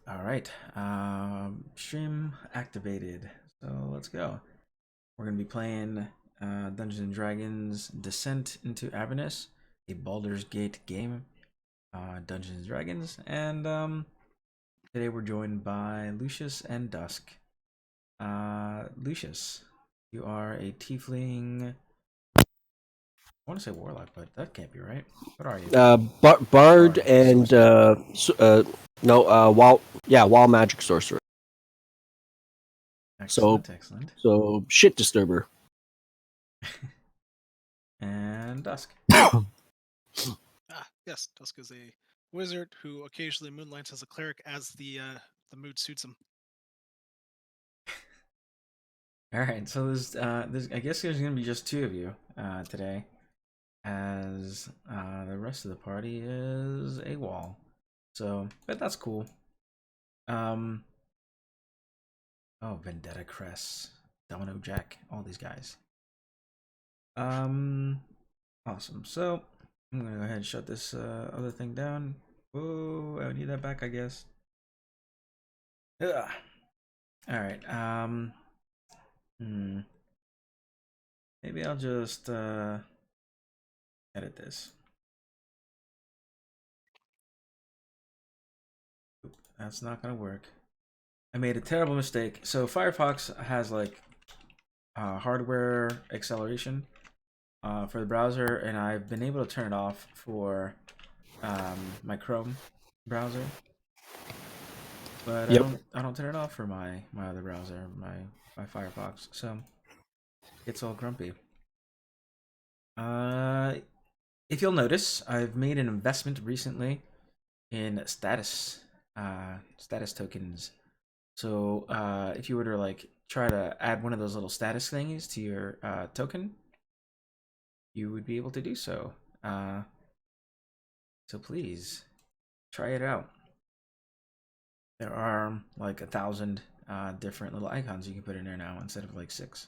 All right. Stream activated. So let's go. We're gonna be playing Dungeons and Dragons: Descent into Avernus, a Baldur's Gate game. Dungeons and Dragons, and today we're joined by Lucius and Dusk. Lucius, you are a tiefling. I want to say warlock, but that can't be right. What are you? Bard Bard, and sorcerer. wild magic sorcerer. So Excellent, excellent. shit disturber. And Dusk. Yes, Tusk is a wizard who occasionally moonlights as a cleric as the mood suits him. All right, so there's I guess there's gonna be just two of you today, as the rest of the party is AWOL. So, but that's cool. Um, oh, Vendetta Crest, Domino Jack, all these guys. Um, awesome. So I'm gonna go ahead and shut this other thing down. Whoa, I need that back, I guess. Ugh. All right. Hmm. Maybe I'll just edit this. Oop, that's not gonna work. I made a terrible mistake. So Firefox has like hardware acceleration for the browser, and I've been able to turn it off for my Chrome browser, but I Yep. don't turn it off for my other browser, my Firefox. So it's all grumpy. Uh, if you'll notice, I've made an investment recently in status tokens. So if you were to like try to add one of those little status thingies to your token, you would be able to do so. So please try it out. There are like 1,000 different little icons you can put in there now instead of like 6.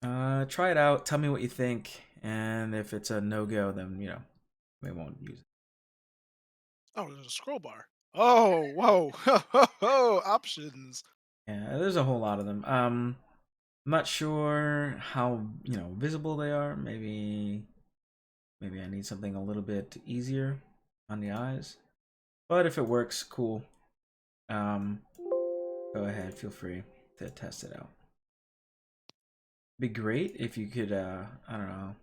Try it out. Tell me what you think, and if it's a no-go, then we won't use it. Oh, there's a scroll bar. Oh, whoa, options. Yeah, there's a whole lot of them. I'm not sure how visible they are. Maybe I need something a little bit easier on the eyes. But if it works, cool. Um, Go ahead, feel free to test it out. Be great if you could, I don't know,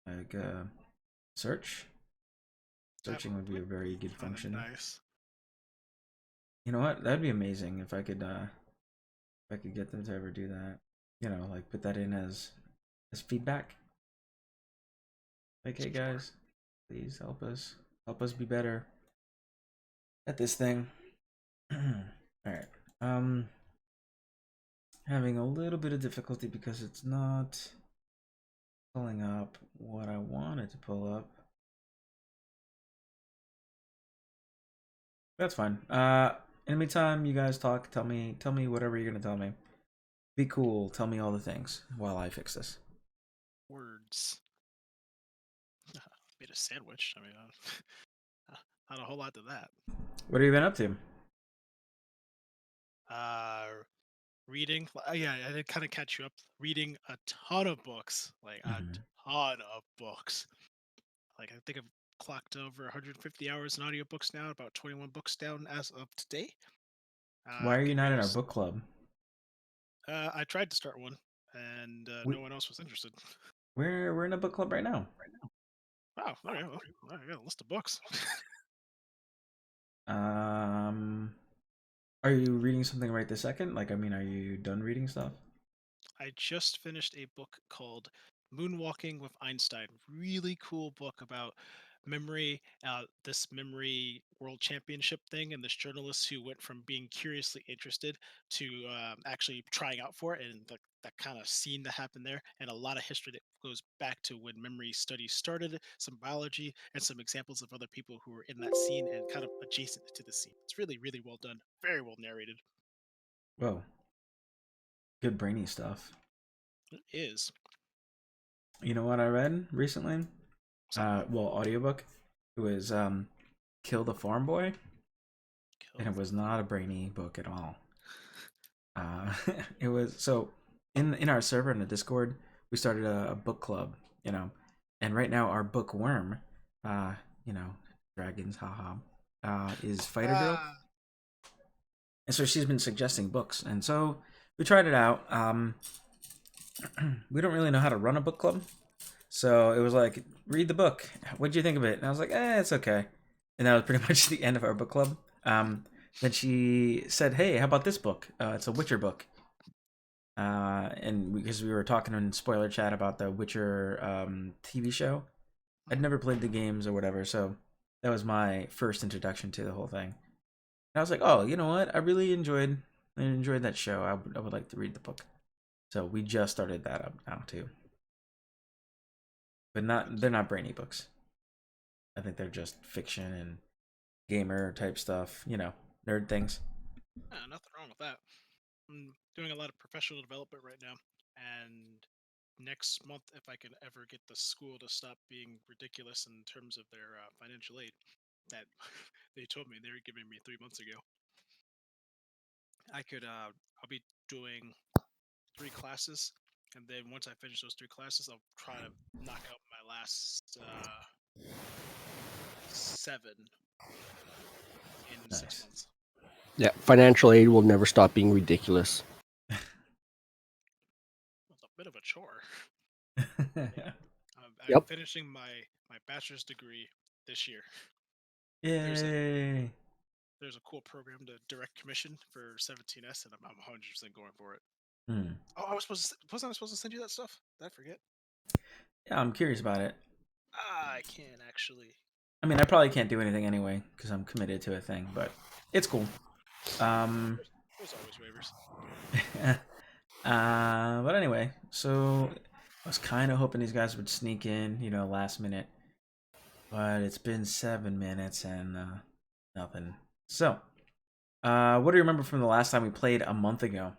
like search. That Searching would be a would very be good kind of function. nice. You know what? That'd be amazing if I could get them to ever do that. Like put that in as feedback. Like, hey Support. guys, please help us be better at this thing. All right. Um, Having a little bit of difficulty because it's not pulling up what I wanted to pull up. That's fine. In the meantime, you guys talk. Tell me whatever you're gonna tell me. Be cool. Tell me all the things while I fix this. Words. Made a sandwich. I mean, not a whole lot to that. What have you been up to? Uh, reading. Yeah, I did kind of catch you up. Reading a ton of books, like a Hmm. ton of books. Like I think I've clocked over 150 hours in audiobooks now, about 21 books down as of today. Why are you Getting not ready in to. our book club? I tried to start one, and We no one else was interested. we're in a book club right now. Wow. Okay. Well, I got a list of books. Um, are you reading something right this second? Like, I mean, are you done reading stuff? I just finished a book called Moonwalking with Einstein. Really cool book about memory, this memory world championship thing, and this journalist who went from being curiously interested to actually trying out for it, and that kind of scene that happened there, and a lot of history that goes back to when memory studies started, some biology, and some examples of other people who were in that scene and kind of adjacent to the scene. It's really, really well done, very well narrated. Whoa, good brainy stuff. It is. You know what I read recently? What's up? Well, audiobook. It was Kill the Farm Boy. and Oh, it was not a brainy book at all. It was so in our server in the Discord, we started a book club, you know, and right now our bookworm, uh, you know, dragons, haha, is Fighter Girl, ah, and so she's been suggesting books, and so we tried it out. We don't really know how to run a book club, so it was like, read the book. What do you think of it? And I was like, it's okay. And that was pretty much the end of our book club. Then she said, hey, how about this book? It's a Witcher book. And because we were talking in spoiler chat about the Witcher TV show, I'd never played the games or whatever, so that was my first introduction to the whole thing. And I was like, oh, you know what? I enjoyed that show. I would like to read the book. So we just started that up now too. But not they're not brainy books. I think they're just fiction and gamer type stuff, nerd things. nothing wrong with that. I'm doing a lot of professional development right now, and next month, if I can ever get the school to stop being ridiculous in terms of their financial aid that they told me they were giving me 3 months ago, I'll be doing 3 classes, and then once I finish those 3 classes, I'll try to knock out my last 7 in six Nice. months. Yeah, financial aid will never stop being ridiculous. It's a bit of a chore. I'm Yep. finishing my bachelor's degree this year. There's a Yay! there's a cool program to direct commission for 17S, and I'm 100% going for it. Hmm. Oh, wasn't I supposed to send you that stuff? Did I forget? Yeah, I'm curious about it. I can't actually. I mean, I probably can't do anything anyway because I'm committed to a thing, but it's cool. Um, There's always waivers. but anyway, so I was kind of hoping these guys would sneak in, last minute, but it's been 7 minutes and nothing. So, what do you remember from the last time we played a month ago?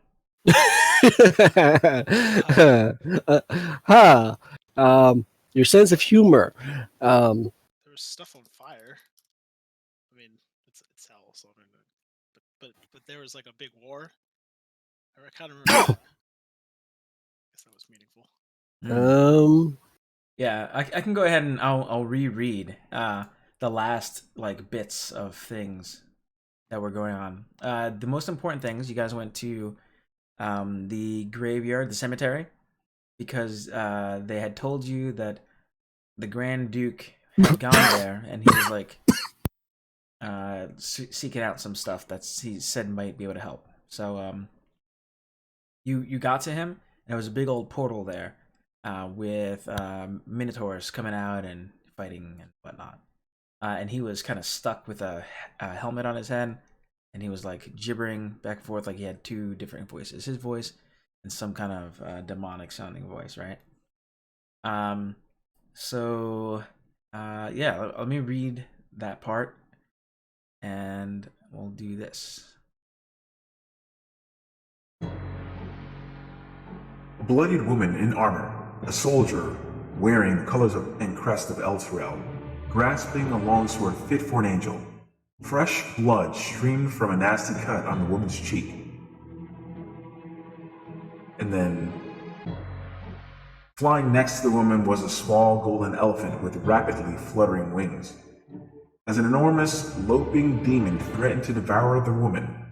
huh. Your sense of humor. There was stuff on fire. I mean, it's hell, so I mean, but there was like a big war. I kind of remember that. I guess that was meaningful. Hmm. um, Yeah, I can go ahead and I'll reread the last like bits of things that were going on. The most important things, you guys went to the graveyard, the cemetery, because they had told you that the Grand Duke had gone there, and he was like seeking out some stuff that he said might be able to help. So you got to him, and there was a big old portal there with minotaurs coming out and fighting and whatnot. And he was kind of stuck with a helmet on his head, and he was like gibbering back and forth, like he had two different voices, his voice and some kind of demonic sounding voice, right? Um, so yeah, let me read that part, and we'll do this. A bloodied woman in armor, a soldier wearing the colors and crest of Elturel, grasping a longsword fit for an angel. Fresh blood streamed from a nasty cut on the woman's cheek. And then, flying next to the woman was a small golden elephant with rapidly fluttering wings. As an enormous, loping demon threatened to devour the woman,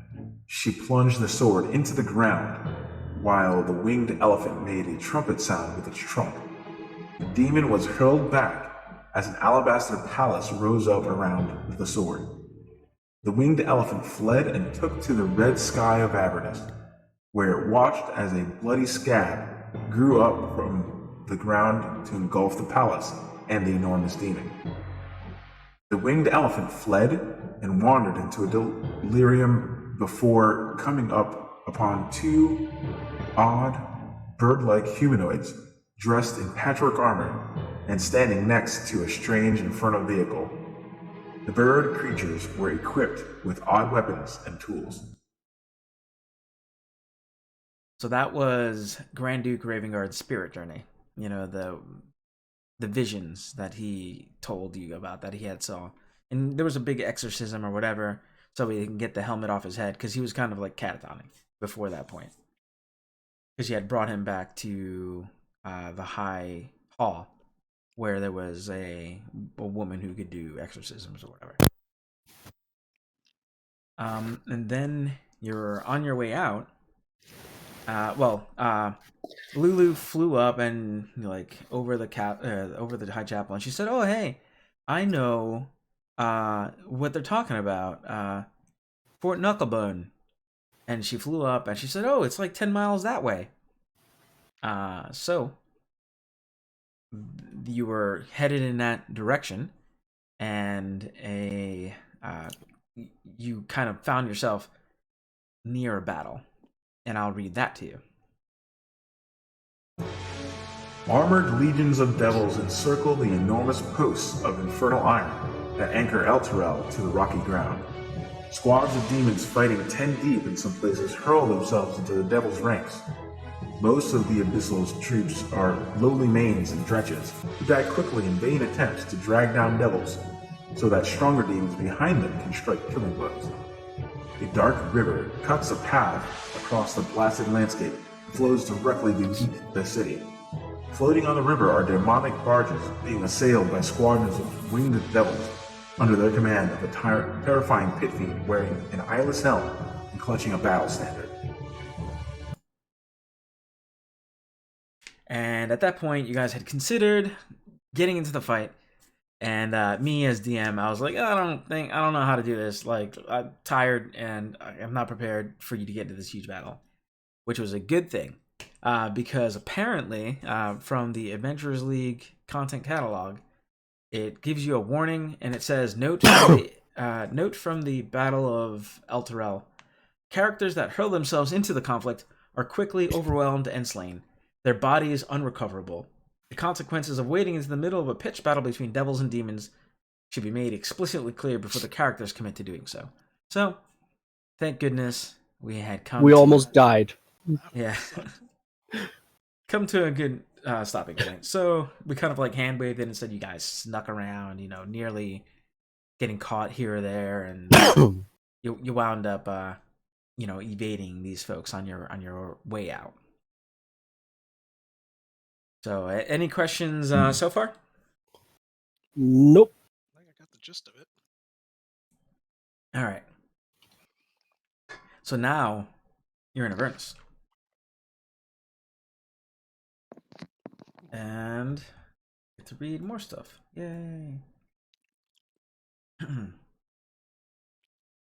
she plunged the sword into the ground, while the winged elephant made a trumpet sound with its trunk. The demon was hurled back as an alabaster palace rose up around the sword. The winged elephant fled and took to the red sky of Avernus, where it watched as a bloody scab grew up from the ground to engulf the palace and the enormous demon. The winged elephant fled and wandered into a delirium before coming up upon two odd, bird-like humanoids dressed in patchwork armor and standing next to a strange infernal vehicle. The bird creatures were equipped with odd weapons and tools. So that was Grand Duke Ravengard's spirit journey. The visions that he told you about that he had saw, and there was a big exorcism or whatever. so he can get the helmet off his head, because he was kind of like catatonic before that point. Because you had brought him back to the high hall where there was a woman who could do exorcisms or whatever. And then you're on your way out. Lulu flew up and like over the high chapel, and she said, "Oh, hey, I know what they're talking about, Fort Knucklebone." And she flew up and she said, "Oh, it's like 10 miles that way." So you were headed in that direction, and you kind of found yourself near a battle, and I'll read that to you. Armored legions of devils encircle the enormous posts of infernal iron that anchor Elturel to the rocky ground. Squads of demons fighting 10 deep in some places hurl themselves into the devil's ranks. Most of the Abyssal's troops are lowly mains and dretches who die quickly in vain attempts to drag down devils so that stronger demons behind them can strike killing blows. A dark river cuts a path across the blasted landscape and flows directly beneath the city. Floating on the river are demonic barges being assailed by squadrons of winged devils under their command of a terrifying pit fiend wearing an eyeless helm and clutching a battle standard. And at that point, you guys had considered getting into the fight. And me as DM, I was like, I don't know how to do this. Like, I'm tired and I'm not prepared for you to get into this huge battle, which was a good thing. Because apparently, from the Adventurers League content catalog, it gives you a warning, and it says, note from the Battle of Elturel, characters that hurl themselves into the conflict are quickly overwhelmed and slain. Their body is unrecoverable. The consequences of wading into the middle of a pitched battle between devils and demons should be made explicitly clear before the characters commit to doing so. So, thank goodness we had come. We almost died. Yeah. Come to a good stopping point. So we kind of like hand waved it and said you guys snuck around, nearly getting caught here or there, and you wound up evading these folks on your way out. So any questions so far? Nope. I think I got the gist of it. All right. So now you're in Avernus. And get to read more stuff. Yay.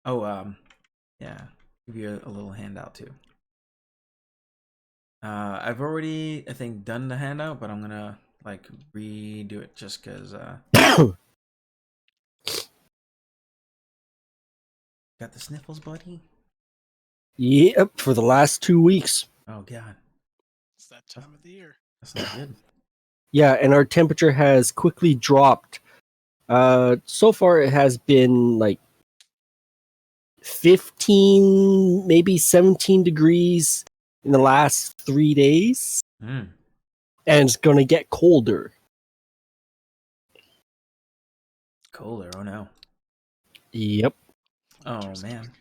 Yeah. Give you a little handout too. I've already, I think, done the handout, but I'm gonna like redo it just because got the sniffles, buddy. Yep, for the last 2 weeks. Oh god. It's that time of the year. That's not good. Yeah, and our temperature has quickly dropped. So far it has been like 15, maybe 17 degrees in the last 3 days. Mm. And it's gonna get colder. Colder, oh no. Yep. Oh man.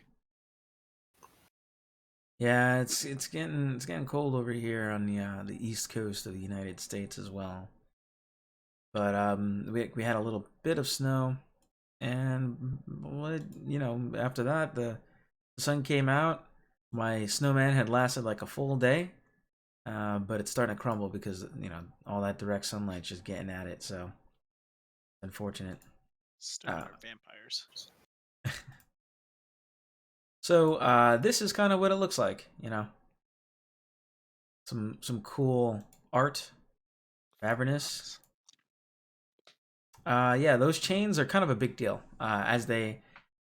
Yeah, it's getting cold over here on the east coast of the United States as well. But we had a little bit of snow, and after that the sun came out. My snowman had lasted like a full day, but it's starting to crumble because all that direct sunlight's just getting at it. So unfortunate. Stone vampires. So this is kind of what it looks like, Some cool art. Avernus. Yeah, those chains are kind of a big deal.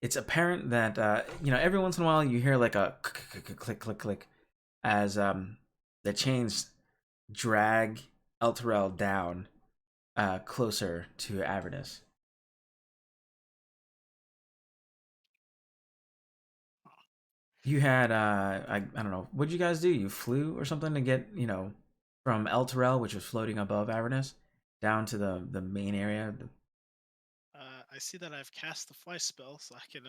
It's apparent that every once in a while you hear like a click click click as the chains drag Elturel down closer to Avernus. You had I don't know, what'd you guys do? You flew or something to get from Elturel, which was floating above Avernus, down to the main area. I see that I've cast the fly spell, so I can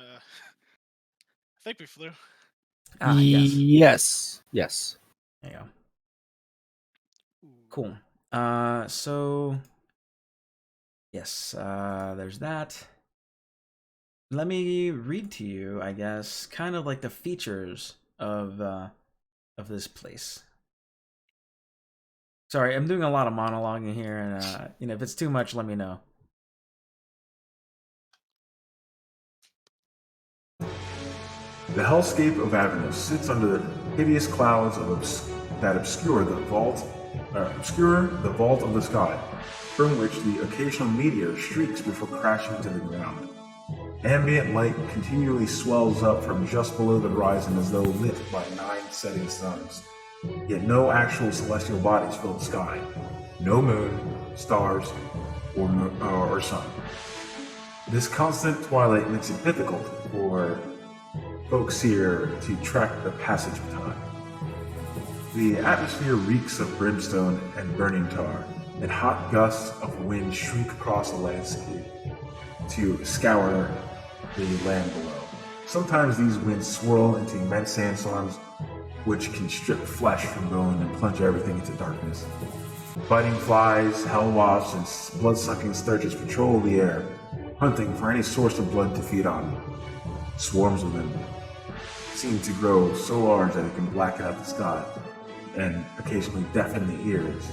think we flew. Ah, yes. Yes. There you go. Ooh. Cool. So yes, there's that. Let me read to you, I guess, kind of like the features of this place. Sorry, I'm doing a lot of monologuing here, and if it's too much, let me know. The hellscape of Avernus sits under the hideous clouds that obscure the vault of the sky, from which the occasional meteor streaks before crashing to the ground. Ambient light continually swells up from just below the horizon as though lit by 9 setting suns. Yet no actual celestial bodies fill the sky. No moon, stars, or sun. This constant twilight makes it difficult for folks here to track the passage of time. The atmosphere reeks of brimstone and burning tar, and hot gusts of wind shriek across the landscape to scour the land below. Sometimes these winds swirl into immense sandstorms, which can strip flesh from bone and plunge everything into darkness. Biting flies, hell wasps, and blood-sucking sturges patrol the air, hunting for any source of blood to feed on. Swarms of them seem to grow so large that it can blacken out the sky and occasionally deafen the ears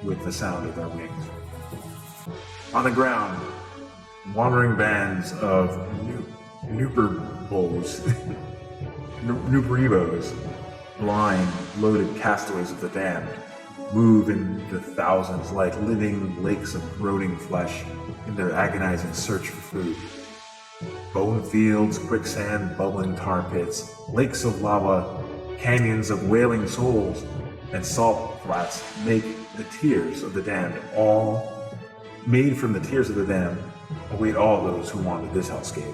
with the sound of their wings. On the ground, wandering bands of Nuperibos, blind, loaded castaways of the damned, move in the thousands like living lakes of corroding flesh in their agonizing search for food. Bone fields, quicksand, bubbling tar pits, lakes of lava, canyons of wailing souls, and salt flats make the tears of the damned all made from the tears of the damned await all those who wander this hellscape.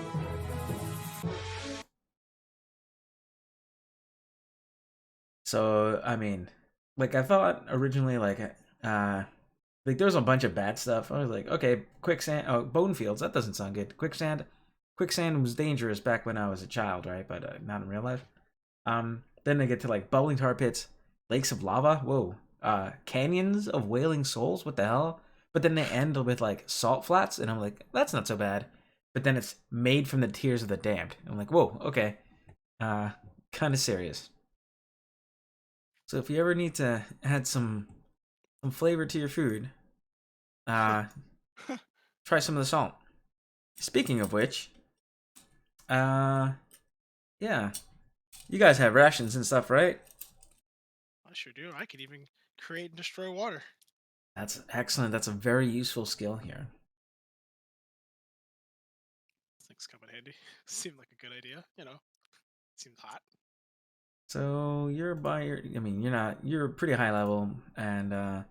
So, I mean, like I thought originally, like there was a bunch of bad stuff. I was like, okay, quicksand, oh, bone fields, that doesn't sound good. Quicksand was dangerous back when I was a child, right? But not in real life. Then they get to like bubbling tar pits, lakes of lava, whoa, canyons of wailing souls, what the hell? But then they end with like salt flats, and I'm like, that's not so bad. But then it's made from the tears of the damned. I'm like, whoa, okay, kind of serious. So if you ever need to add some flavor to your food, try some of the salt. Speaking of which, yeah, you guys have rations and stuff, right? I sure do. I can even create and destroy water. That's excellent. That's a very useful skill here. Things come in handy. Seemed like a good idea, Seemed hot. So you're you're pretty high level and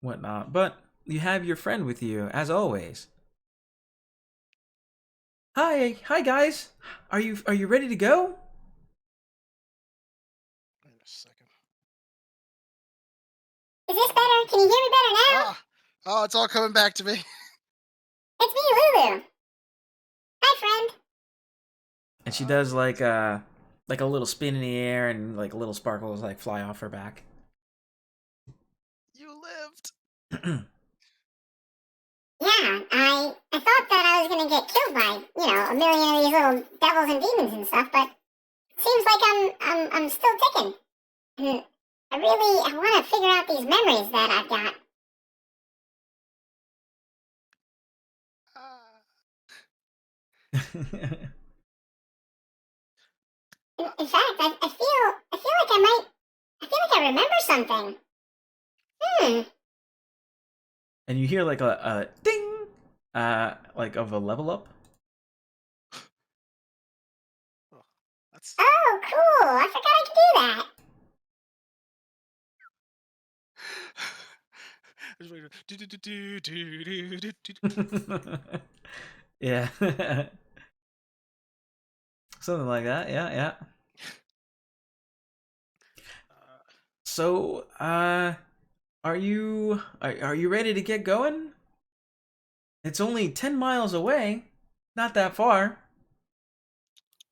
whatnot, but you have your friend with you as always. Hi guys. Are you ready to go? Wait a second. Is this better? Can you hear me better now? Oh, it's all coming back to me. It's me, Lulu. Hi, friend. And she does like a little spin in the air, and like little sparkles like fly off her back. You lived. Yeah, I thought that I was gonna get killed by, a million of these little devils and demons and stuff, but seems like I'm still ticking. And I want to figure out these memories that I've got. In fact, I feel like I remember something. And you hear like a ding, like of a level up. Oh, that's. Oh, cool! I forgot I could do that. Yeah. Something like that. Yeah. So, are you ready to get going? It's only 10 miles away. Not that far.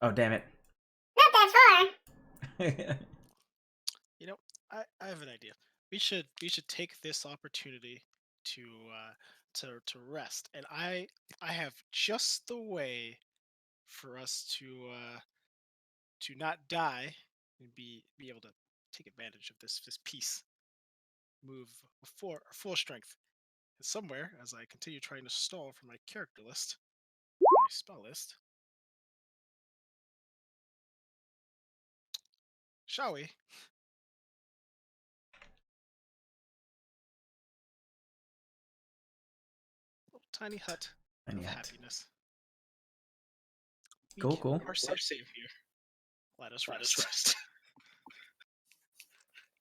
Oh, damn it. No, You know, I have an idea. We should take this opportunity to to rest, and I have just the way for us to not die and be able to take advantage of this piece. Move full strength. And somewhere, as I continue trying to stall for my character list, my spell list, shall we? Little tiny hut Tiny of hut. happiness. Cool, Meek, cool. Our savior. Let us rest.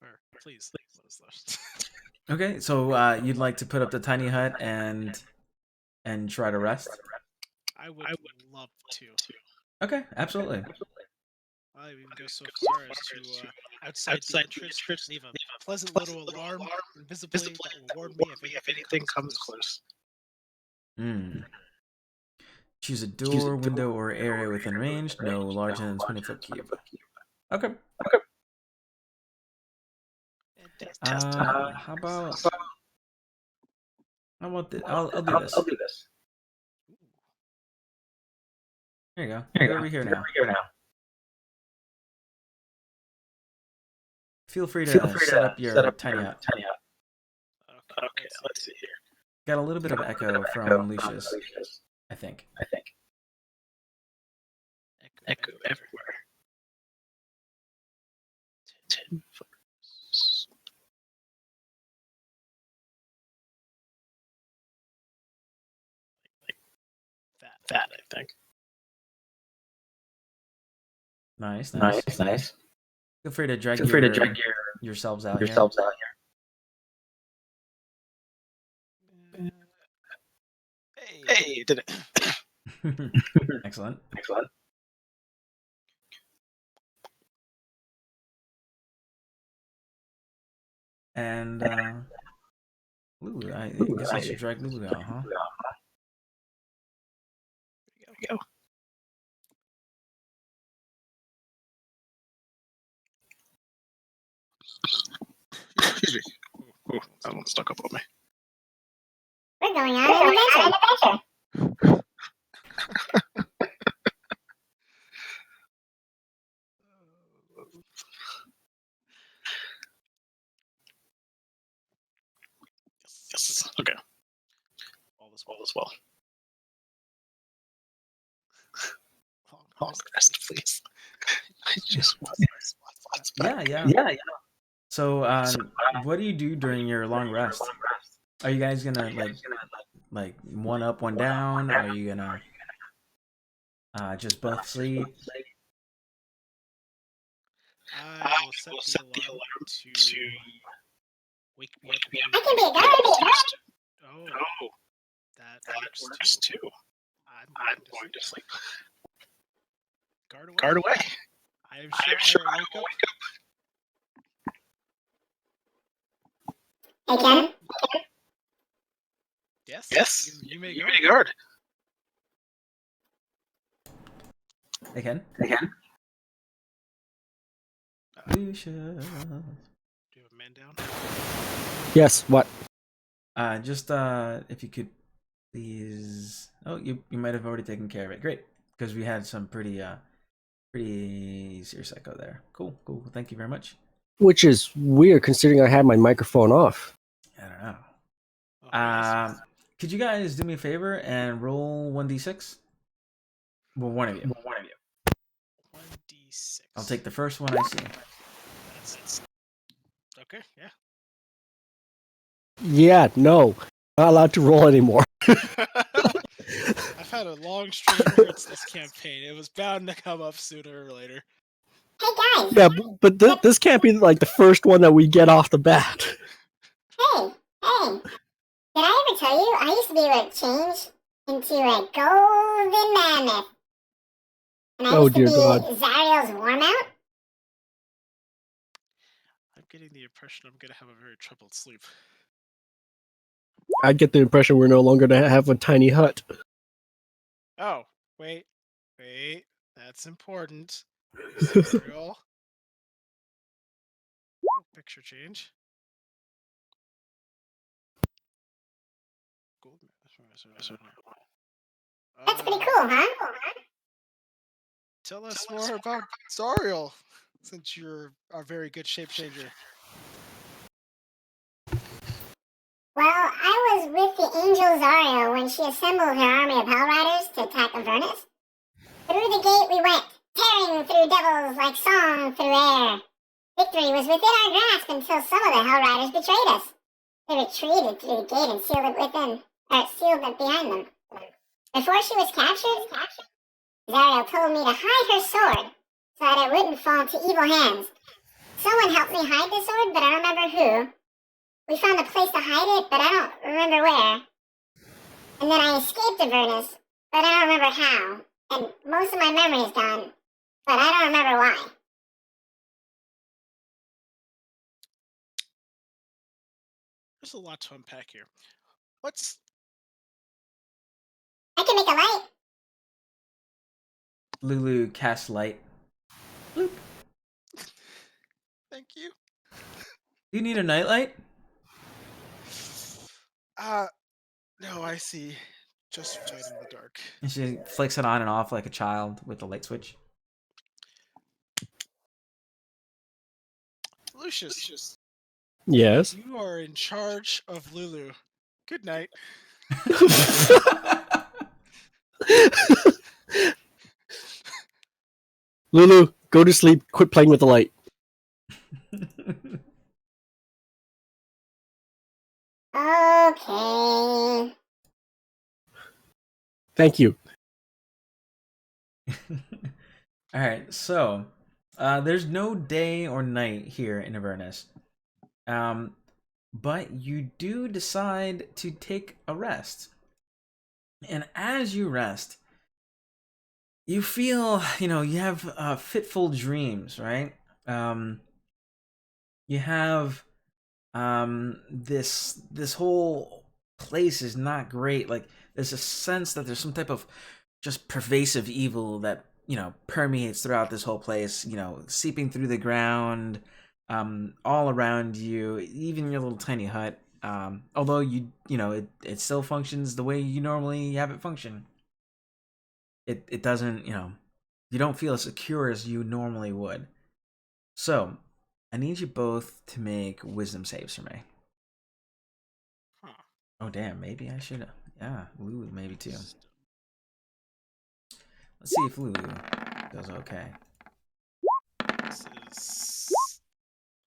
Or please let us rest. Okay, so you'd like to put up the tiny hut and try to rest? I would love to. Okay, absolutely. I'll even go so far as to, outside the entrance, leave a pleasant little alarm invisibly that will warn me if anything comes close. Hmm. Choose a door, window, or area within range. No larger than 20-foot cube. Okay. How about this? I'll do this. There you go. You're over here now. Feel free to set up your tiny hut. Okay, let's see here. Got a little bit of echo from Lucius, I think. Echo everywhere. 10 foot. Like that, I think. Nice. Feel free to drag yourselves out here. Hey, did it. Excellent. And Lulu, I guess I should drag Lulu out, huh? There we go. Excuse me. Oh, that one stuck up on me. We're going on an adventure. Yes. Okay. All is well. Long rest, please. I just want lots back. Yeah. So, what do you do during your long rest? Are you guys gonna like one up, one down? Are you gonna just both sleep? I will set the alarm to wake me up. I can be a guard. Oh, that works too. I'm going to sleep. Guard away. I am sure I will wake up. Hey, Ken. Yes. You may guard. Hey, Ken. Lucius. Do you have a man down? Yes, what? Just if you could please. Oh, you might have already taken care of it. Great, because we had some pretty serious echo there. Cool. Thank you very much. Which is weird considering I had my microphone off. I don't know. Oh, Could you guys do me a favor and roll 1d6? Well, one of you. 1d6. I'll take the first one I see. That's okay. Yeah. Yeah, no. Not allowed to roll anymore. I've had a long string of hurts this campaign. It was bound to come up sooner or later. Hey, guys. Yeah, but this can't be like the first one that we get off the bat. Hey. Did I ever tell you I used to be able to change into a golden mammoth? And I used to Dear be God. Zariel's warm out? I'm getting the impression I'm gonna have a very troubled sleep. I get the impression we're no longer going to have a tiny hut. Oh, wait. That's important. Zariel, Picture change. Gold. That's pretty cool, huh? Tell us more about Zariel, since you're a very good shape changer. Well, I was with the angel Zarya when she assembled her army of Hell Riders to attack Avernus. Through the gate we went, tearing through devils like song through air. Victory was within our grasp until some of the Hell Riders betrayed us. They retreated through the gate and sealed it behind them. Before she was captured, Zariel told me to hide her sword so that it wouldn't fall into evil hands. Someone helped me hide the sword, but I don't remember who. We found a place to hide it, but I don't remember where. And then I escaped Avernus, but I don't remember how. And most of my memory is gone, but I don't remember why. There's a lot to unpack here. I can make a light. Lulu casts light. Bloop. Thank you. Do you need a nightlight? No, I see. Just fight in the dark. And she flicks it on and off like a child with the light switch. Lucius, Yes. you are in charge of Lulu. Good night. Lulu, go to sleep. Quit playing with the light. Okay. Thank you. All right, so there's no day or night here in Avernus, but you do decide to take a rest, and as you rest, you feel you have fitful dreams, right? You have this whole place is not great. Like there's a sense that there's some type of just pervasive evil that permeates throughout this whole place, seeping through the ground, all around you, even your little tiny hut. Although it still functions the way you normally have it function. It doesn't, you don't feel as secure as you normally would. So I need you both to make wisdom saves for me. Huh. Oh damn, maybe I should. Yeah, Lulu maybe too. Let's see if Lulu does okay. This is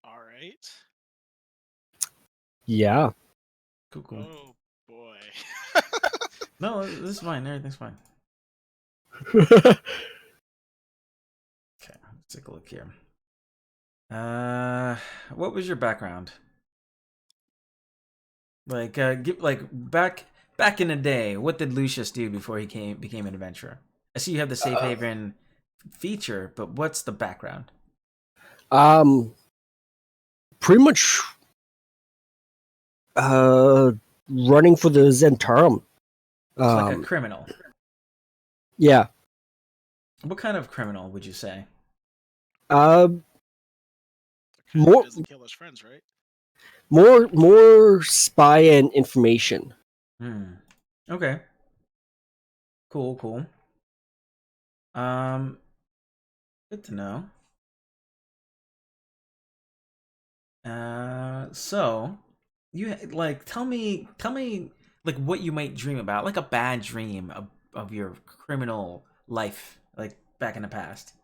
all right. Yeah. Cool. Oh boy. No, this is fine. Everything's fine. Okay, let's take a look here. What was your background? Like, back in the day, what did Lucius do before he became an adventurer? I see you have the safe haven feature, but what's the background? Pretty much running for the Zentarum. It's like a criminal. Yeah. What kind of criminal would you say? More doesn't kill his friends, right? more spy and information. Okay. Cool. Good to know. So you tell me like what you might dream about, like a bad dream of your criminal life, like back in the past.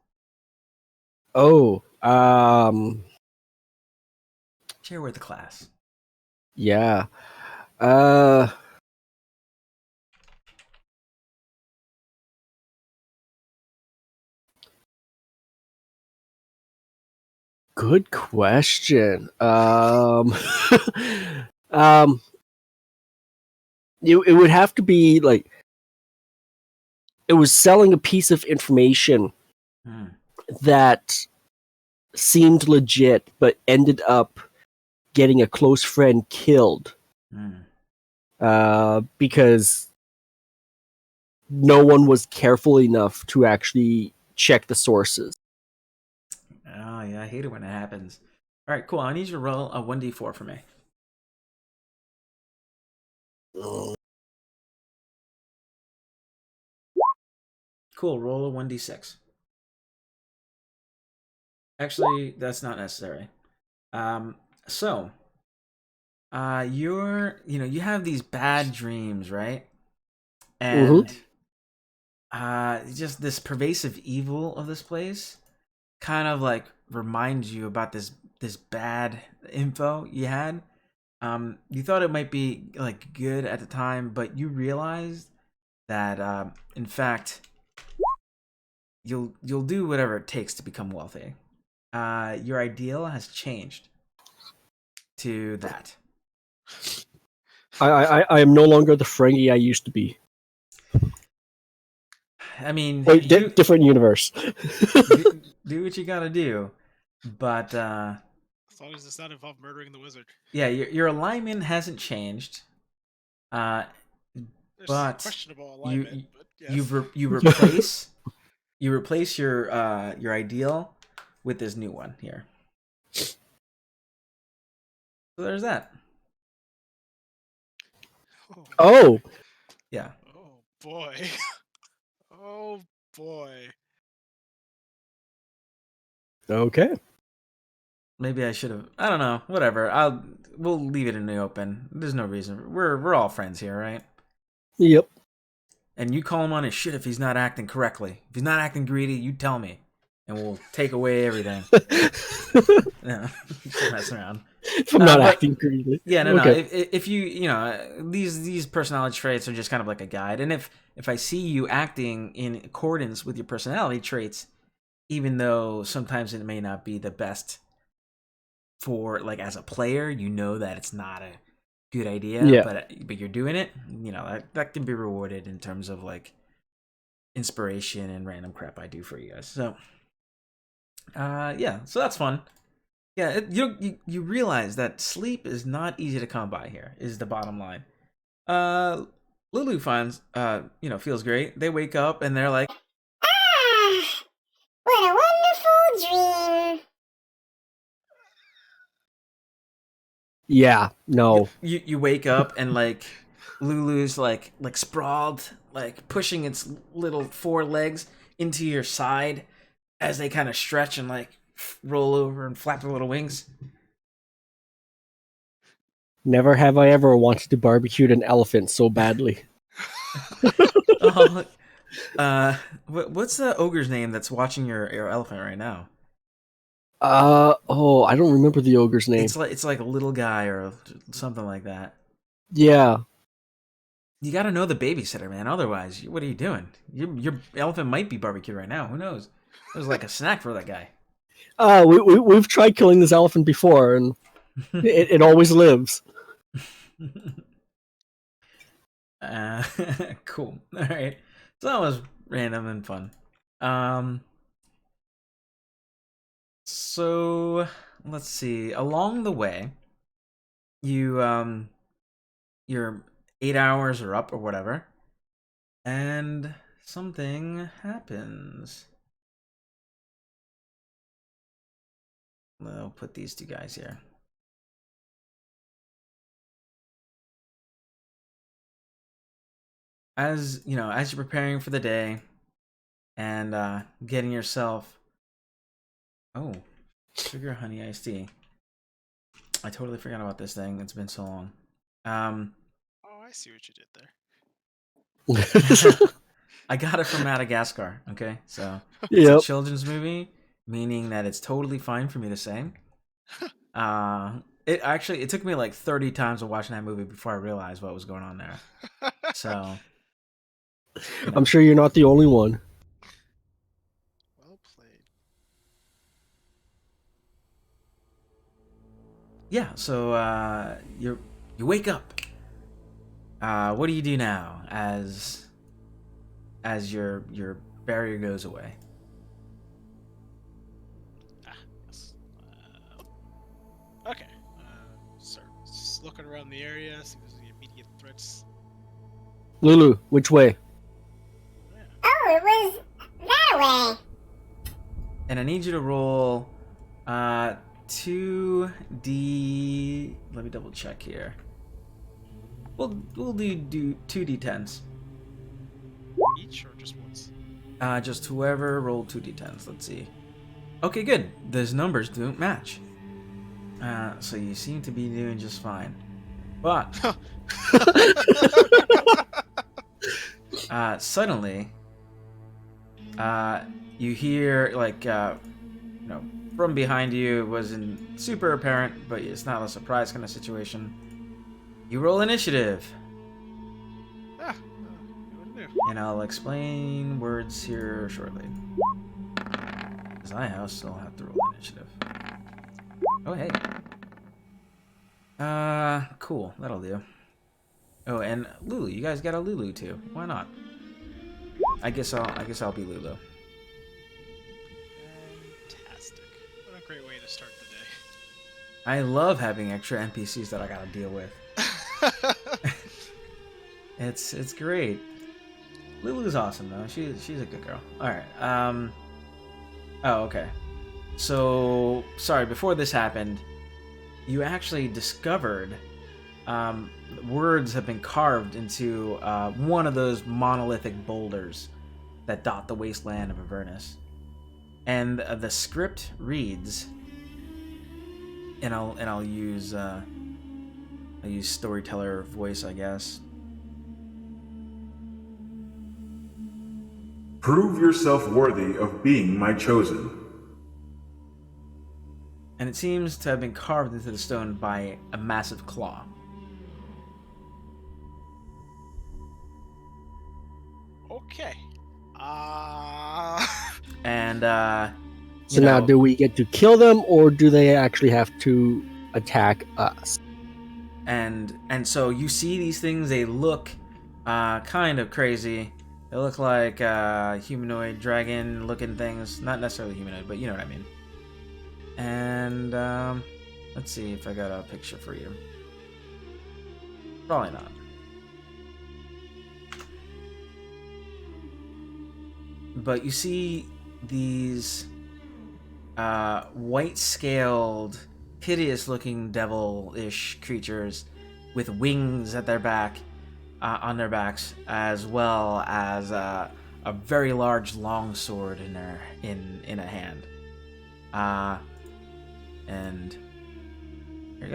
Oh, Share with the class. yeah. Good question. It would have to be like it was selling a piece of information that seemed legit, but ended up getting a close friend killed. Because no one was careful enough to actually check the sources. Oh yeah, I hate it when it happens. All right, cool. I need you to roll a 1d4 for me. Cool. Roll a 1d6. Actually, that's not necessary. So, you have these bad dreams, right? And just this pervasive evil of this place kind of like reminds you about this bad info you had. You thought it might be like good at the time, but you realized that in fact you'll do whatever it takes to become wealthy. Your ideal has changed to that. I am no longer the Ferengi I used to be. I mean, Wait, different universe. do what you gotta do, but as long as it's not involved murdering the wizard. Yeah, your alignment hasn't changed. There's But questionable alignment. But yes. you replace your ideal with this new one here. So there's that. Oh. Yeah. Oh boy. Oh boy. Okay. Maybe I should have. I don't know. Whatever. We'll leave it in the open. There's no reason. We're all friends here, right? Yep. And you call him on his shit if he's not acting correctly. If he's not acting greedy, you tell me, and we'll take away everything. No, just messing around. If I'm not acting greedily. Yeah, no. If these personality traits are just kind of like a guide, and if I see you acting in accordance with your personality traits, even though sometimes it may not be the best for like as a player, you know that it's not a good idea. Yeah. But you're doing it. That can be rewarded in terms of like inspiration and random crap I do for you guys. So, yeah. So that's fun. Yeah, you realize that sleep is not easy to come by here, is the bottom line. Lulu finds, feels great. They wake up and they're like, what a wonderful dream. Yeah, no. You wake up and like Lulu's like sprawled, like pushing its little four legs into your side as they kind of stretch and like roll over and flap their little wings. Never have I ever wanted to barbecue an elephant so badly. What's the ogre's name that's watching your elephant right now? I don't remember the ogre's name. It's like a little guy or something like that. Yeah. You got to know the babysitter, man. Otherwise, what are you doing? Your elephant might be barbecued right now. Who knows? It was like a snack for that guy. We've tried killing this elephant before, and it always lives. Cool. All right. So that was random and fun. So let's see. Along the way, your 8 hours are up or whatever, and something happens. I'll put these two guys here. As you're preparing for the day and getting yourself sugar honey iced tea. I totally forgot about this thing. It's been so long. I see what you did there. I got it from Madagascar. Okay, so it's Yep. a children's movie, meaning that it's totally fine for me to say. It took me like 30 times of watching that movie before I realized what was going on there. So I'm sure you're not the only one. Well played. yeah, so you wake up. What do you do now as your barrier goes away? Yes. Okay. Start just looking around the area, see if there's any immediate threats. Lulu, which way? Yeah. Oh, it was that way. And I need you to roll 2d. Let me double check here. We'll do 2d10s. Each or just once? Just whoever rolled 2d10s. Let's see. Okay, good. Those numbers don't match. So you seem to be doing just fine. But suddenly, you hear like from behind you. It wasn't super apparent, but it's not a surprise kind of situation. You roll initiative. And I'll explain words here shortly. Because I also have to roll initiative. Oh, hey. Cool. That'll do. Oh, and Lulu. You guys got a Lulu, too. Why not? I guess I'll be Lulu. Fantastic. What a great way to start the day. I love having extra NPCs that I gotta deal with. It's great. Lulu's awesome though. She's a good girl. All right. Oh, okay. So sorry. Before this happened, you actually discovered words have been carved into one of those monolithic boulders that dot the wasteland of Avernus, and the script reads. And I'll use storyteller voice, I guess. Prove yourself worthy of being my chosen. And it seems to have been carved into the stone by a massive claw. Okay. And So now, do we get to kill them, or do they actually have to attack us? And so you see these things. They look kind of crazy. They look like humanoid dragon-looking things. Not necessarily humanoid, but you know what I mean. And let's see if I got a picture for you. Probably not. But you see these white-scaled, hideous-looking devil-ish creatures with wings at their back, on their backs, as well as a very large long sword in a hand. And here you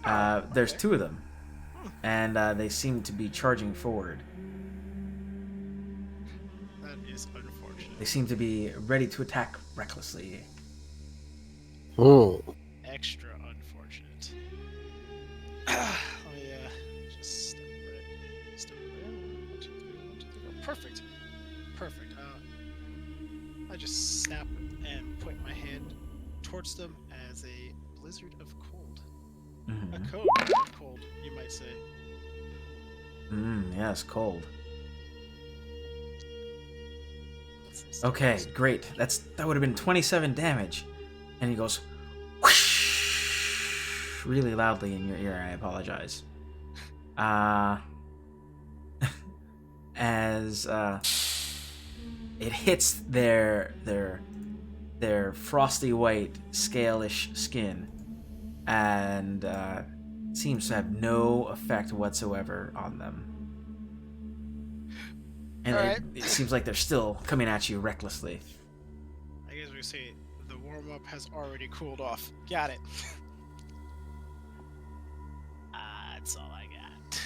go. There's two of them, and they seem to be charging forward. That is unfortunate. They seem to be ready to attack recklessly. Extra unfortunate. Oh yeah. Just step right. One, two, three, go. Perfect. I just snap and point my hand towards them as a blizzard of cold. Mm-hmm. A cone of cold, you might say. Yes, cold. Okay, great. That would have been 27 damage. And he goes whoosh, really loudly in your ear. I apologize. As it hits their frosty white scale-ish skin, and seems to have no effect whatsoever on them. And it seems like they're still coming at you recklessly. I guess we say the warm-up has already cooled off. Got it. That's all I got.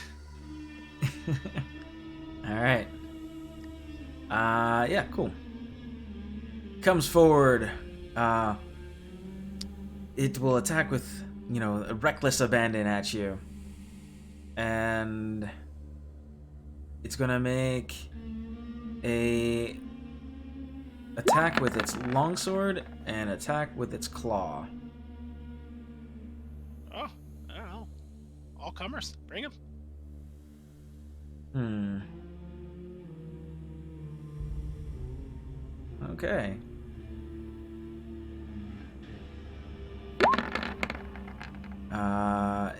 All right. Yeah, cool. Comes forward. It will attack with, a reckless abandon at you. And it's gonna make a attack with its longsword and attack with its claw. Oh, I don't know. All comers, bring them. Okay.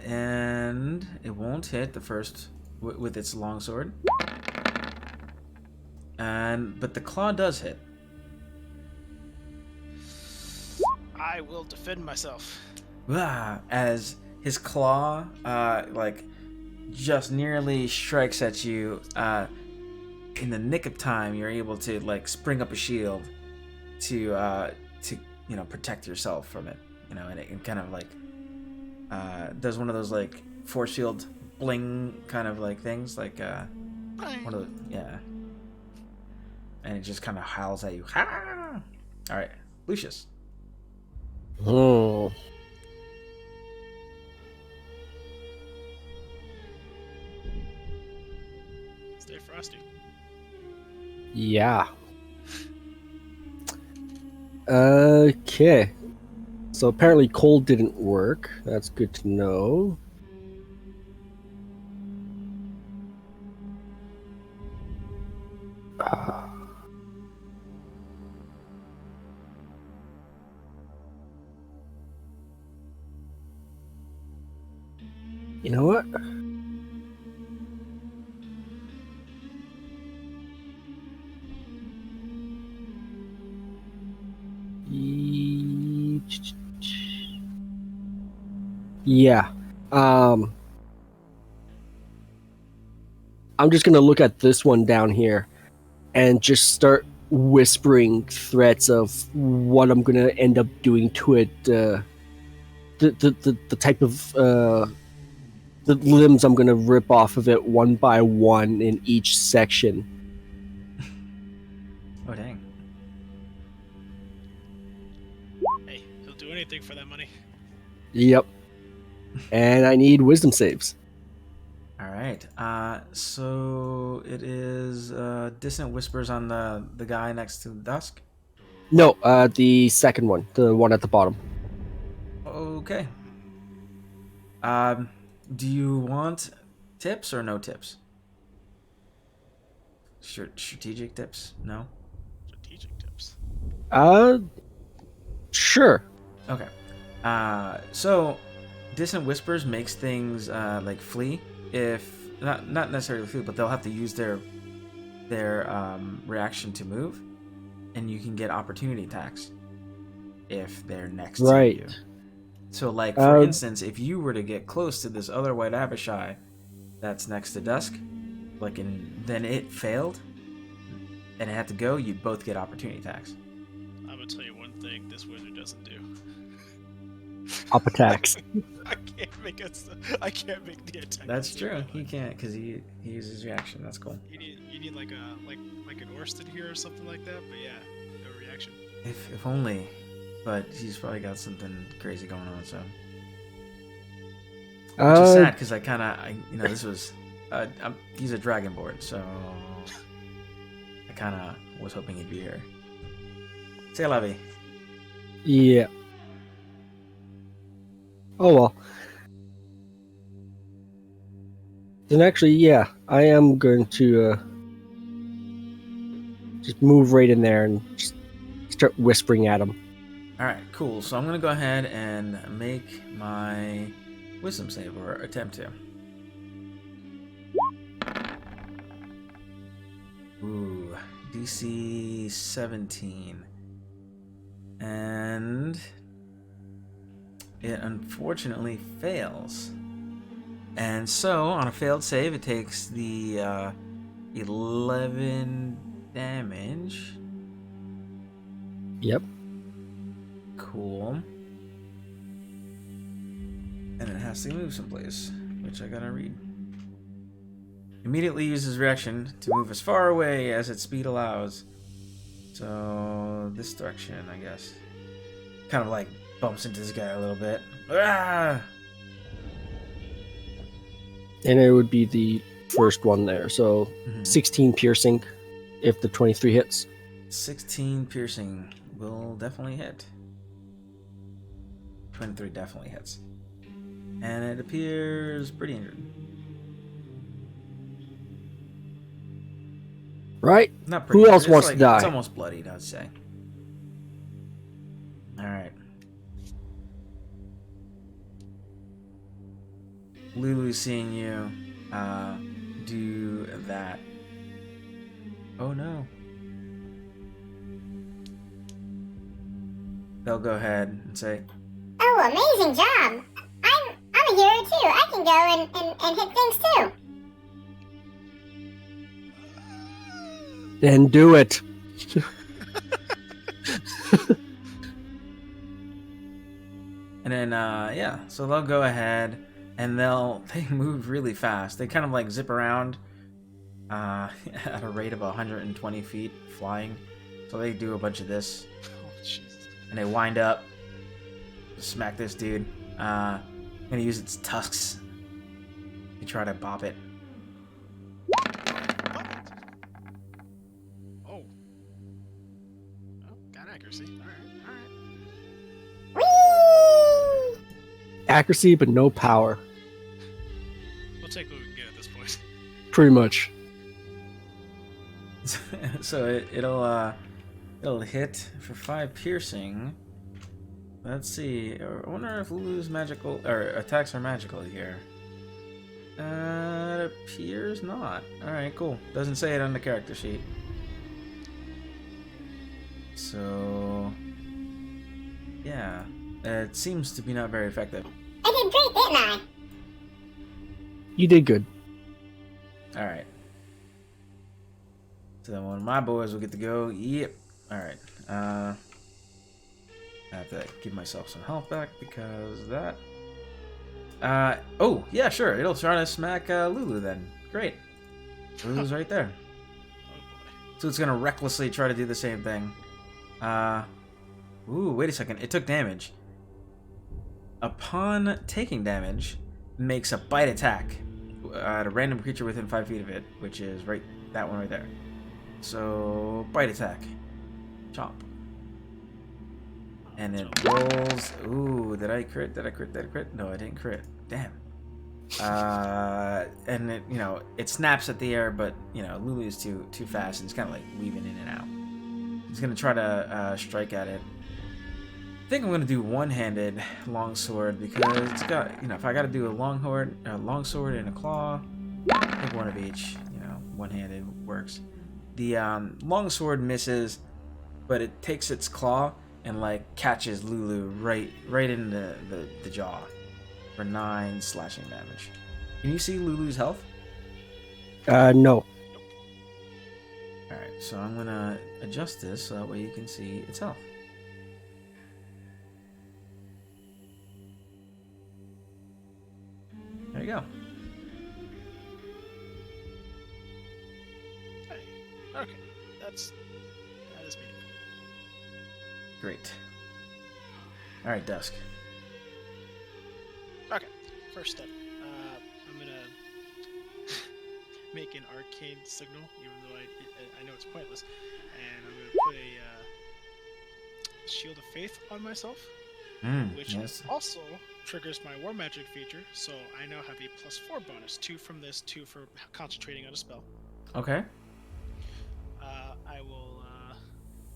And it won't hit the first with its longsword. But the claw does hit. I will defend myself. As his claw, like, just nearly strikes at you, in the nick of time, you're able to, like, spring up a shield to protect yourself from it. And it kind of, like, does one of those, like, force field bling kind of, like, things, like, one of the, yeah. And it just kind of howls at you. Ha! All right, Lucius. Hmm. Stay frosty. Yeah. Okay. So apparently cold didn't work. That's good to know. You know what? Yeah. I'm just gonna look at this one down here and just start whispering threats of what I'm gonna end up doing to it. The type of the limbs I'm gonna rip off of it one by one in each section. Oh, dang. Hey, he'll do anything for that money. Yep. And I need wisdom saves. All right. So it is Dissonant Whispers on the guy next to Dusk. No, the second one, the one at the bottom. Okay. Do you want tips or no tips? Strategic tips? No? Strategic tips. Sure. Okay. So Dissonant Whispers makes things like flee, if not necessarily flee, but they'll have to use their reaction to move, and you can get opportunity attacks if they're next to you. So, like, for instance, if you were to get close to this other white Abishai that's next to Dusk, like, and then it failed, and it had to go, you'd both get opportunity attacks. I'm gonna tell you one thing this wizard doesn't do. Up attacks. I can't make the attack. That's true. He can't because he uses reaction. That's cool. You need like an Orsted here or something like that. But yeah, no reaction. If only, but he's probably got something crazy going on. So, which is sad because this was he's a dragonborn, so I kind of was hoping he'd be here. Say Levy. Yeah. Oh well. Then actually, yeah, I am going to just move right in there and just start whispering at him. All right, cool. So I'm gonna go ahead and make my wisdom save, or attempt to. Ooh, DC 17, and it unfortunately fails. And so, on a failed save, it takes the 11 damage. Yep. Cool. And it has to move someplace, which I gotta read. Immediately uses reaction to move as far away as its speed allows. So, this direction, I guess. Kind of like bumps into this guy a little bit. Ah! And it would be the first one there. So 16 piercing if the 23 hits. 16 piercing will definitely hit. 23 definitely hits. And it appears pretty injured. Right? Not pretty Who injured. else wants to die? It's almost bloodied, I'd say. Alright. Lulu seeing you do that. Oh no. they'll go ahead and say, Oh, amazing job! I'm a hero too. I can go and hit things too. Then do it. and then yeah, so they'll go ahead and they move really fast. They kind of like zip around at a rate of 120 feet flying. So they do a bunch of this. Oh, Jesus. And they wind up, smack this dude. Gonna use its tusks to try to bop it. What? Oh. Oh, got accuracy. Alright. Whee! Accuracy, but no power. We'll take what we can get at this point. Pretty much. So it'll hit for 5 piercing. Let's see. I wonder if Lulu's magical or attacks are magical here. It appears not. All right, cool. Doesn't say it on the character sheet. So yeah, it seems to be not very effective. I did great, didn't I? You did good. All right. So then one of my boys will get to go. Yep. All right. I have to give myself some health back because of that. Oh, yeah, sure. It'll try to smack Lulu then. Great. Lulu's right there. Oh boy. So it's going to recklessly try to do the same thing. Ooh, wait a second. It took damage. Upon taking damage, makes a bite attack at a random creature within 5 feet of it, which is right that one right there. So, bite attack. Chomp. And it rolls. Ooh, did I crit? Did I crit? No, I didn't crit. Damn. And it, it snaps at the air, but Lulu's too fast, and it's kind of like weaving in and out. He's gonna try to strike at it. I think I'm gonna do one-handed longsword because it's got, if I gotta do a longsword and a claw, I think one of each. One-handed works. The longsword misses, but it takes its claw and catches Lulu right in the jaw for 9 slashing damage. Can you see Lulu's health? No. Alright, so I'm gonna adjust this so that way you can see its health. There you go. Hey. Okay. That is meaningful. Great. Alright, Dusk. Okay. First step. I'm gonna make an arcane signal, even though I know it's pointless, and I'm gonna put a shield of faith on myself, which yes. also triggers my war magic feature. So I now have a +4 bonus, 2 from this, 2 for concentrating on a spell. Okay. I will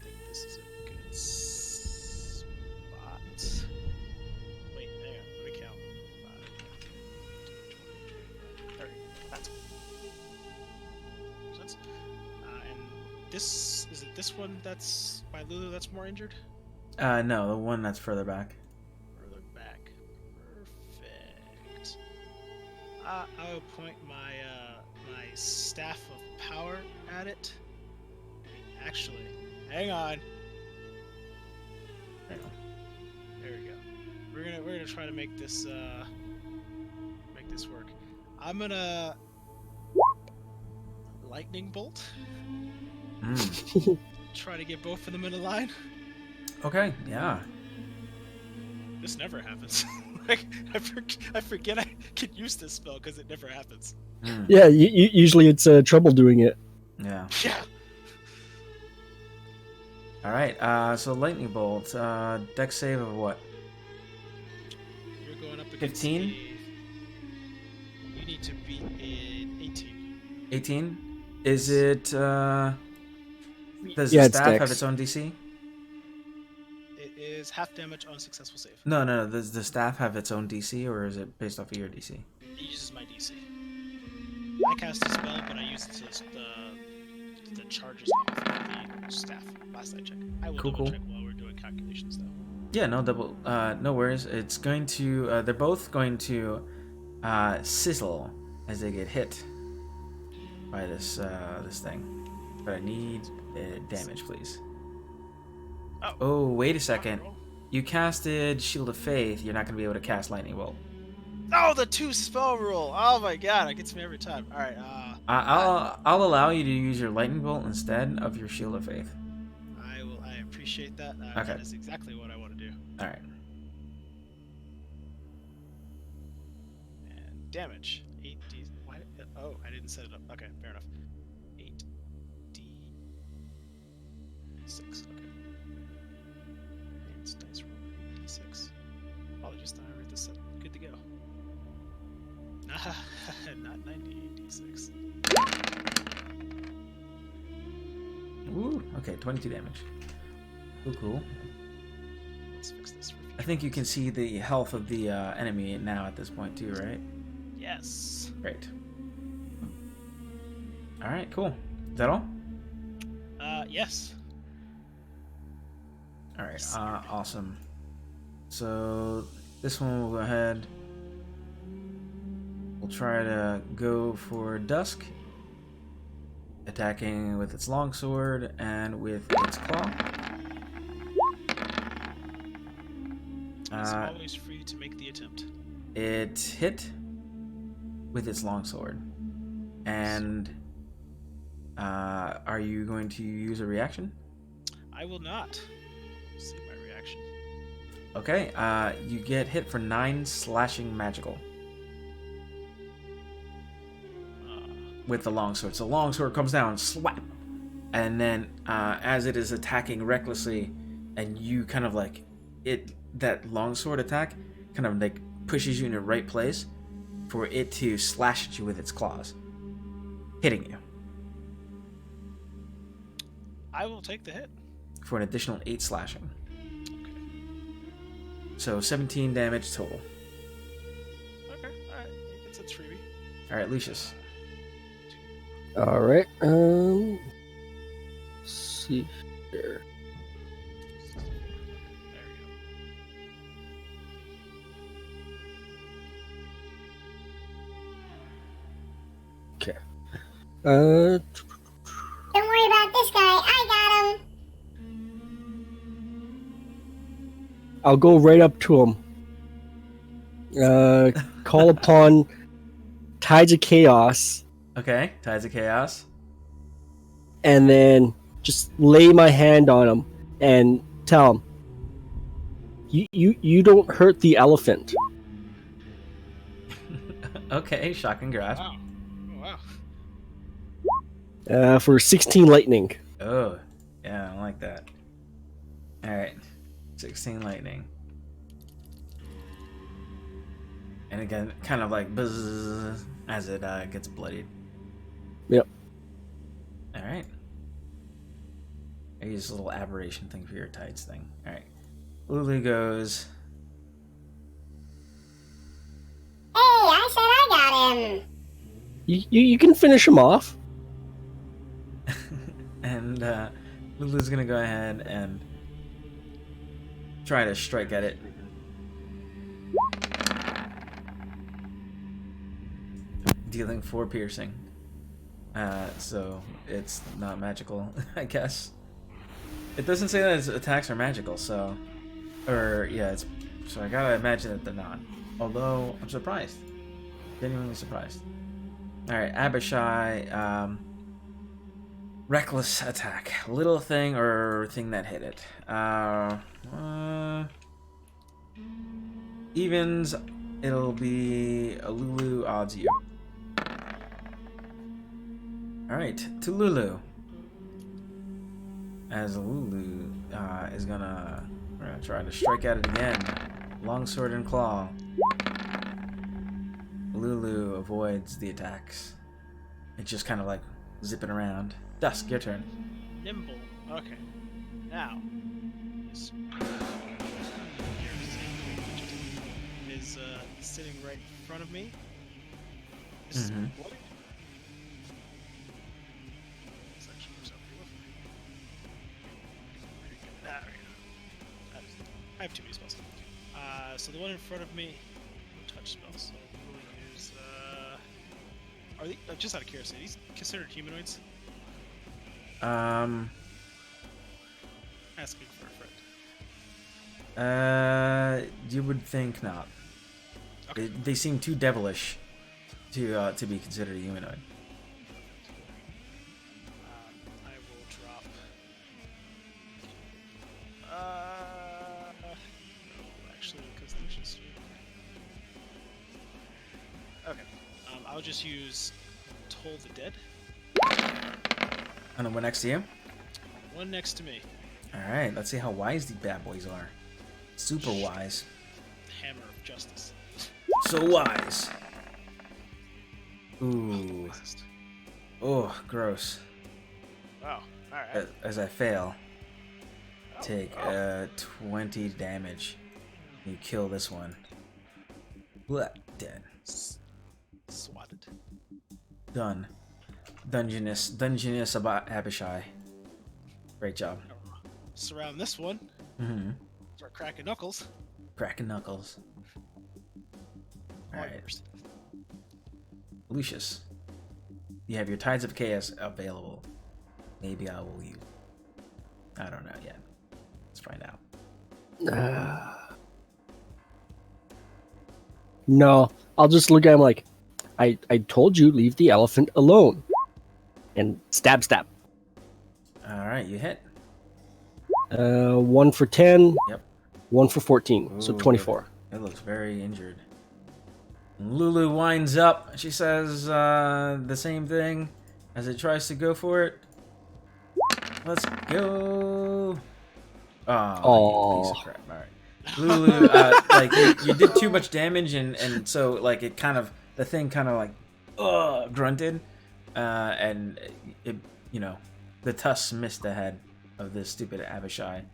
think this is a good spot. Wait, hang on, let me count. 5, 20, 30. That's sense. And this is it. This one that's by Lulu that's more injured. No, the one that's further back. Further back. Perfect. I will point my my staff of power at it. Actually, hang on. There you go. There we go. We're gonna try to make this work. I'm gonna lightning bolt. Try to get both of them in a line. Okay, yeah. This never happens. I forget I can use this spell because it never happens. Yeah, usually it's trouble doing it. Yeah. Yeah. Alright, so lightning bolt, dex save of what? You're going up against 15? You need to beat an 18. 18? Is it, does Yeah, the it's staff dex. have its own DC? It is half damage on successful save. No. Does the staff have its own DC, or is it based off of your DC? It uses my DC. I cast a spell, but I used the charges off of the staff last I checked. I will Cool. double check while we're doing calculations though. Yeah, no double. No worries. It's going to. They're both going to sizzle as they get hit by this thing. But I need damage, please. Oh, Oh, wait a rock second. and roll. You casted Shield of Faith. You're not going to be able to cast Lightning Bolt. Oh, the 2 spell rule. Oh my god, it gets me every time. All right. I'll allow you to use your Lightning Bolt instead of your Shield of Faith. I will. I appreciate that. Okay. That is exactly what I want to do. All right. And damage. 8d. Why? Oh, I didn't set it up. Okay, fair enough. 8d6. Okay. It's dice roll. 8d6. Apologies, thought I read this up. Good to go. Not 98d6. Ooh. Okay. 22 damage. Cool. Let's fix this. For I think you can see the health of the enemy now at this point too, right? Yes. Great. All right. Cool. Is that all? Yes. All right. Awesome. So this one will go ahead. We'll try to go for Dusk, attacking with its longsword and with its claw. It's always free to make the attempt. It hit with its longsword. And are you going to use a reaction? I will not. Save my reaction. Okay, you get hit for 9 slashing magical with the longsword. So longsword comes down, slap, and then as it is attacking recklessly, and you kind of like that longsword attack kind of like pushes you in the right place for it to slash at you with its claws, hitting you I will take the hit. for an additional 8 slashing. Okay. So 17 damage total. Okay. All right. It's a freebie. All right, Lucius. All right. Let's see here. There we Okay. Don't worry about this guy. I got him. I'll go right up to him. Call upon Tides of Chaos, Okay, Tides of Chaos. and then just lay my hand on him and tell him, you don't hurt the elephant. Okay, Shocking Grasp. Wow. Oh, wow. For 16 lightning. Oh, yeah, I like that. Alright, 16 lightning. And again, kind of like buzz as it gets bloodied. Yep. Alright. I use a little aberration thing for your tights thing. Alright. Lulu goes. Hey, I said I got him. You can finish him off. And Lulu's gonna go ahead and try to strike at it. Dealing 4 piercing. So it's not magical, I guess. It doesn't say that its attacks are magical, so... Or, yeah, it's... So I gotta imagine that they're not. Although, I'm surprised. Genuinely surprised. Alright, Abishai, reckless attack. Little thing or thing that hit it. Evens, it'll be a Lulu, odds you. Alright, to Lulu. As Lulu is gonna try to strike at it again. Longsword and claw. Lulu avoids the attacks. It's just kind of like zipping around. Dusk, your turn. Nimble. Okay. Now. Is sitting right in front of me. Is Mhm. bloody. This actually moves up here with me. There we go. I have too many spells. So the one in front of me, no touch spells. So we'll use. Are they just out of curiosity? Are these considered humanoids? Asking for a friend. You would think not. Okay. They seem too devilish to be considered a humanoid. I will drop. No, actually, because there's just. Okay. I'll just use Toll the Dead. And the one next to you? One next to me. Alright, let's see how wise these bad boys are. Super wise. Hammer of Justice. So wise. Oh, the Ooh. wisest. Oh, gross. Wow. Alright. As I fail, Oh, take oh. 20 damage. You kill this one. Blah, dead. Swatted. Done. Dungeness Abishai. Great job. Surround this one. Mm-hmm. Start cracking knuckles. Cracking knuckles. All Alright. yours. Lucius. You have your Tides of Chaos available. Maybe I will use. I don't know yet. Let's find out. No, I'll just look at him like, I told you, leave the elephant alone. And stab. Alright, you hit. 1 for 10. Yep. 1 for 14. So Ooh, 24. It looks very injured. Lulu winds up. She says the same thing as it tries to go for it. Let's go. Oh, you piece of crap. All right. Lulu, like you did too much damage, and so like it kind of the thing kind of like grunted, and it the tusks missed the head of this stupid Abishai.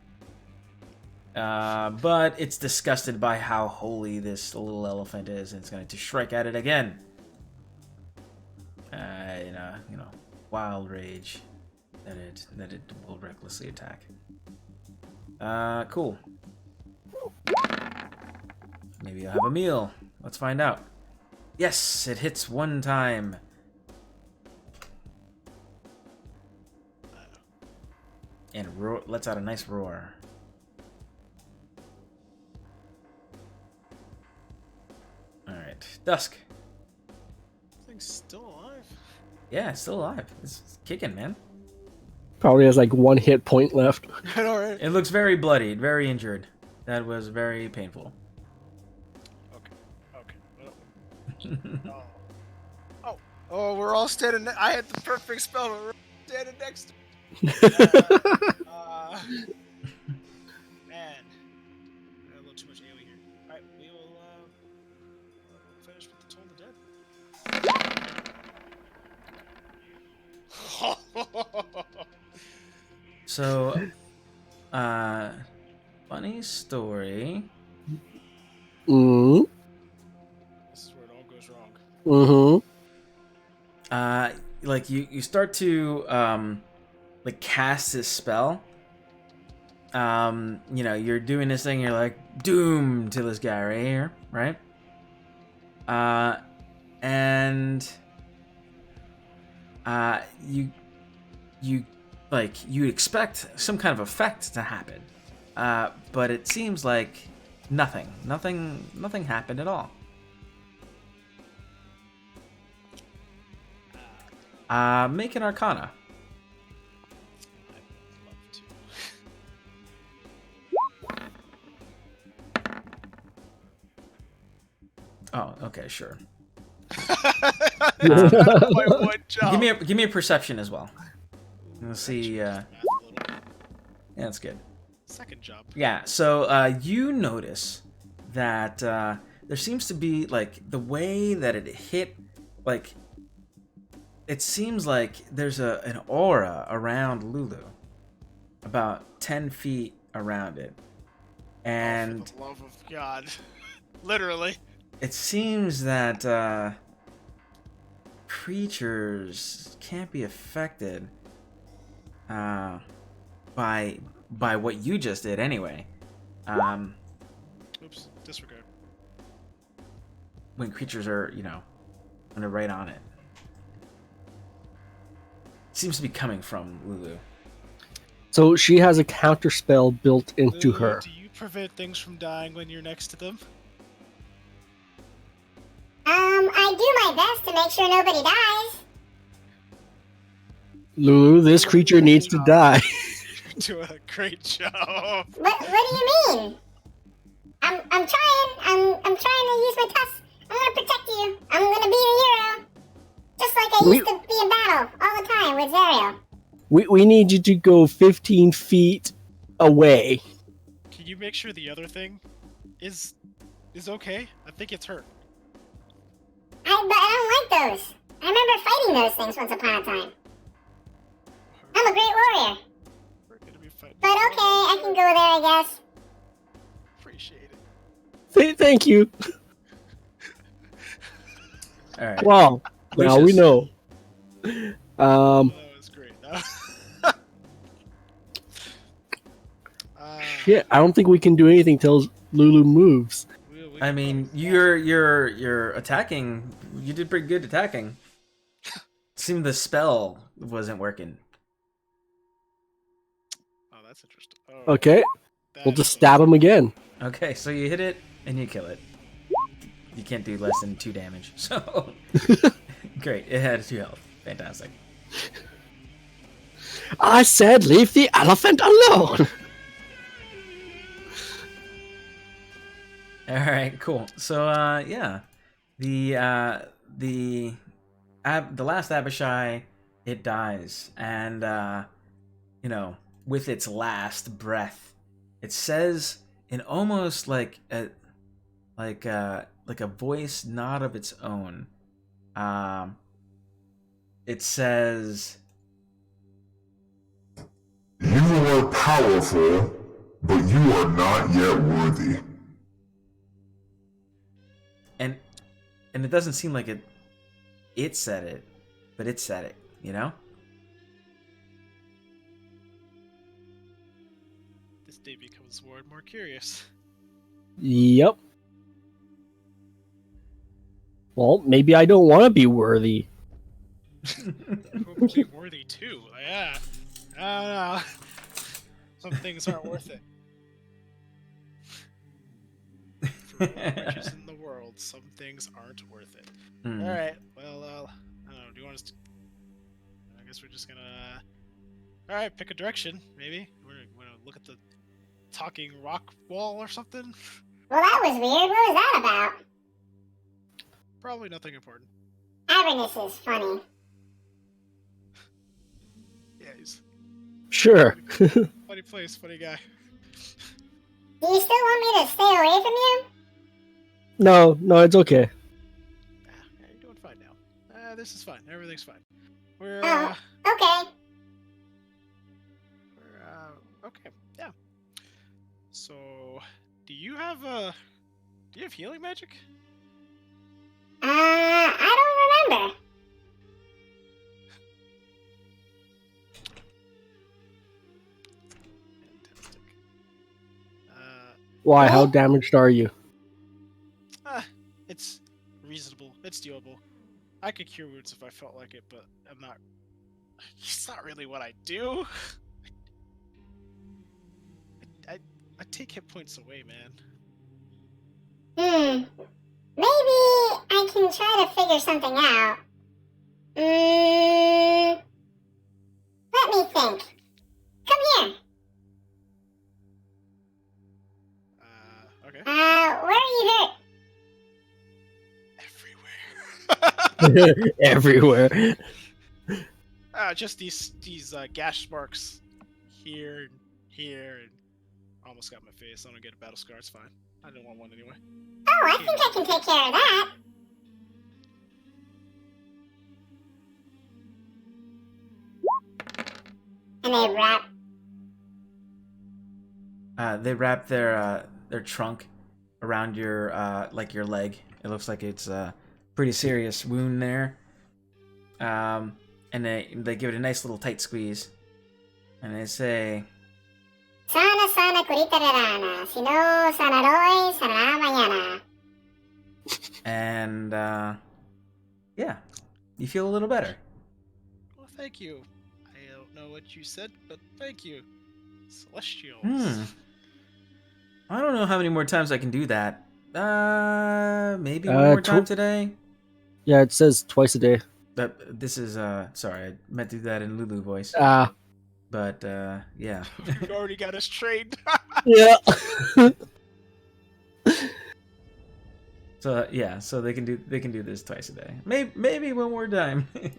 But it's disgusted by how holy this little elephant is, and it's going to strike at it again. Wild rage that it will recklessly attack. Cool. Maybe I'll have a meal. Let's find out. Yes, it hits one time. And lets out a nice roar. Alright, Dusk. Thing's still alive. Yeah, it's still alive. It's kicking, man. Probably has like 1 hit point left. I know, right? It looks very bloodied, very injured. That was very painful. Okay. Oh, we're all standing. I had the perfect spell. But we're standing next to. Man, a little too much AoE here. All right, we will finish with the Toll the Dead. So, funny story. Mm-hmm. This is where it all goes wrong. Mm-hmm. Like you start to like cast this spell. You're doing this thing. You're like doom to this guy right here, right? And you expect some kind of effect to happen, but it seems like nothing happened at all. Make an Arcana. Oh, okay, sure. My one job. Give me a perception as well. Let's see. Yeah, that's good. Second job. Yeah. So you notice that there seems to be like the way that it hit, like it seems like there's an aura around Lulu, about 10 feet around it, and for the love of God, literally. it seems that creatures can't be affected by what you just did anyway. Oops, disregard. when creatures are, when they're right on it. Seems to be coming from Lulu. So she has a counter spell built into Lulu, her. do you prevent things from dying when you're next to them? I do my best to make sure nobody dies. Lulu, this creature needs to die. You do a great job. What do you mean? I'm trying. I'm trying to use my tusk. I'm gonna protect you. I'm gonna be the hero. Just like I used to be in battle all the time with Zariel. We need you to go 15 feet away. Can you make sure the other thing is okay? I think it's hurt. But I don't like those. I remember fighting those things once upon a time. I'm a great warrior. We're gonna be fighting. But okay, I can go there, I guess. Appreciate it. Thank you. All right. Wow. Now we Lucius. know. That was great. Shit, I don't think we can do anything till Lulu moves. I mean, you're attacking. You did pretty good attacking. Seemed the spell wasn't working. Oh, that's interesting. Oh, Okay, we'll just stab him again. Okay, so you hit it and you kill it. You can't do less than 2 damage. So great, it had 2 health. Fantastic. I said leave the elephant alone. All right, cool. So yeah, the last Abishai, it dies, and with its last breath, it says in almost like a voice not of its own. It says, "You are powerful, but you are not yet worthy." and it doesn't seem like it said it, but it said it, This day becomes more and more curious. Yep. Well, maybe I don't want to be worthy. Probably worthy too. Yeah. I don't know. Some things aren't worth it. For all the riches in the world, some things aren't worth it. Mm. All right. Well, I don't know. Do you want us to? I guess we're just gonna. All right. Pick a direction. Maybe we're gonna look at the talking rock wall or something. Well, that was weird. What was that about? Probably nothing important. Avernus is funny. Yeah, he's Sure. funny place, funny guy. Do you still want me to stay away from you? No, it's okay. Yeah, you're doing fine now. This is fine. Everything's fine. We're Oh, okay. okay. Yeah. So, do you have healing magic? I don't remember. Fantastic. Why? How damaged are you? It's reasonable. It's doable. I could cure wounds if I felt like it, but I'm not. It's not really what I do. I take hit points away, man. Maybe I can try to figure something out. Let me think. Come here. Okay. Where are you hurt? Everywhere. Everywhere. Just these gash marks here and here, and almost got my face. I don't get a battle scar. It's fine. I didn't want one anyway. Oh, I think I can take care of that. And They wrap their trunk around your your leg. It looks like it's a pretty serious wound there. And they give it a nice little tight squeeze, and they say, Sana sana kurita rana. Si no sana roy, sana mañana. And yeah, you feel a little better. Well, thank you. I don't know what you said, but thank you. Celestials. I don't know how many more times I can do that. Maybe one more time today. Yeah, it says twice a day. This is sorry, I meant to do that in Lulu voice. But yeah. You've already got us trained. Yeah. So yeah, so they can do this twice a day. Maybe one more time. I think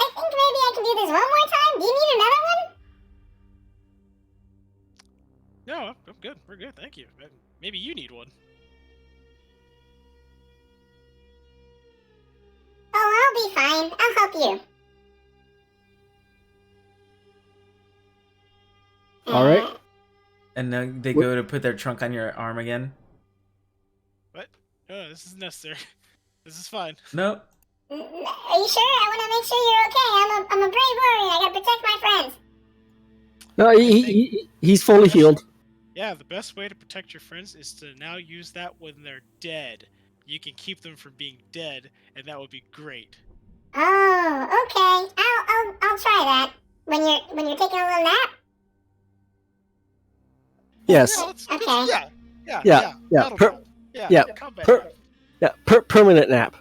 maybe I can do this one more time. Do you need another one? No, I'm good. We're good. Thank you. Maybe you need one. Oh, I'll be fine. I'll help you. All right. And then they go to put their trunk on your arm again. What? No, this is necessary. This is fine. Nope. Are you sure? I want to make sure you're okay. I'm a brave warrior. I gotta protect my friends. No, he's fully healed. Yeah, the best way to protect your friends is to now use that when they're dead. You can keep them from being dead, and that would be great. Oh, okay. I'll try that. When you're taking a little nap. Yes. Okay. Yeah. Permanent nap.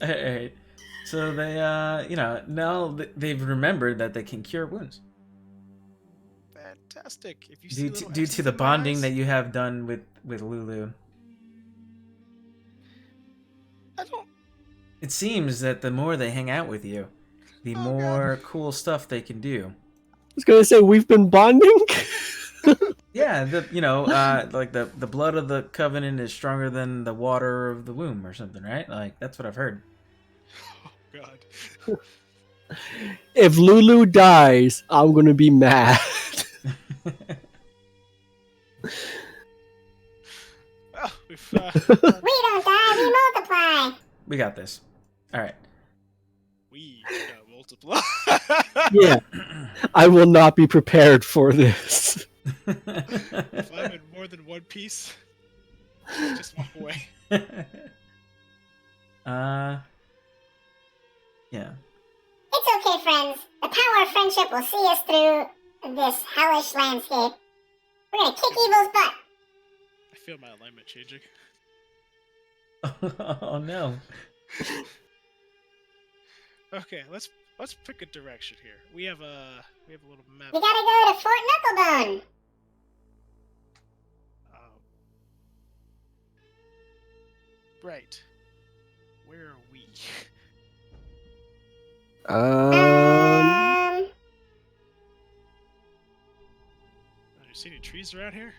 Alright. So they now they've remembered that they can cure wounds. Fantastic. If you see Due to the bonding that you have done with Lulu. I don't. It seems that the more they hang out with you, the more cool stuff they can do. I was gonna say we've been bonding. Yeah, like the blood of the covenant is stronger than the water of the womb or something, right? Like that's what I've heard. Oh God. If Lulu dies, I'm gonna be mad. Well, We don't die, we multiply. We got this. All right. we multiply. Yeah, I will not be prepared for this. If I'm in more than one piece, just walk away. Yeah. It's okay, friends. The power of friendship will see us through this hellish landscape. We're gonna kick evil's butt. I feel my alignment changing. Oh no. Okay, let's pick a direction here. We have a little map. We gotta go to Fort Knucklebone. Right. Where are we? Um. Do you see any trees around here?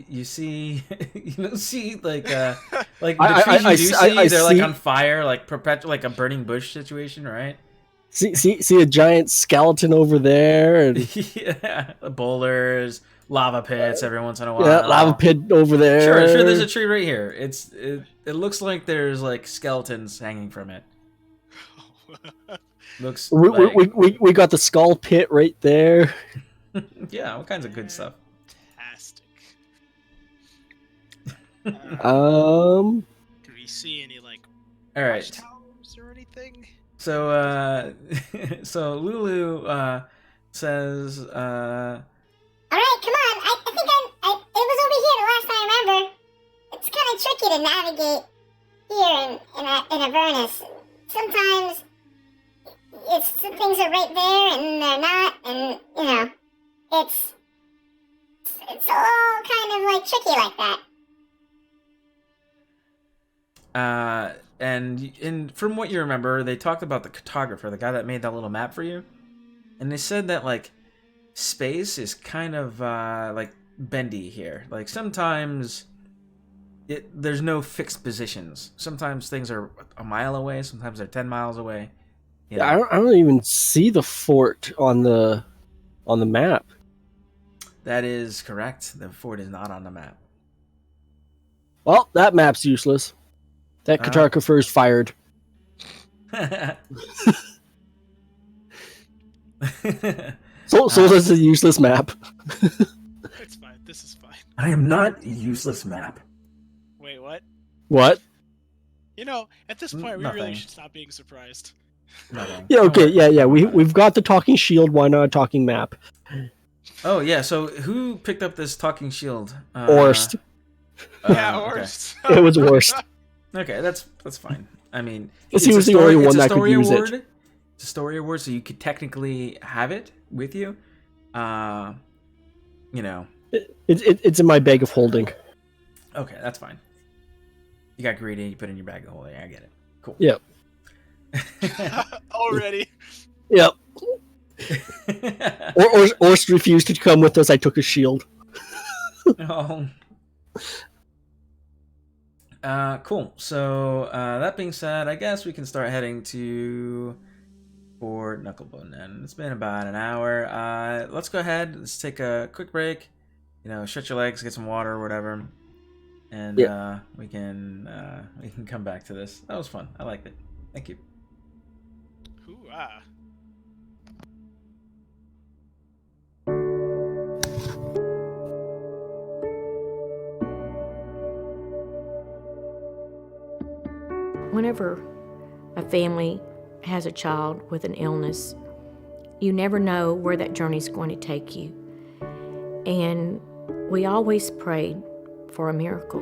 You see, see like the I- trees you I- do see, I they're like see- on fire, like perpetual, like a burning bush situation, right? See a giant skeleton over there, and Yeah, boulders, lava pits every once in a while. yeah, lava pit over there. Sure, there's a tree right here. It looks like there's like skeletons hanging from it. Looks like, We got the skull pit right there. yeah, all kinds of good stuff. Fantastic. Do we see any like All right. watchtowers or anything? So so Lulu says All right, come on. I think it was over here the last time I remember. It's kind of tricky to navigate here in Avernus. Sometimes some things are right there and they're not, and it's all kind of like tricky like that. And from what you remember, they talked about the cartographer, the guy that made that little map for you, and they said that like space is kind of like bendy here. Like sometimes there's no fixed positions. Sometimes things are a mile away. Sometimes they're 10 miles away. You know? I don't even see the fort on the map. That is correct. The fort is not on the map. Well, that map's useless. That cartographer is fired. So this is a useless map. It's fine. This is fine. I am not a useless map. Wait, what? What? At this point, we really Nothing. should stop being surprised. Nothing. Yeah, Don't okay, worry. yeah. We've got the talking shield. Why not a talking map? Oh yeah. So who picked up this talking shield? Worst. Yeah, okay. worst. It was worst. Okay, that's fine. I mean, Because he was the only one that could use award. it. It's a story award, so you could technically have it with you. You know. It's in my bag of holding. Okay, that's fine. You got greedy. You put it in your bag of holding. I get it. Cool. Yep. Already. Yep. Or refused to come with us. I took his shield. Oh. Cool. So that being said, I guess we can start heading to Fort Knucklebone. And it's been about an hour. Let's go ahead. Let's take a quick break. Stretch your legs, get some water or whatever, and we can come back to this. That was fun. I liked it. Thank you. Hoo-ah. Whenever a family has a child with an illness, you never know where that journey is going to take you. And we always prayed for a miracle.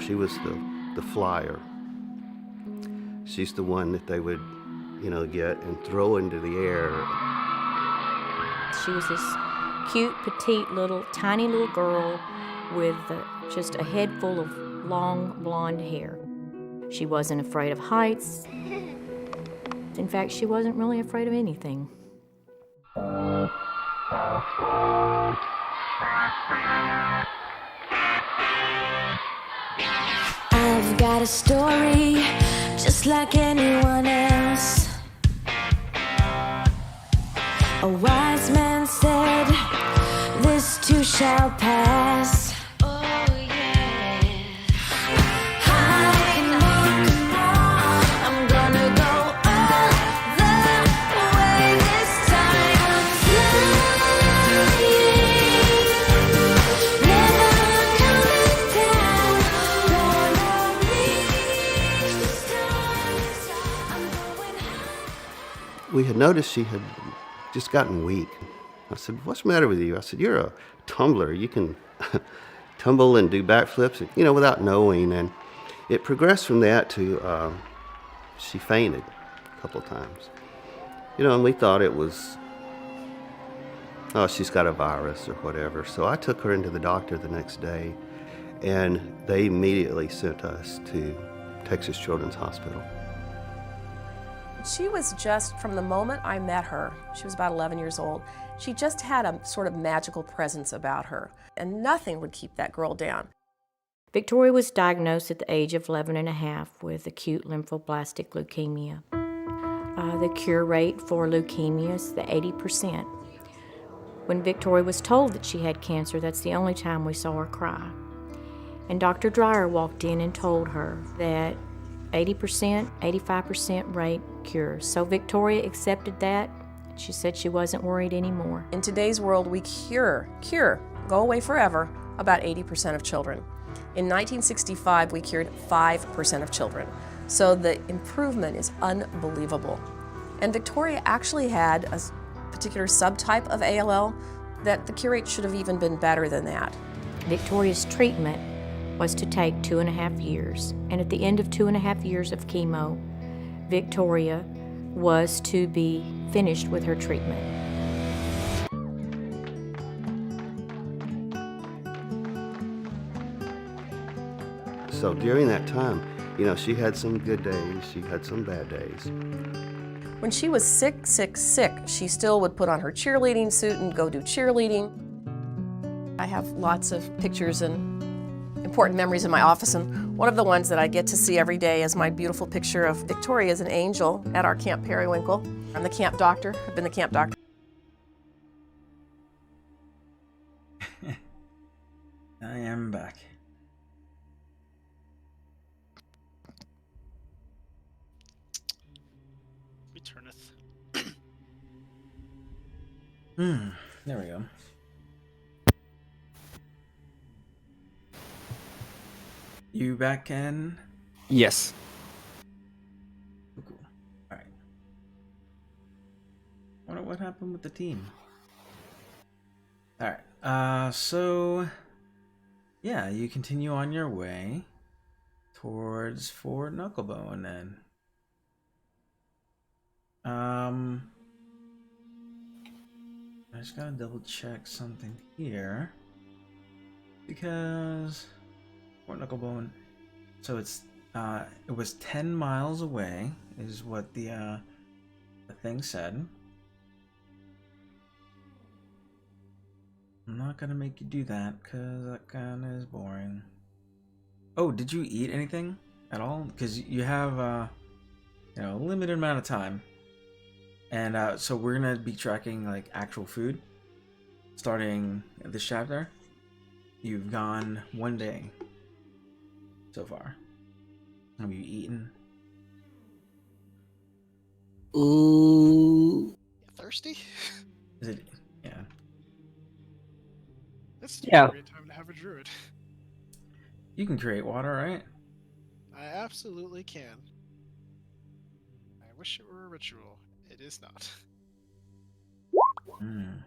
She was the flyer. She's the one that they would, get and throw into the air. She was this cute, petite, tiny little girl with just a head full of long blonde hair. She wasn't afraid of heights. In fact, she wasn't really afraid of anything. I've got a story just like anyone else. A wise man said, this too shall pass. Oh yeah. Come on, I'm gonna go all the way this time. Flying, never coming down. Gonna reach the stars. I'm going high. We had noticed she had just gotten weak. I said, what's the matter with you? I said, you're a tumbler. You can tumble and do backflips, without knowing. And it progressed from that to she fainted a couple of times. And we thought it was, she's got a virus or whatever. So I took her into the doctor the next day, and they immediately sent us to Texas Children's Hospital. She was just, from the moment I met her, she was about 11 years old, she just had a sort of magical presence about her, and nothing would keep that girl down. Victoria was diagnosed at the age of 11 and a half with acute lymphoblastic leukemia. The cure rate for leukemia is the 80%. When Victoria was told that she had cancer, that's the only time we saw her cry. And Dr. Dreyer walked in and told her that 80%, 85% rate cure. So Victoria accepted that. She said she wasn't worried anymore. In today's world, we cure, go away forever, about 80% of children. In 1965, we cured 5% of children. So the improvement is unbelievable. And Victoria actually had a particular subtype of ALL that the cure rate should have even been better than that. Victoria's treatment was to take 2.5 years. And at the end of 2.5 years of chemo, Victoria was to be finished with her treatment. So during that time, she had some good days, she had some bad days. When she was sick, she still would put on her cheerleading suit and go do cheerleading. I have lots of pictures and important memories in my office, and one of the ones that I get to see every day is my beautiful picture of Victoria as an angel at our Camp Periwinkle. I'm the camp doctor. I've been the camp doctor. I am back. There we go. You back in? Yes. Cool. All right. Wonder what happened with the team. All right. So yeah, you continue on your way towards Fort Knucklebone, then. I just gotta double check something here because Fort Knucklebone. So it was 10 miles away, is what the thing said. I'm not gonna make you do that because that kind of is boring. Oh, did you eat anything at all? Because you have a limited amount of time, and so we're gonna be tracking like actual food starting this chapter. You've gone 1 day so far. Have you eaten? Thirsty? Is it? Yeah. It's Yeah. a great time to have a druid. You can create water, right? I absolutely can. I wish it were a ritual. It is not. Hmm.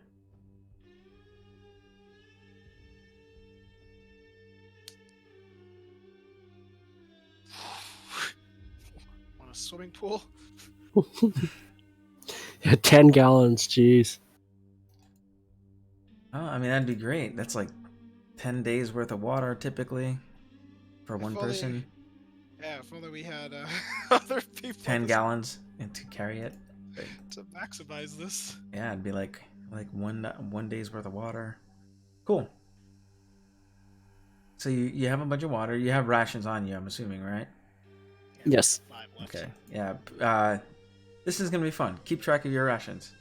Want a swimming pool? 10 gallons, jeez. Oh, I mean that'd be great. That's like 10 days worth of water typically for one person. Yeah, if only we had other people 10 gallons and to carry it. to maximize this. Yeah, it'd be like one day's worth of water. Cool. So you have a bunch of water. You have rations on you, I'm assuming, right? Yeah, Yes. 5 left. Okay. Yeah. This is gonna be fun. Keep track of your rations.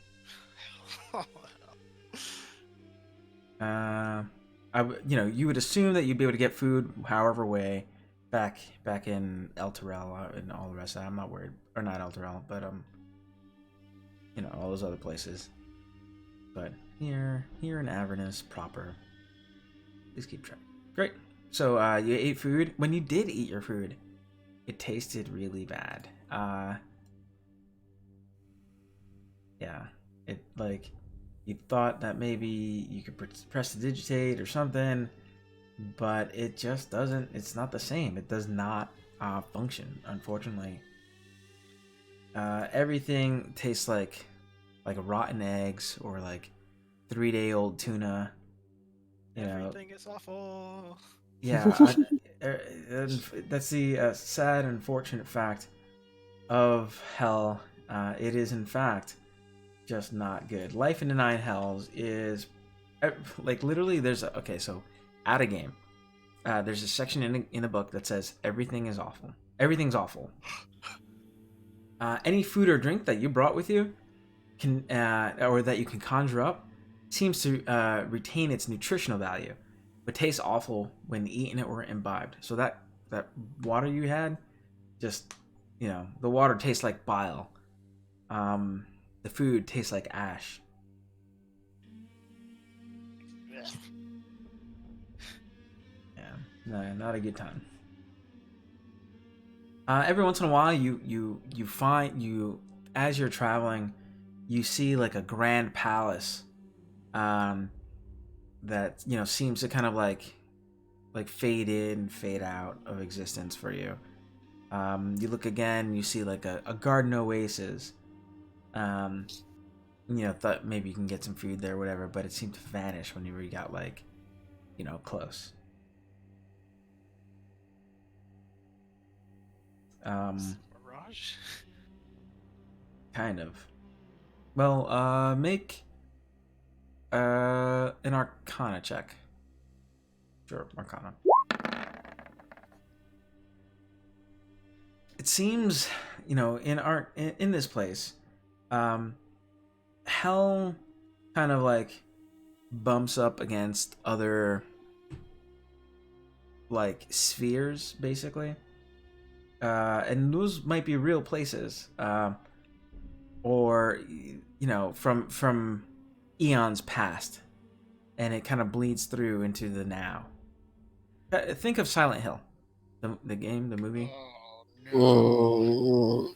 You would assume that you'd be able to get food however way back in El Terrell and all the rest of that. I'm not worried, or not El Terrell, but all those other places. But here in Avernus proper, please keep track. Great. So you ate food. When you did eat your food, it tasted really bad. Yeah, it like you thought that maybe you could press to digitate or something, but it just doesn't. It's not the same. It does not function, unfortunately. Everything tastes like rotten eggs or like 3-day-old tuna. Everything is awful. Yeah, that's the sad, unfortunate fact of hell. It is in fact just not good. Life in the Nine Hells is like literally. So at a game, there's a section in a book that says everything is awful. Everything's awful. Any food or drink that you brought with you can or that you can conjure up seems to retain its nutritional value, but tastes awful when eaten or imbibed. So that water you had, just the water tastes like bile. The food tastes like ash. Yeah, no, not a good time. Every once in a while, you find as you're traveling, you see like a grand palace, that seems to kind of like fade in, fade out of existence for you. You look again, you see like a garden oasis. Thought maybe you can get some food there, or whatever, but it seemed to vanish whenever you got close. Mirage? Kind of. Well, make an Arcana check. Sure, Arcana. It seems, in this place, hell kind of like bumps up against other like spheres, basically. And those might be real places, or from eons past, and it kind of bleeds through into the now. Think of Silent Hill, the game, the movie. No.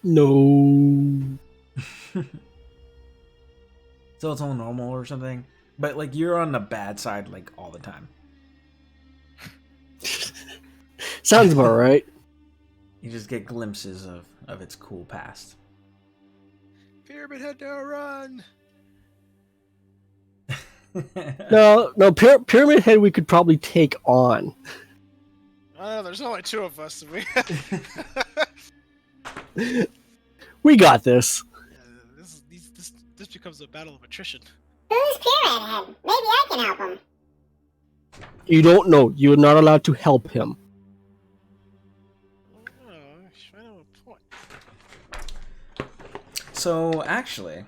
So it's all normal or something, but like you're on the bad side like all the time. Sounds about right. You just get glimpses of its cool past. Pyramid Head, no run! No, Pyramid Head we could probably take on. Oh, there's only two of us. We got this. This becomes a battle of attrition. Who's Pyramid Head? Maybe I can help him. You don't know. You're not allowed to help him. Oh, I know a point. So actually,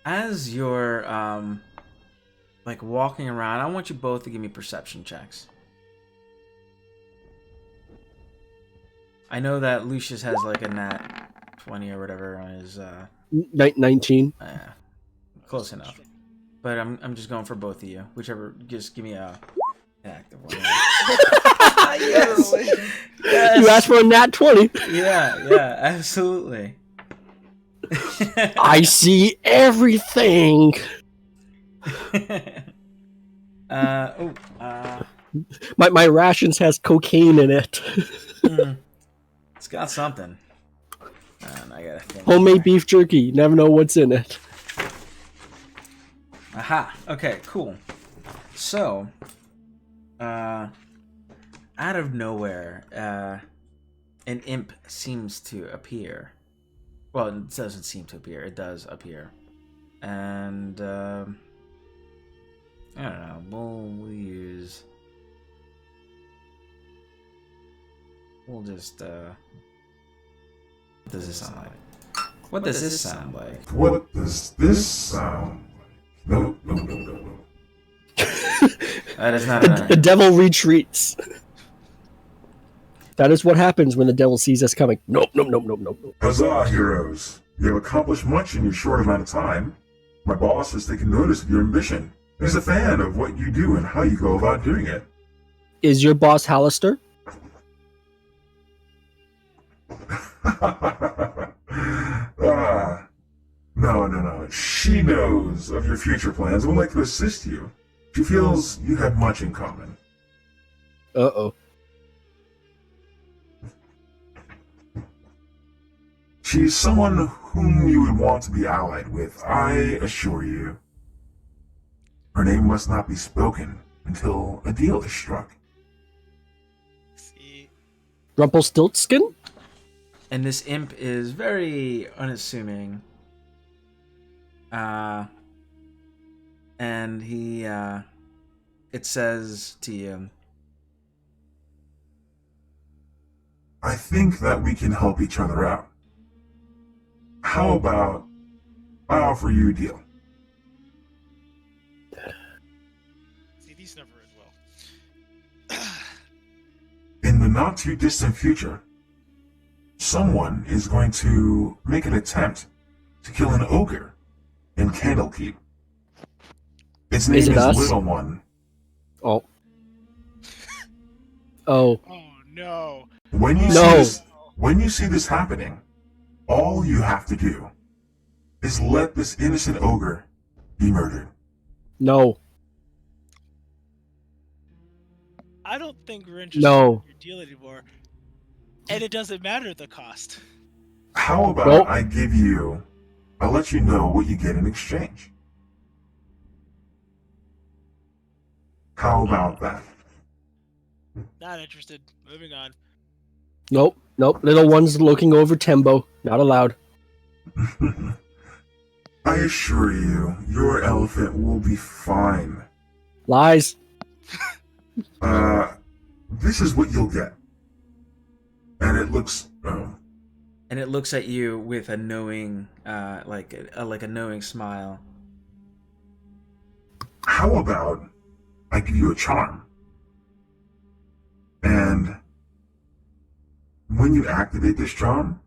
as you're like walking around, I want you both to give me perception checks. I know that Lucius has like a nat 20 or whatever on his 19. Close enough. But I'm just going for both of you. Whichever, just give me a active one. Yes. Yes. You asked for a nat 20. Yeah, absolutely. I see everything. My rations has cocaine in it. It's got something. I gotta think. Homemade beef jerky. You never know what's in it. Aha. Okay, cool. So, out of nowhere, an imp seems to appear. Well, it doesn't seem to appear. It does appear. And, I don't know. We'll use... We'll just, what does this sound like? What does this sound like? What does this sound like? No. That is not the devil retreats. That is what happens when the devil sees us coming. Nope. Huzzah, heroes! You have accomplished much in your short amount of time. My boss has taken notice of your ambition. He's a fan of what you do and how you go about doing it. Is your boss Hallister? No. She knows of your future plans and would like to assist you. She feels you have much in common. Uh-oh. She's someone whom you would want to be allied with, I assure you. Her name must not be spoken until a deal is struck. See. Rumpelstiltskin? And this imp is very unassuming. And he, it says to you, I think that we can help each other out. How about I offer you a deal? See, these never end well. In the not too distant future, someone is going to make an attempt to kill an ogre in Candlekeep. Its name is Little One. Oh. Oh no. When you see this happening, all you have to do is let this innocent ogre be murdered. No. I don't think we're interested in your deal anymore. And it doesn't matter the cost. How about I'll let you know what you get in exchange. How about that? Not interested. Moving on. Nope. Little one's looking over Tembo. Not allowed. I assure you, your elephant will be fine. Lies. This is what you'll get. And it looks... And it looks at you with a knowing, like a knowing smile. How about I give you a charm? And when you activate this charm,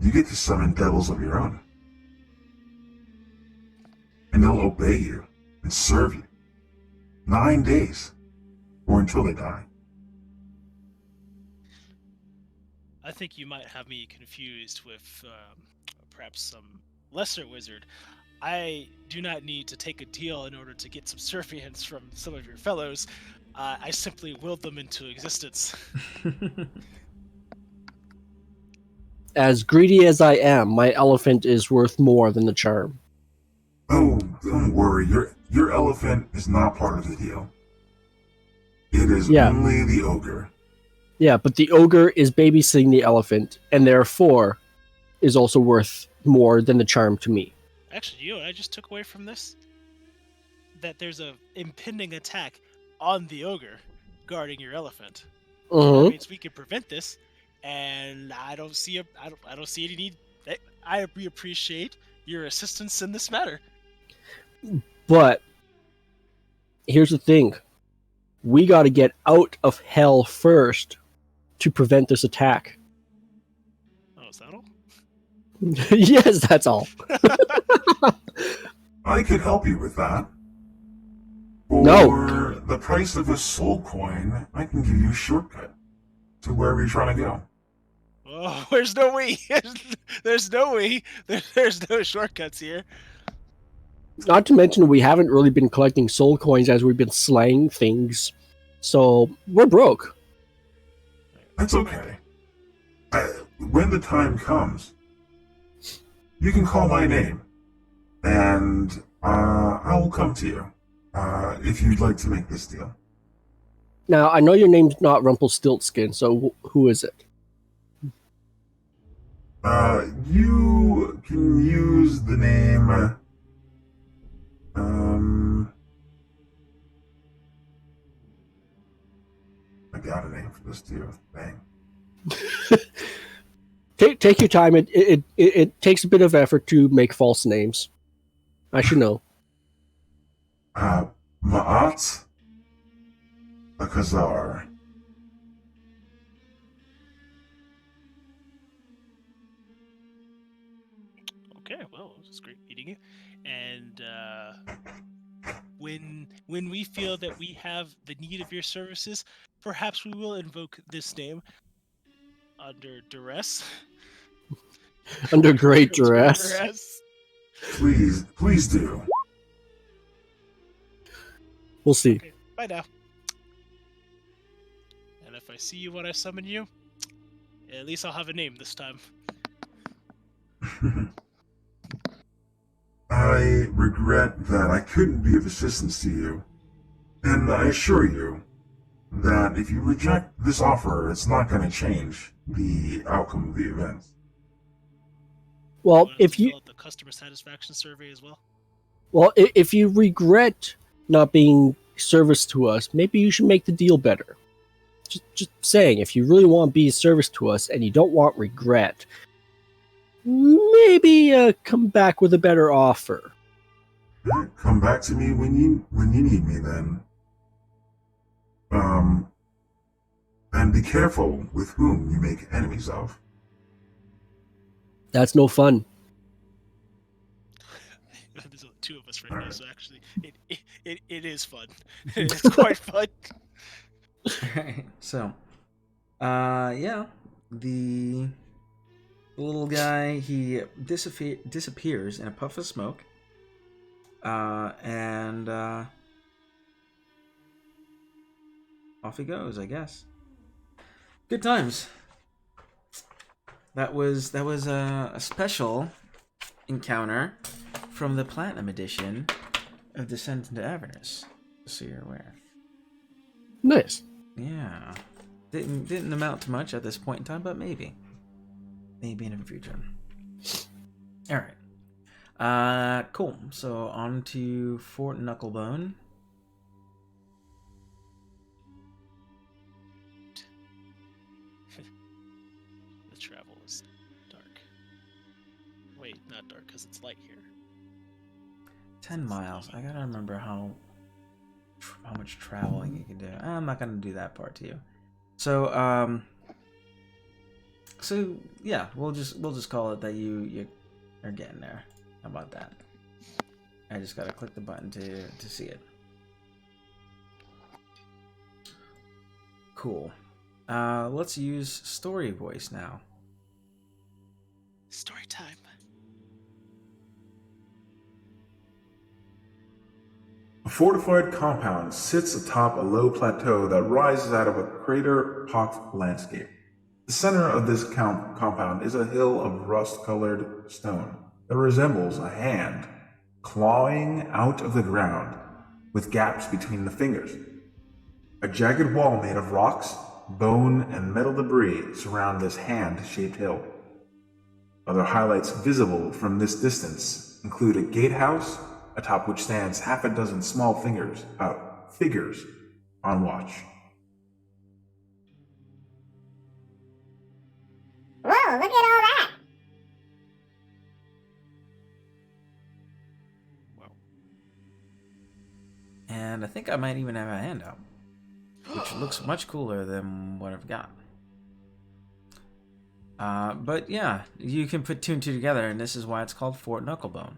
you get to summon devils of your own. And they'll obey you and serve you. 9 days. Or until they die. I think you might have me confused with perhaps some lesser wizard. I do not need to take a deal in order to get subservience from some of your fellows. I simply willed them into existence. As greedy as I am, my elephant is worth more than the charm. Oh, don't worry. Your elephant is not part of the deal. It is only the ogre. Yeah, but the ogre is babysitting the elephant, and therefore is also worth more than the charm to me. Actually, you know what I just took away from this? That there's a impending attack on the ogre guarding your elephant. Mm-hmm. That means we can prevent this, and I don't see any need. We appreciate your assistance in this matter. But here's the thing. We got to get out of hell first to prevent this attack. Oh, is that all? Yes, that's all. I could help you with that. No. For the price of a soul coin, I can give you a shortcut to wherever you're trying to go. Oh, there's no way. There's no way. There's no shortcuts here. Not to mention, we haven't really been collecting soul coins as we've been slaying things. So, we're broke. That's okay. When the time comes, you can call my name, and I will come to you if you'd like to make this deal. Now, I know your name's not Rumpelstiltskin, so who is it? You can use the name... I got a name for this too. Bang. Take your time. It takes a bit of effort to make false names. I should know. Ma'at Akazar. Okay, well, it was great meeting you. And when we feel that we have the need of your services, perhaps we will invoke this name under duress. Under great duress. Please do. We'll see. Okay, bye now. And if I see you when I summon you, at least I'll have a name this time. I regret that I couldn't be of assistance to you, and I assure you that if you reject this offer, it's not going to change the outcome of the event. Well, if fill you out the customer satisfaction survey as well. Well, if you regret not being service to us, maybe you should make the deal better. Just saying, if you really want to be of service to us and you don't want regret, maybe come back with a better offer. Come back to me when you need me, then. And be careful with whom you make enemies of. That's no fun. There's only two of us right now, so actually, it is fun. It's quite fun. Alright, so, yeah, the little guy, he disappears in a puff of smoke, and off he goes, I guess. Good times. That was a special encounter from the Platinum Edition of Descent into Avernus, so you're aware. Nice. Yeah. Didn't amount to much at this point in time, but maybe. Maybe in the future. Alright. Cool. So on to Fort Knucklebone. The travel is dark. Wait, not dark, because it's light here. 10 miles. I gotta remember how much traveling you can do. I'm not gonna do that part to you. So, So yeah, we'll just call it that you are getting there. How about that? I just gotta click the button to see it. Cool. Let's use story voice now. Story time. A fortified compound sits atop a low plateau that rises out of a crater-pocked landscape. The center of this compound is a hill of rust-colored stone that resembles a hand clawing out of the ground with gaps between the fingers. A jagged wall made of rocks, bone, and metal debris surround this hand-shaped hill. Other highlights visible from this distance include a gatehouse, atop which stands half a dozen small figures on watch. Whoa, look at all that. Wow. And I think I might even have a handout, which looks much cooler than what I've got. But yeah, you can put two and two together, and this is why it's called Fort Knucklebone.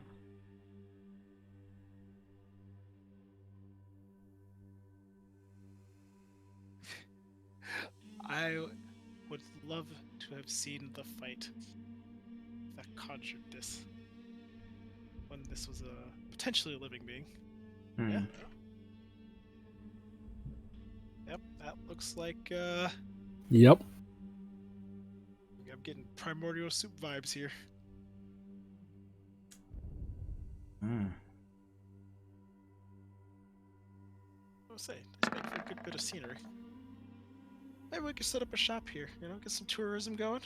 I would love to have seen the fight that conjured this when this was a potentially a living being. Yeah. Yep, that looks like Yep. I'm getting primordial soup vibes here. I'll say, let's make for a good bit of scenery. Maybe we could set up a shop here, get some tourism going,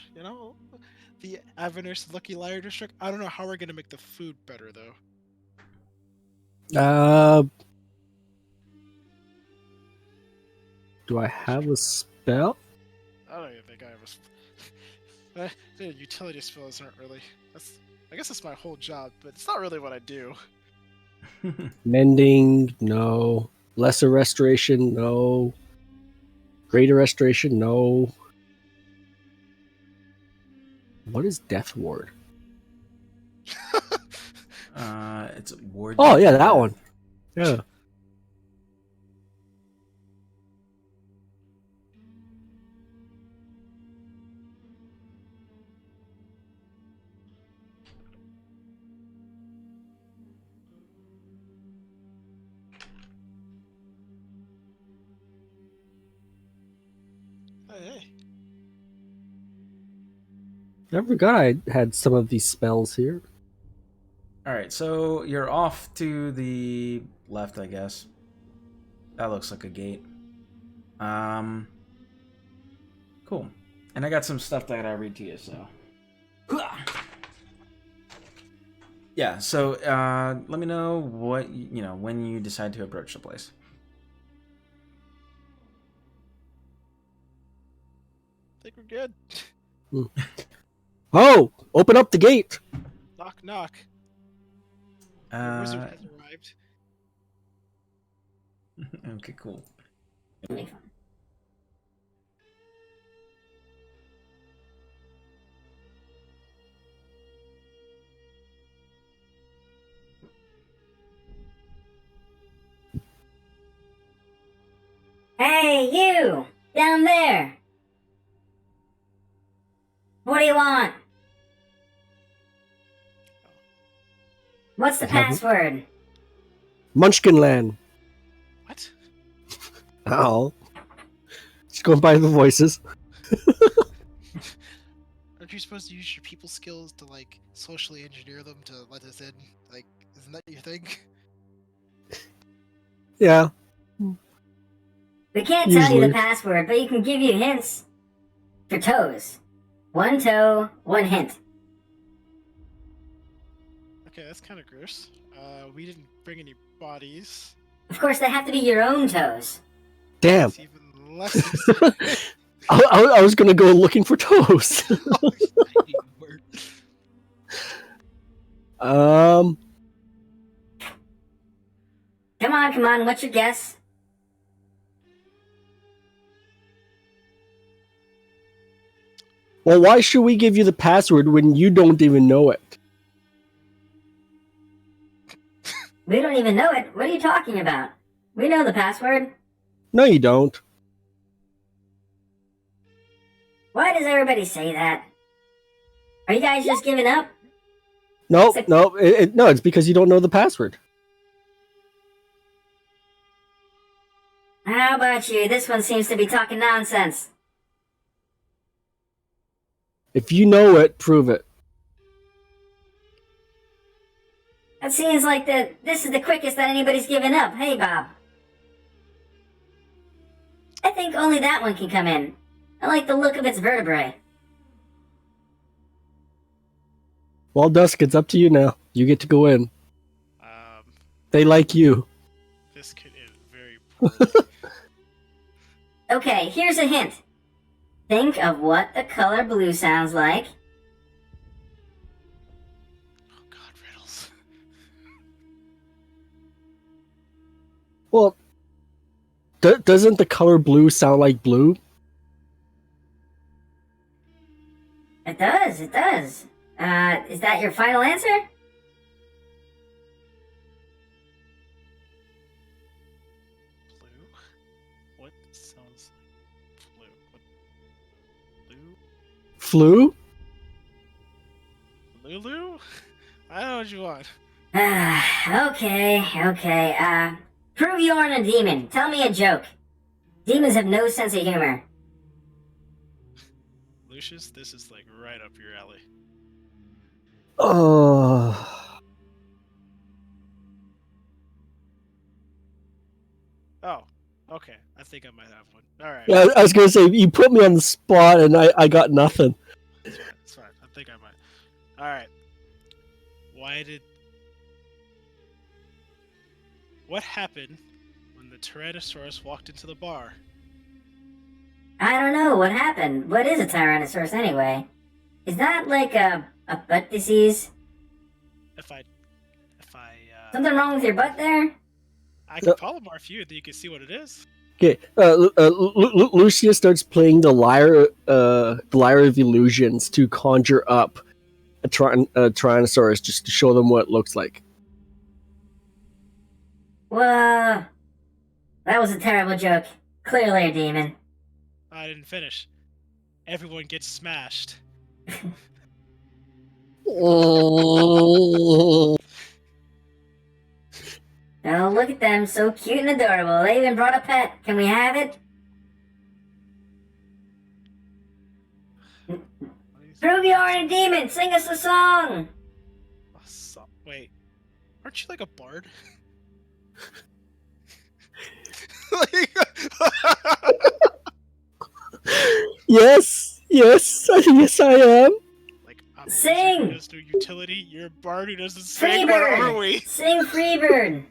The Avernus Lucky Liar District. I don't know how we're gonna make the food better though. Do I have a spell? I don't even think I have a the utility spells aren't really I guess that's my whole job, but it's not really what I do. Mending, no. Lesser restoration, no. Greater restoration, no. What is Death Ward? It's Ward. Oh yeah, that one. Yeah. Hey. I forgot I had some of these spells here. Alright, so you're off to the left, I guess. That looks like a gate. Cool. And I got some stuff that I read to you, so. Yeah, so let me know what, when you decide to approach the place. I think we're good. Oh! Open up the gate! Knock, knock. The wizard has arrived. Okay, cool. Hey, you! Down there! What do you want? What's the password? Munchkinland. What? Oh. Just going by the voices. Aren't you supposed to use your people skills to, socially engineer them to let us in? Isn't that your thing? Yeah. We can't tell you the password, but you can give you hints. For toes. One toe, one hint. Okay, that's kind of gross. We didn't bring any bodies. Of course, they have to be your own toes. Damn. It's even less I was gonna go looking for toes. Come on, what's your guess? Well, why should we give you the password when you don't even know it? We don't even know it. What are you talking about? We know the password. No, you don't. Why does everybody say that? Are you guys just giving up? No, no, no. It's because you don't know the password. How about you? This one seems to be talking nonsense. If you know it, prove it. It seems like this is the quickest that anybody's given up. Hey, Bob. I think only that one can come in. I like the look of its vertebrae. Well, Dusk, it's up to you now. You get to go in. They like you. This could end very poorly. Okay, here's a hint. Think of what the color blue sounds like. Oh God, riddles. Well, doesn't the color blue sound like blue? It does, it does. Is that your final answer? Blue? What sounds like blue? What? Blue? Flu? Lulu? I don't know what you want. Okay. Prove you aren't a demon. Tell me a joke. Demons have no sense of humor. Lucius, this is like right up your alley. Oh. Oh, okay. I think I might have one. Alright. Yeah, I was gonna say, you put me on the spot and I got nothing. It's fine. I think I might. Alright. What happened when the Tyrannosaurus walked into the bar? I don't know what happened. What is a Tyrannosaurus anyway? Is that like a butt disease? If I Something wrong with your butt there? I can polymorph you, then you can see what it is. Okay, Lucius starts playing the lyre of illusions to conjure up a Tyrannosaurus just to show them what it looks like. Whoa. That was a terrible joke. Clearly a demon. I didn't finish. Everyone gets smashed. Oh. Oh, look at them. So cute and adorable. They even brought a pet. Can we have it? Prove you aren't a demon. Sing us a song. Wait. Aren't you like a bard? Yes, yes, I am. Like, Sing! Who does no utility? You're a bard who doesn't sing. What are we? Sing Freebird!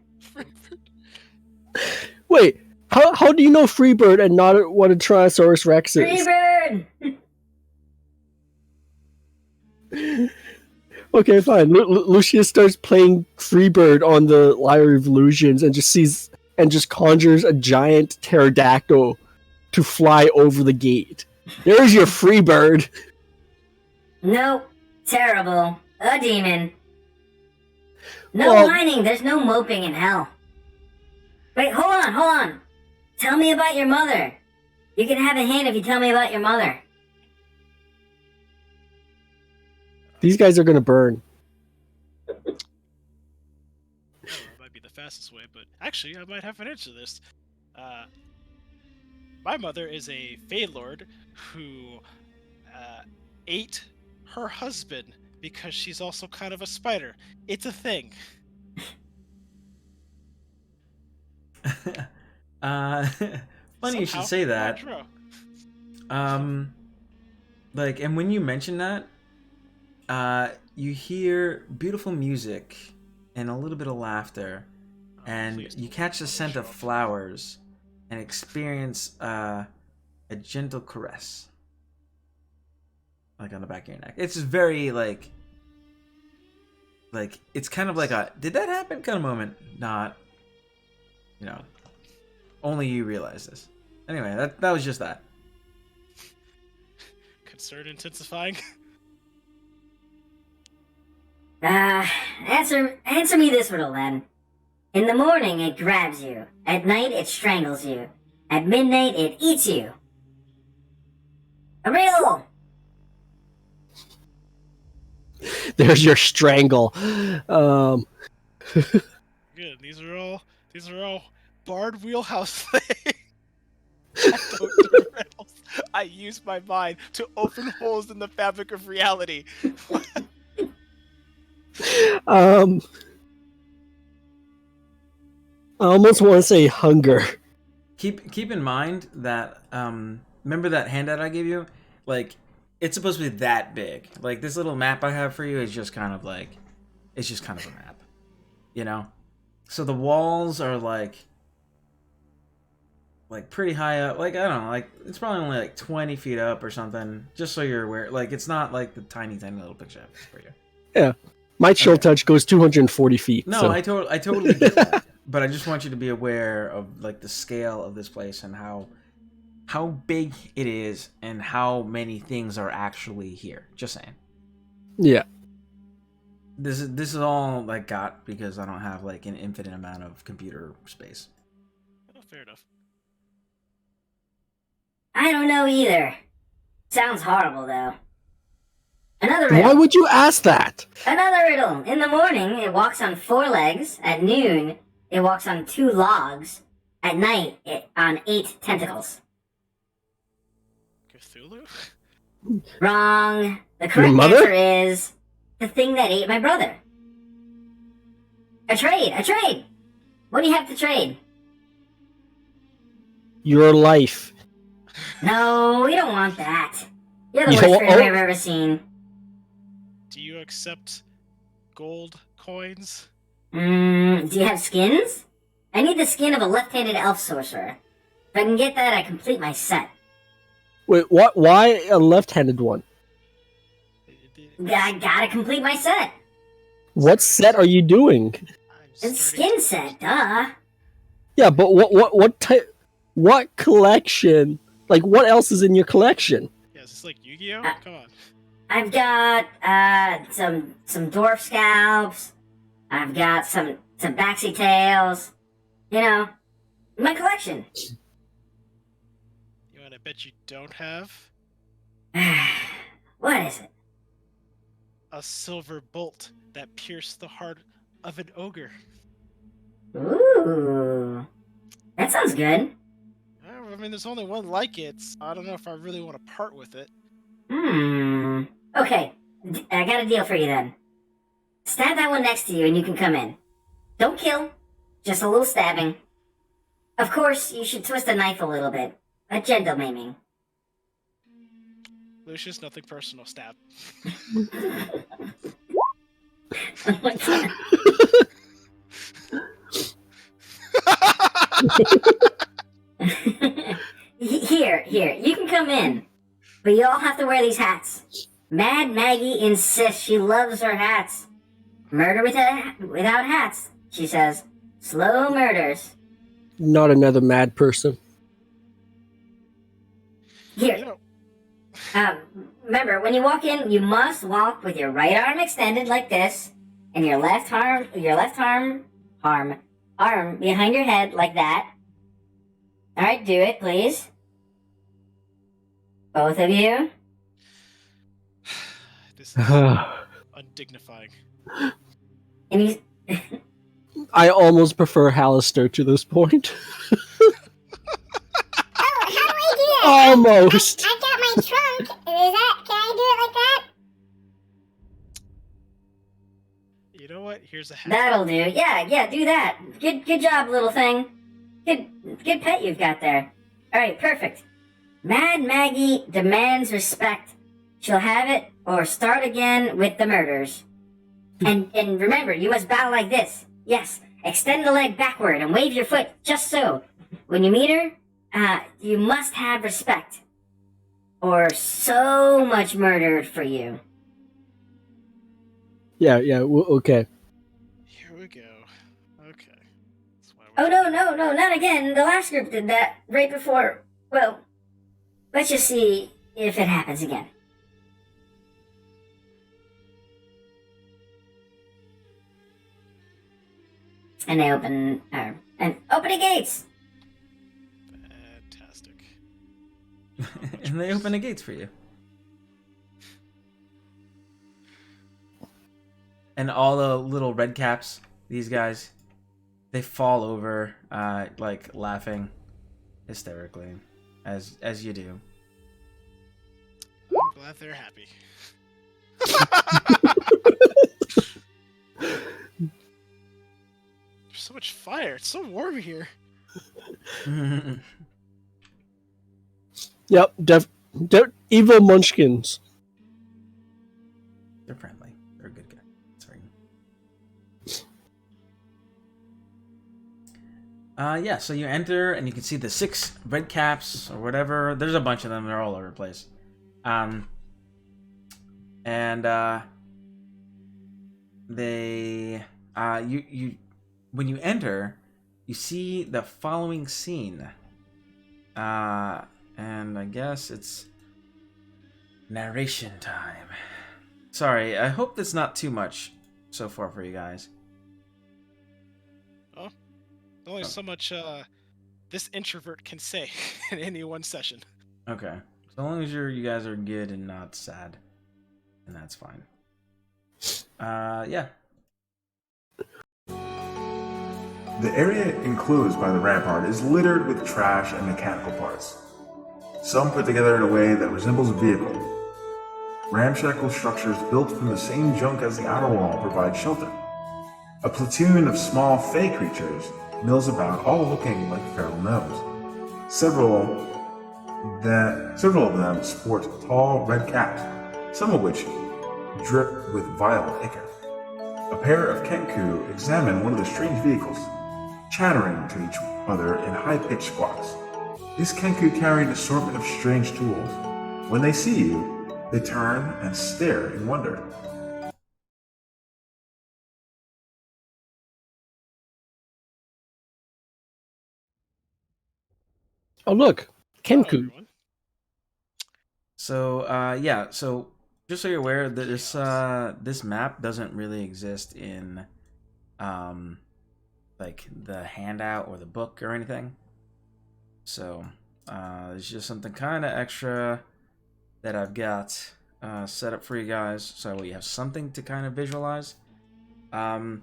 Wait, how do you know Freebird and not what a Tyrannosaurus Rex is? Freebird! Okay, fine. Lucius starts playing Freebird on the Lyre of Illusions and just conjures a giant pterodactyl to fly over the gate. There's your Freebird. Nope. Terrible. A demon. No whining. There's no moping in hell. Wait, hold on. Tell me about your mother. You can have a hint if you tell me about your mother. These guys are gonna burn. It might be the fastest way, but actually, I might have an answer to this. My mother is a Fey Lord who ate her husband because she's also kind of a spider. It's a thing. Funny you should say that. Like, and when you mention that, you hear beautiful music and a little bit of laughter, and you catch the scent of flowers and experience a gentle caress, like on the back of your neck. It's very like it's kind of like a did that happen kind of moment. Not, only you realize this. Anyway, that was just that. concern intensifying. Answer me this riddle then. In the morning, it grabs you. At night, it strangles you. At midnight, it eats you. A riddle! There's your strangle. Good. These are all Bard wheelhouse things. I don't do riddles. I use my mind to open holes in the fabric of reality. I almost want to say hunger. Keep in mind that remember that handout I gave you? Like, it's supposed to be that big. Like, this little map I have for you is just kind of like, it's just kind of a map, you know. So the walls are like pretty high up. Like, I don't know, like it's probably only like 20 feet up or something. Just so you're aware. Like, it's not like the tiny little picture I have for you. Yeah, my chill touch goes 240 feet. No, so. I totally get that. But I just want you to be aware of like the scale of this place and how big it is and how many things are actually here. Just saying. Yeah. This is all I got because I don't have like an infinite amount of computer space. Oh, fair enough. I don't know either. Sounds horrible though. Another riddle. Why would you ask that? Another riddle. In the morning, it walks on 4 legs. At noon, it walks on 2 logs. At night, on 8 tentacles. Cthulhu? Wrong. The correct answer is the thing that ate my brother. A trade. What do you have to trade? Your life. No, we don't want that. You're the worst family I've ever seen. Do you accept gold coins? Do you have skins? I need the skin of a left-handed elf sorcerer. If I can get that, I complete my set. Wait, what? Why a left-handed one? I gotta complete my set. What set are you doing? It's skin set, duh. Yeah, but what type? What collection? Like, what else is in your collection? Yeah, is this like Yu-Gi-Oh? Come on. I've got some dwarf scalps. I've got some baxi tails. You know, my collection. You know what I bet you don't have? What is it? A silver bolt that pierced the heart of an ogre. Ooh, that sounds good. I mean, there's only one like it. So I don't know if I really want to part with it. Okay, I got a deal for you then. Stab that one next to you and you can come in. Don't kill, just a little stabbing. Of course, you should twist the knife a little bit. A gentle maiming. Lucius, nothing personal, stab. Oh my god. Here, you can come in. But you all have to wear these hats. Mad Maggie insists she loves her hats. Murder without hats, she says. Slow murders. Not another mad person. Here. Remember, when you walk in, you must walk with your right arm extended like this, and your left arm behind your head like that. All right, do it, please. Both of you. This is undignifying. And you... I almost prefer Hallister to this point. How do I do that? Almost. I've got my trunk. Can I do it like that? You know what? Here's a hat. That'll do. Yeah, do that. Good job, little thing. Good pet you've got there. All right, perfect. Mad Maggie demands respect. She'll have it or start again with the murders. And remember, you must bow like this. Yes, extend the leg backward and wave your foot just so. When you meet her, you must have respect. Or so much murdered for you. Yeah, okay. Here we go. Okay. Oh, no, not again. The last group did that right before. Well, let's just see if it happens again. And they open the gates. Fantastic. And they open the gates for you. And all the little red caps, these guys, they fall over, like laughing hysterically, as you do. I'm glad they're happy. There's so much fire. It's so warm here. Yep, evil munchkins. They're friendly. They're a good guy. Sorry. Yeah, so you enter and you can see the 6 red caps or whatever. There's a bunch of them. They're all over the place. They you when you enter, you see the following scene. And I guess it's narration time. Sorry, I hope that's not too much so far for you guys. Oh, only so much this introvert can say in any one session. Okay, so long as you guys are good and not sad, and that's fine. Yeah. The area enclosed by the rampart is littered with trash and mechanical parts, some put together in a way that resembles a vehicle. Ramshackle structures built from the same junk as the outer wall provide shelter. A platoon of small fey creatures mills about, all looking like feral gnomes. Several of them sport tall red caps, some of which drip with vile ichor. A pair of Kenku examine one of the strange vehicles, chattering to each other in high-pitched squawks. These Kenku carry an assortment of strange tools. When they see you, they turn and stare in wonder. Oh look, Kenku. So yeah, so just so you're aware, this map doesn't really exist in like the handout or the book or anything. So it's just something kind of extra that I've got set up for you guys, so you have something to kind of visualize. And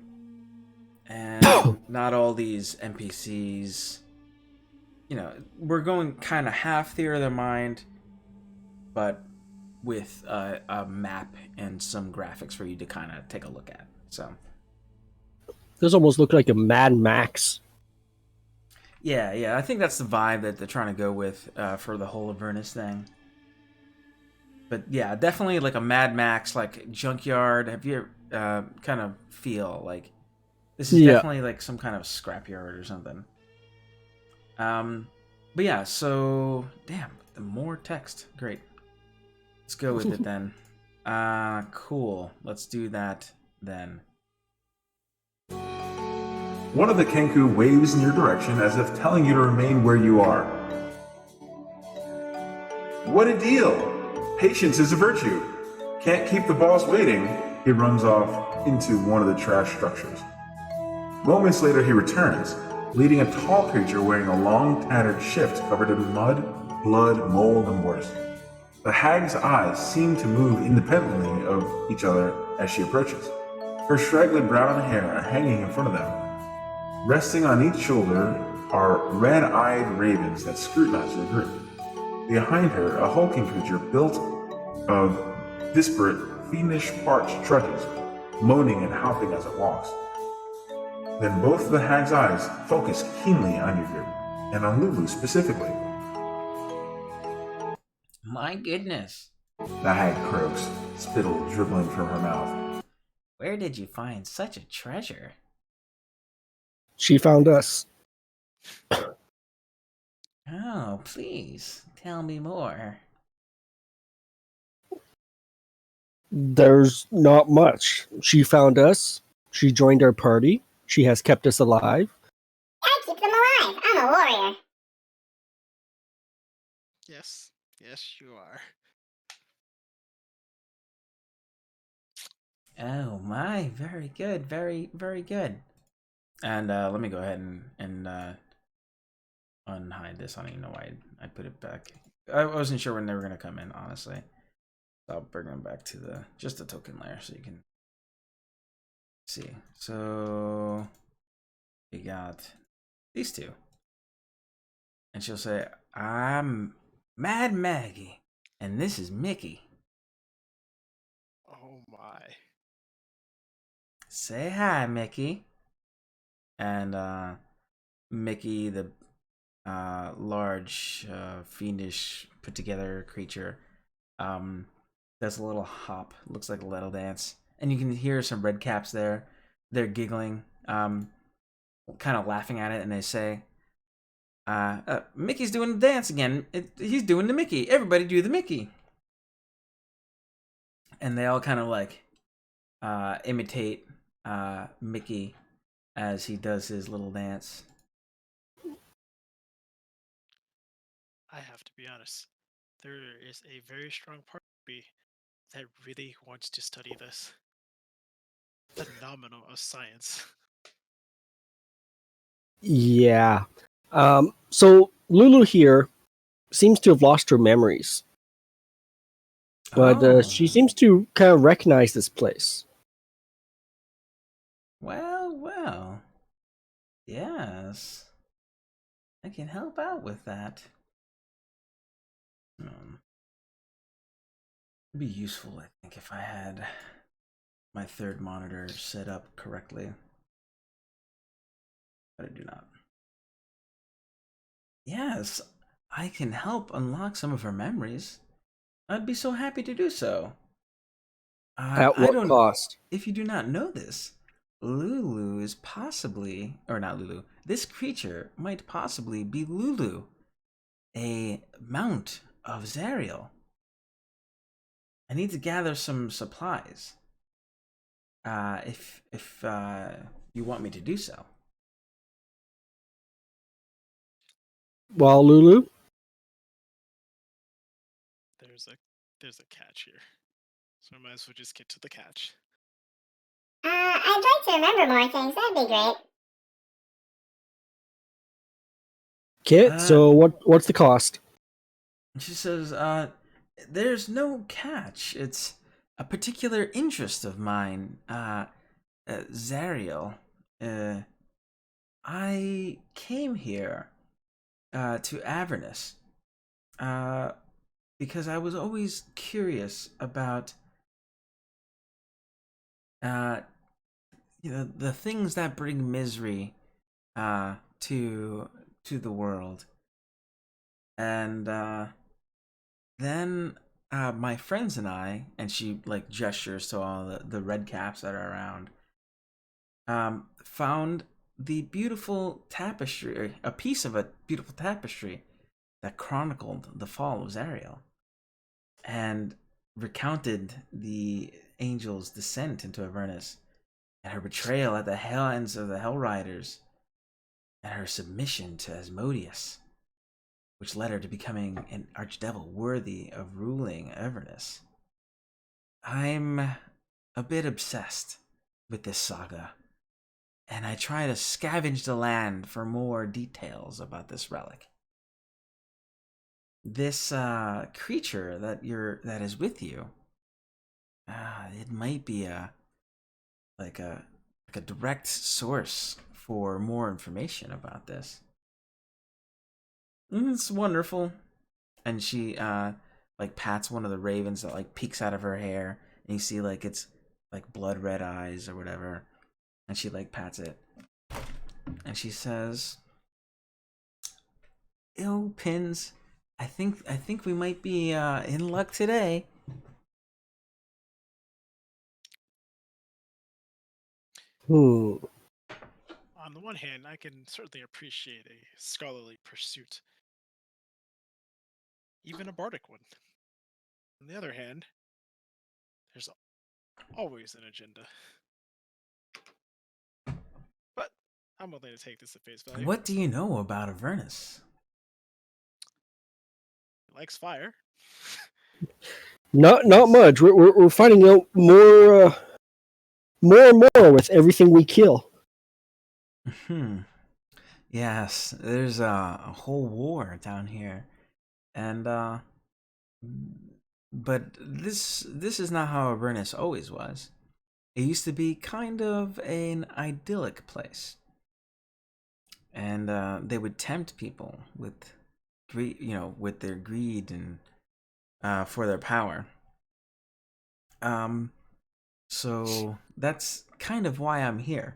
not all these NPCs, you know, we're going kind of half theater of the mind, but with a map and some graphics for you to kind of take a look at. So Those almost look like a Mad Max. yeah, I think that's the vibe that they're trying to go with for the whole Avernus thing. But yeah, definitely like a Mad Max, like junkyard. Have you kind of feel like this is definitely like some kind of scrapyard or something. But yeah, so damn, the more text, great. Let's go with it then. Cool. Let's do that then. One of the Kenku waves in your direction as if telling you to remain where you are. What a deal! Patience is a virtue. Can't keep the boss waiting. He runs off into one of the trash structures. Moments later, he returns, leading a tall creature wearing a long, tattered shift covered in mud, blood, mold, and worse. The hag's eyes seem to move independently of each other as she approaches. Her straggly brown hair are hanging in front of them. Resting on each shoulder are red-eyed ravens that scrutinize her group. Behind her, a hulking creature built of disparate, fiendish parched trudges, moaning and hopping as it walks. Then both of the hag's eyes focus keenly on your group, and on Lulu specifically. My goodness. The hag croaks, spittle dribbling from her mouth. Where did you find such a treasure? She found us. Oh, please, tell me more. There's not much. She found us. She joined our party. She has kept us alive. I keep them alive. I'm a warrior. Yes, you are. Oh my, very good, very, very good. And let me go ahead and unhide this. I don't even know why I put it back. I wasn't sure when they were gonna come in, honestly. So I'll bring them back to just the token layer so you can see. So we got these two. And she'll say, I'm Mad Maggie, and this is Mickey. Oh my. Say hi, Mickey. And Mickey, the large, fiendish, put together creature, does a little hop. Looks like a little dance. And you can hear some red caps there. They're giggling, kind of laughing at it, and they say, Mickey's doing the dance again. He's doing the Mickey. Everybody do the Mickey. And they all kind of like imitate Mickey as he does his little dance. I have to be honest. There is a very strong part of me that really wants to study this phenomenon of science. Yeah. So Lulu here seems to have lost her memories, but she seems to kind of recognize this place. Well. Yes. I can help out with that. It'd be useful, I think, if I had my third monitor set up correctly. But I do not. Yes, I can help unlock some of her memories. I'd be so happy to do so. At what cost? If you do not know this, Lulu is possibly, or not Lulu, this creature might possibly be Lulu, a mount of Zariel. I need to gather some supplies. If you want me to do so. Well, Lulu? There's a catch here. So I might as well just get to the catch. I'd like to remember more things. That'd be great. Kit, so what's the cost? She says, there's no catch. It's a particular interest of mine. Zariel. I came here to Avernus because I was always curious about the things that bring misery to the world. And then my friends and I, and she like gestures to all the red caps that are around, found the beautiful tapestry, a piece of a beautiful tapestry that chronicled the fall of Zariel and recounted the angel's descent into Avernus and her betrayal at the hands of the Hell Riders and her submission to Asmodeus, which led her to becoming an archdevil worthy of ruling Avernus. I'm a bit obsessed with this saga, and I try to scavenge the land for more details about this relic. This creature that is with you, it might be a direct source for more information about this. It's wonderful. And she like pats one of the ravens that like peeks out of her hair, and you see like it's like blood red eyes or whatever, and she like pats it, and she says, "Yo, Pins, I think we might be in luck today." Hmm. On the one hand, I can certainly appreciate a scholarly pursuit, even a bardic one. On the other hand, there's always an agenda. But I'm willing to take this at face value. What do you know about Avernus? It likes fire. Not much. We're finding out more and more with everything we kill. Hmm. Yes, there's a whole war down here, and but this is not how Avernus always was. It used to be kind of an idyllic place, and they would tempt people with greed, with their greed and for their power. Um, so that's kind of why I'm here.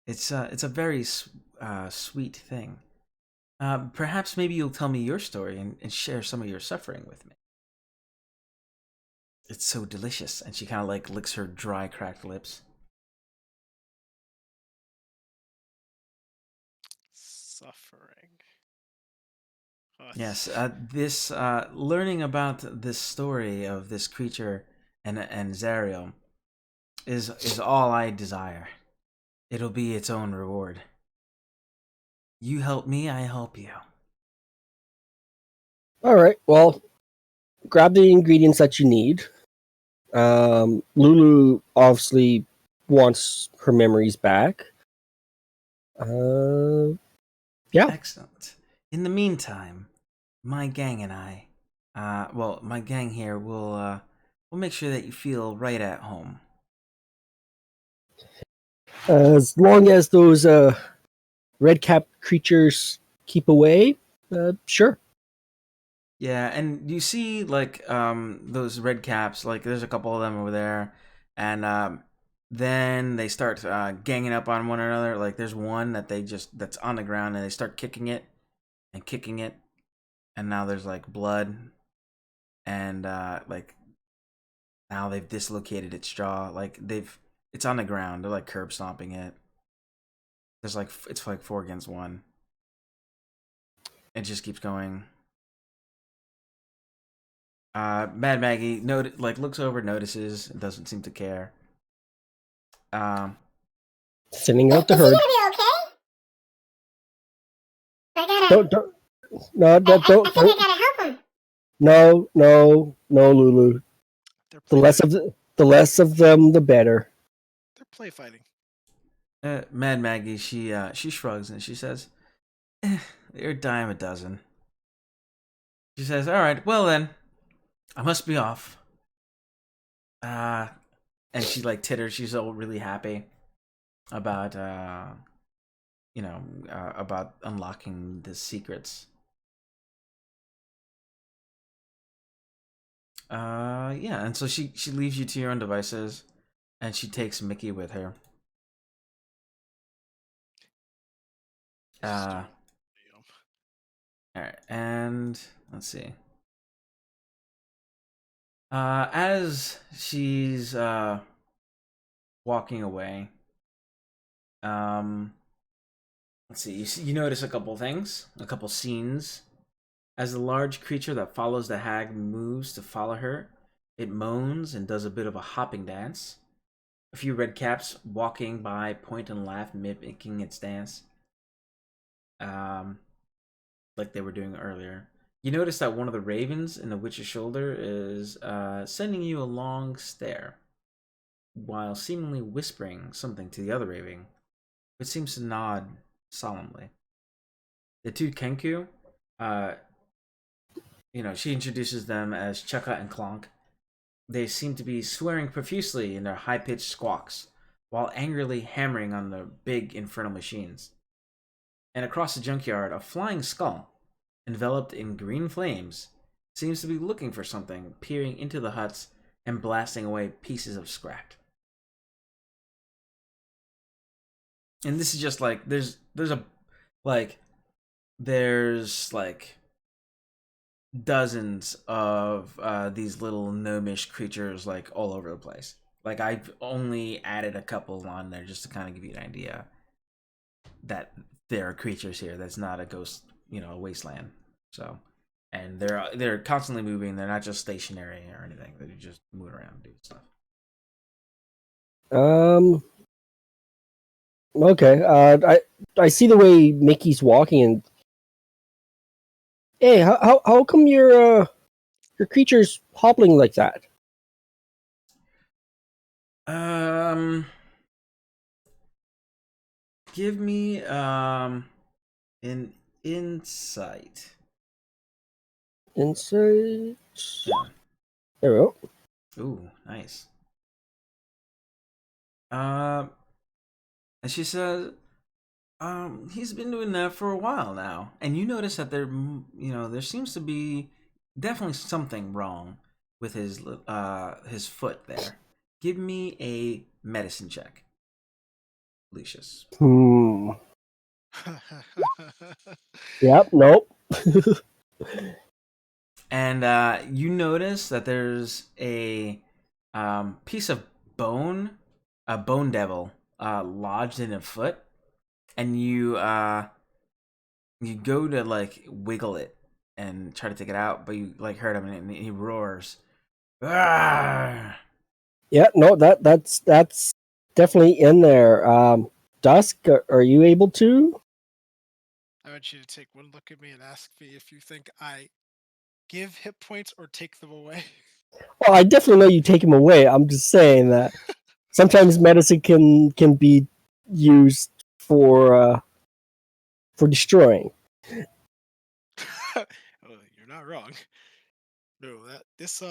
It's a very sweet thing. Perhaps maybe you'll tell me your story and share some of your suffering with me. It's so delicious, and she kind of like licks her dry, cracked lips. Suffering. Oh, Yes, this learning about this story of this creature and Zariel is all I desire. It'll be its own reward. You help me, I help you. All right. Well, grab the ingredients that you need. Lulu obviously wants her memories back. Yeah. Excellent. In the meantime, my gang and I, my gang here will make sure that you feel right at home. As long as those red cap creatures keep away, sure. Yeah, and you see like those red caps, like there's a couple of them over there, and then they start ganging up on one another. Like there's one that's on the ground, and they start kicking it and kicking it, and now there's like blood, and like now they've dislocated its jaw. Like it's on the ground. They're like curb stomping it. There's like it's like 4 against 1. It just keeps going. Mad Maggie looks over, notices, doesn't seem to care. Thinning out the Is he herd. gonna be okay? I Don't, no, think I don't. gotta help him. No, Lulu. The less of them, the better. They're play fighting. Mad Maggie, she shrugs and she says, "They're a dime a dozen." She says, "All right, well then, I must be off." And she like titters. She's all really happy about about unlocking the secrets. Yeah, and so she leaves you to your own devices, and she takes Mickey with her. All right, and let's see. As she's walking away, let's see. You notice a couple things, a couple scenes. As the large creature that follows the hag moves to follow her, it moans and does a bit of a hopping dance. A few red caps walking by point and laugh, mimicking its dance. Like they were doing earlier. You notice that one of the ravens in the witch's shoulder is sending you a long stare, while seemingly whispering something to the other raven, which seems to nod solemnly. The two Kenku, she introduces them as Chaka and Clonk. They seem to be swearing profusely in their high-pitched squawks, while angrily hammering on the big infernal machines. And across the junkyard, a flying skull, enveloped in green flames, seems to be looking for something, peering into the huts and blasting away pieces of scrap. And this is just like there's like dozens of these little gnomish creatures like all over the place. Like I've only added a couple on there just to kind of give you an idea that there are creatures here. That's not a ghost, a wasteland. So, and they're constantly moving. They're not just stationary or anything. They just move around and do stuff. Okay. I see the way Mickey's walking, and hey, how come your creature's hobbling like that? Um, Give me an insight. Insight. Yeah. There we go. Ooh, nice. And she says, he's been doing that for a while now, and you notice that there seems to be definitely something wrong with his foot there. Give me a medicine check, Lucius. Yep. Nope. And you notice that there's a piece of bone, a bone devil, lodged in a foot, and you go to like wiggle it and try to take it out, but you like hurt him, and he roars. "Arrgh!" Yeah. No. That's definitely in there. Dusk, are you able to? I want you to take one look at me and ask me if you think I give hit points or take them away. Well, I definitely know you take him away. I'm just saying that sometimes medicine can be used for destroying. Oh, you're not wrong. No, this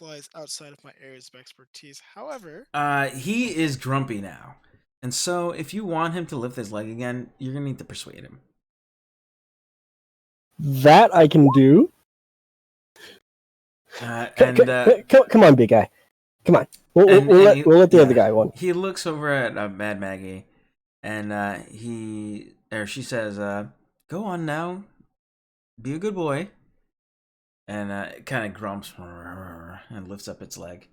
lies outside of my areas of expertise. However, He is grumpy now, and so if you want him to lift his leg again, you're gonna need to persuade him. That I can do. Come on, big guy. Come on. We'll let the other guy one. He looks over at Mad Maggie, and she says, "Go on now, be a good boy," and it kind of grumps and lifts up its leg.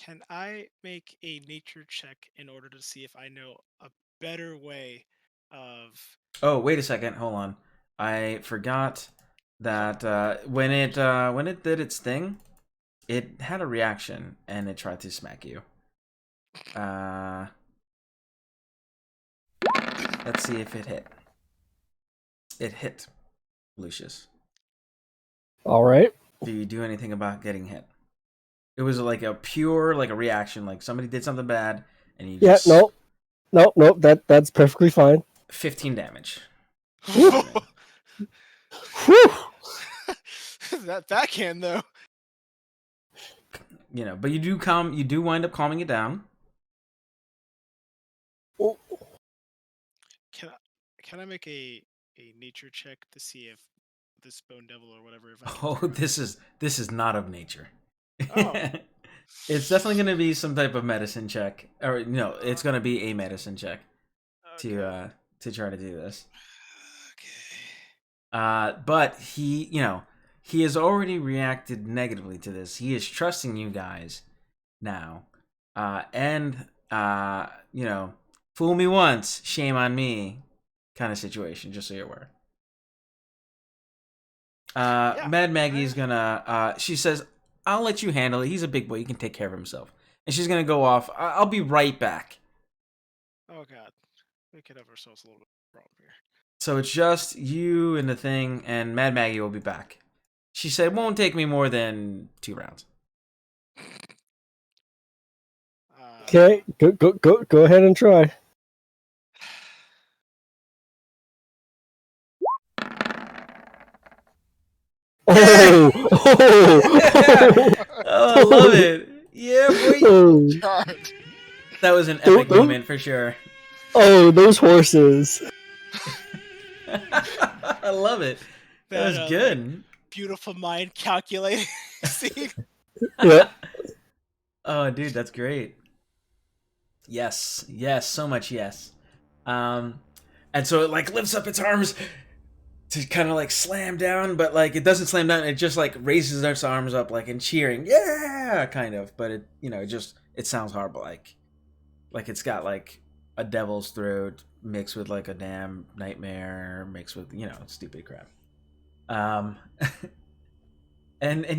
can I make a nature check in order to see if I know a better way of? Oh, wait a second. Hold on. I forgot that when it did its thing, it had a reaction and it tried to smack you. Let's see if it hit. It hit, Lucius. All right. Do you do anything about getting hit? It was like a pure like a reaction, like somebody did something bad and you just Nope. That's perfectly fine. 15 damage. That backhand though. But you do wind up calming it down. Can I make a nature check to see if this bone devil or whatever? This is not of nature. Oh. It's definitely going to be some type of medicine check, or no, it's going to be a medicine check to try to do this. But he has already reacted negatively to this. He is trusting you guys now, and fool me once, shame on me, kind of situation. Just so you're aware. Mad Maggie's gonna. She says, "I'll let you handle it. He's a big boy. He can take care of himself." And she's gonna go off. I'll be right back. Oh God, we could have ourselves a little bit of a problem here. So it's just you and the thing, and Mad Maggie will be back. She said, "It won't take me more than 2 rounds." Okay, go ahead and try. Oh, I love it. Yeah, boy. Oh. That was an epic moment for sure. Oh, those horses. I love it. That was good. Beautiful mind calculating scene. Yeah. Oh, dude, that's great. Yes, so much yes. And so it like lifts up its arms to kind of like slam down, but like it doesn't slam down. It just like raises its arms up like in cheering, yeah, kind of. But it sounds horrible, like it's got like a devil's throat mixed with like a damn nightmare mixed with stupid crap. And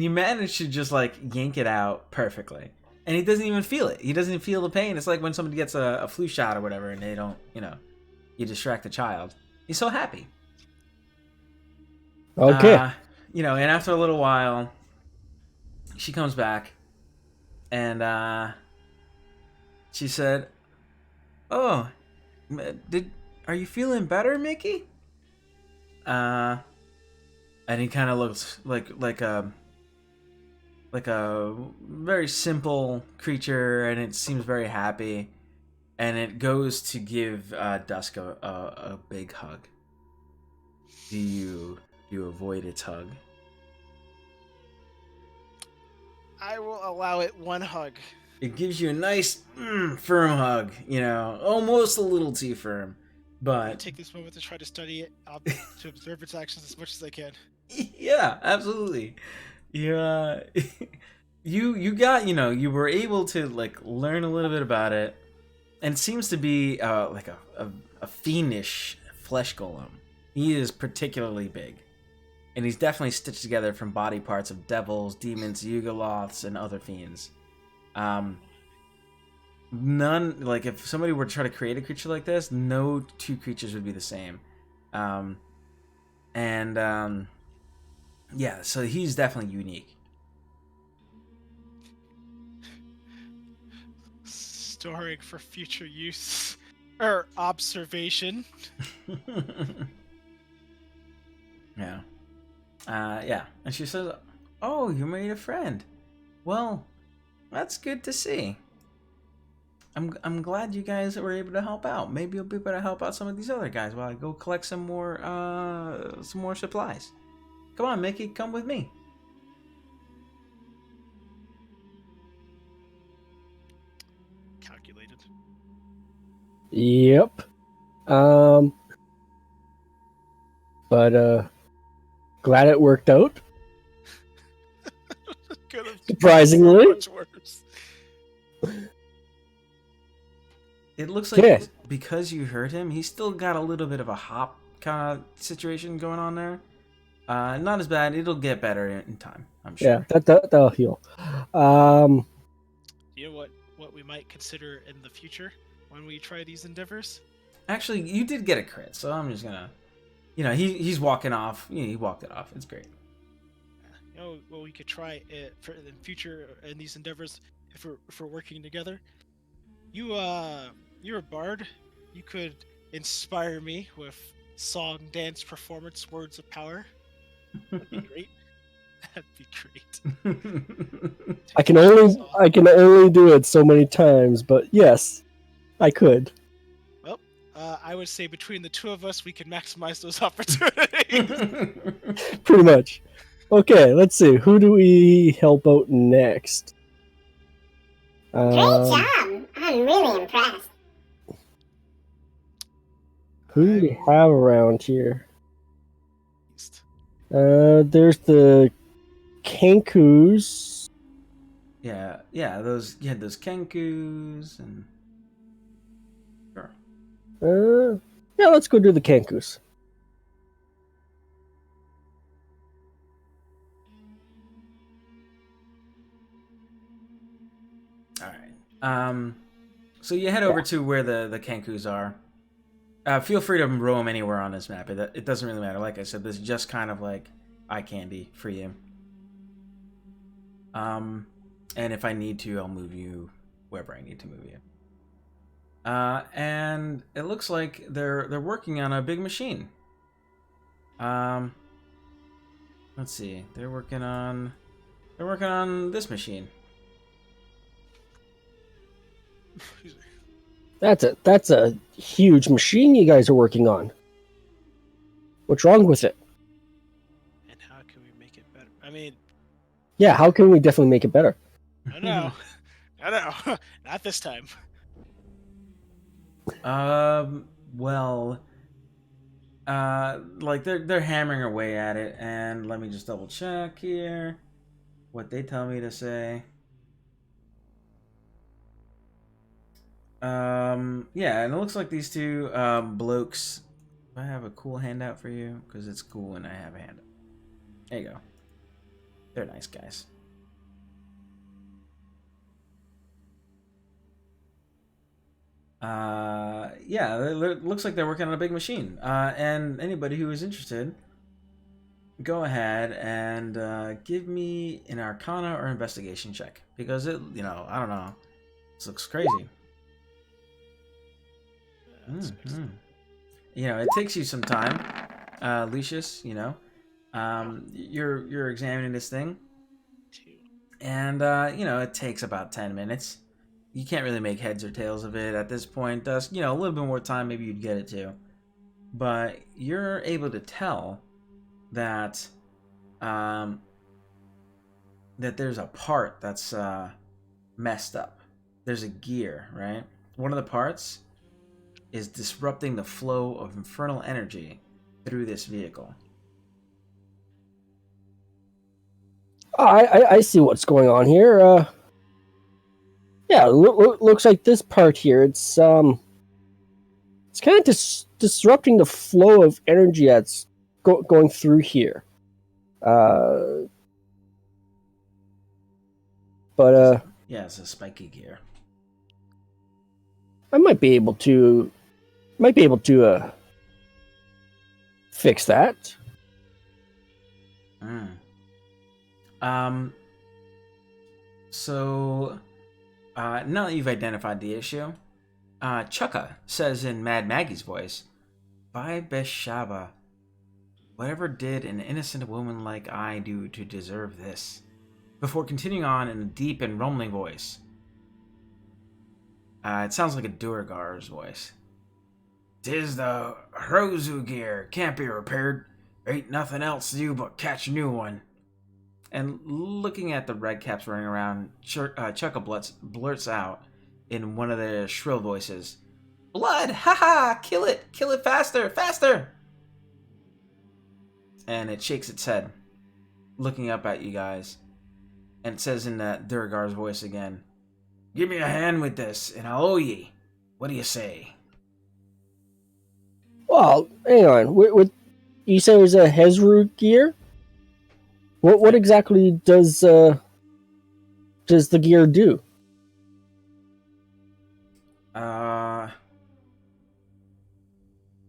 you manage to just like yank it out perfectly. And he doesn't even feel it. He doesn't feel the pain. It's like when somebody gets a flu shot or whatever and they don't, you distract the child. He's so happy. Okay. And after a little while, she comes back and she said, "Oh, Did are you feeling better, Mickey? Uh, and he kind of looks like a very simple creature, and it seems very happy. And it goes to give Dusk a big hug. Do you avoid its hug? I will allow it one hug. It gives you a nice, firm hug. Almost a little too firm, I but take this moment to try to study it, to observe its actions as much as I can. yeah, absolutely. Yeah, you got you were able to like learn a little bit about it, and it seems to be like a fiendish flesh golem. He is particularly big, and he's definitely stitched together from body parts of devils, demons, Yugoloths, and other fiends. None, like if somebody were to try to create a creature like this, no two creatures would be the same. Um, and yeah, so he's definitely unique. Storing for future use or observation. Yeah. Yeah. And she says, "Oh, you made a friend. Well, that's good to see. I'm glad you guys were able to help out. Maybe you'll be able to help out some of these other guys while I go collect some more supplies. Come on, Mickey, come with me." Calculated. Yep. But glad it worked out. Surprisingly. Much worse. It looks like Okay. because you hurt him, he's still got a little bit of a hop kind of situation going on there. Not as bad. It'll get better in time, I'm sure. Yeah, that'll heal. You know what we might consider in the future when we try these endeavors? Actually, you did get a crit, so I'm just gonna, he's walking off. He walked it off. It's great. You know what we could try for in future in these endeavors if we're working together. You're a bard. You could inspire me with song, dance, performance, words of power. That'd be great. That'd be great. I can only do it so many times, but yes, I could. Well, I would say between the two of us, we can maximize those opportunities. Pretty much. Okay, let's see. Who do we help out next? Great job. I'm really impressed. Who do we have around here? There's the Kenkus. Yeah, those you had those Kenkus and sure. Yeah, let's go do the Kenkus. All right. So you head over to where the Kenkus are. Feel free to roam anywhere on this map. It doesn't really matter. Like I said, this is just kind of like eye candy for you. And if I need to, I'll move you wherever I need to move you. And it looks like they're working on a big machine. Let's see. They're working on this machine. That's a huge machine you guys are working on. What's wrong with it? And how can we make it better? I mean, yeah, how can we definitely make it better? I know. Not this time. Well, like they're hammering away at it, and let me just double check here what they tell me to say. Yeah, and it looks like these two blokes. I have a cool handout for you because it's cool when I have a handout. There you go. They're nice guys. Yeah, it looks like they're working on a big machine. And anybody who is interested, go ahead and give me an Arcana or Investigation check because I don't know, this looks crazy. That's makes sense. You know, it takes you some time, Lucius. You know, you're examining this thing, and you know, it takes about 10 minutes. You can't really make heads or tails of it at this point. You know, a little bit more time, maybe you'd get it to, but you're able to tell that that there's a part that's messed up. There's a gear, right? One of the parts is disrupting the flow of infernal energy through this vehicle. Oh, I see what's going on here. Yeah, looks like this part here. It's kind of disrupting the flow of energy that's going through here. But yeah, it's a spiky gear. I might be able to fix that. So now that you've identified the issue, Chukka says in Mad Maggie's voice, "By Beshaba, whatever did an innocent woman like I do to deserve this?" Before continuing on in a deep and rumbling voice. It sounds like a Duergar's voice. "'Tis the Hrozu gear, can't be repaired. Ain't nothing else to do but catch a new one." And looking at the red caps running around, Chukka blurts out in one of the shrill voices, "Blood! Haha! Kill it! Kill it faster! Faster!" And it shakes its head, looking up at you guys. And it says in that Duergar's voice again, "Give me a hand with this, and I'll owe ye. What do you say?" Well, hang on. What you said it was a Hezru gear? What exactly does the gear do?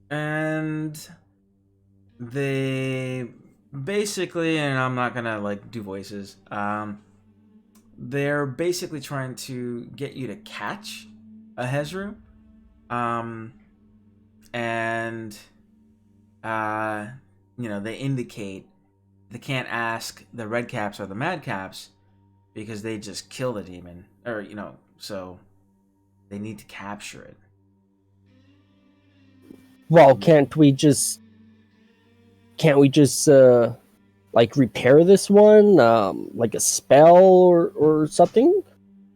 And they basically, and I'm not gonna like do voices. They're basically trying to get you to catch a Hezru, and you know, they indicate they can't ask the red caps or the mad caps because they just kill the demon, or you know, so they need to capture it. Well, can't we just like repair this one, like a spell or something?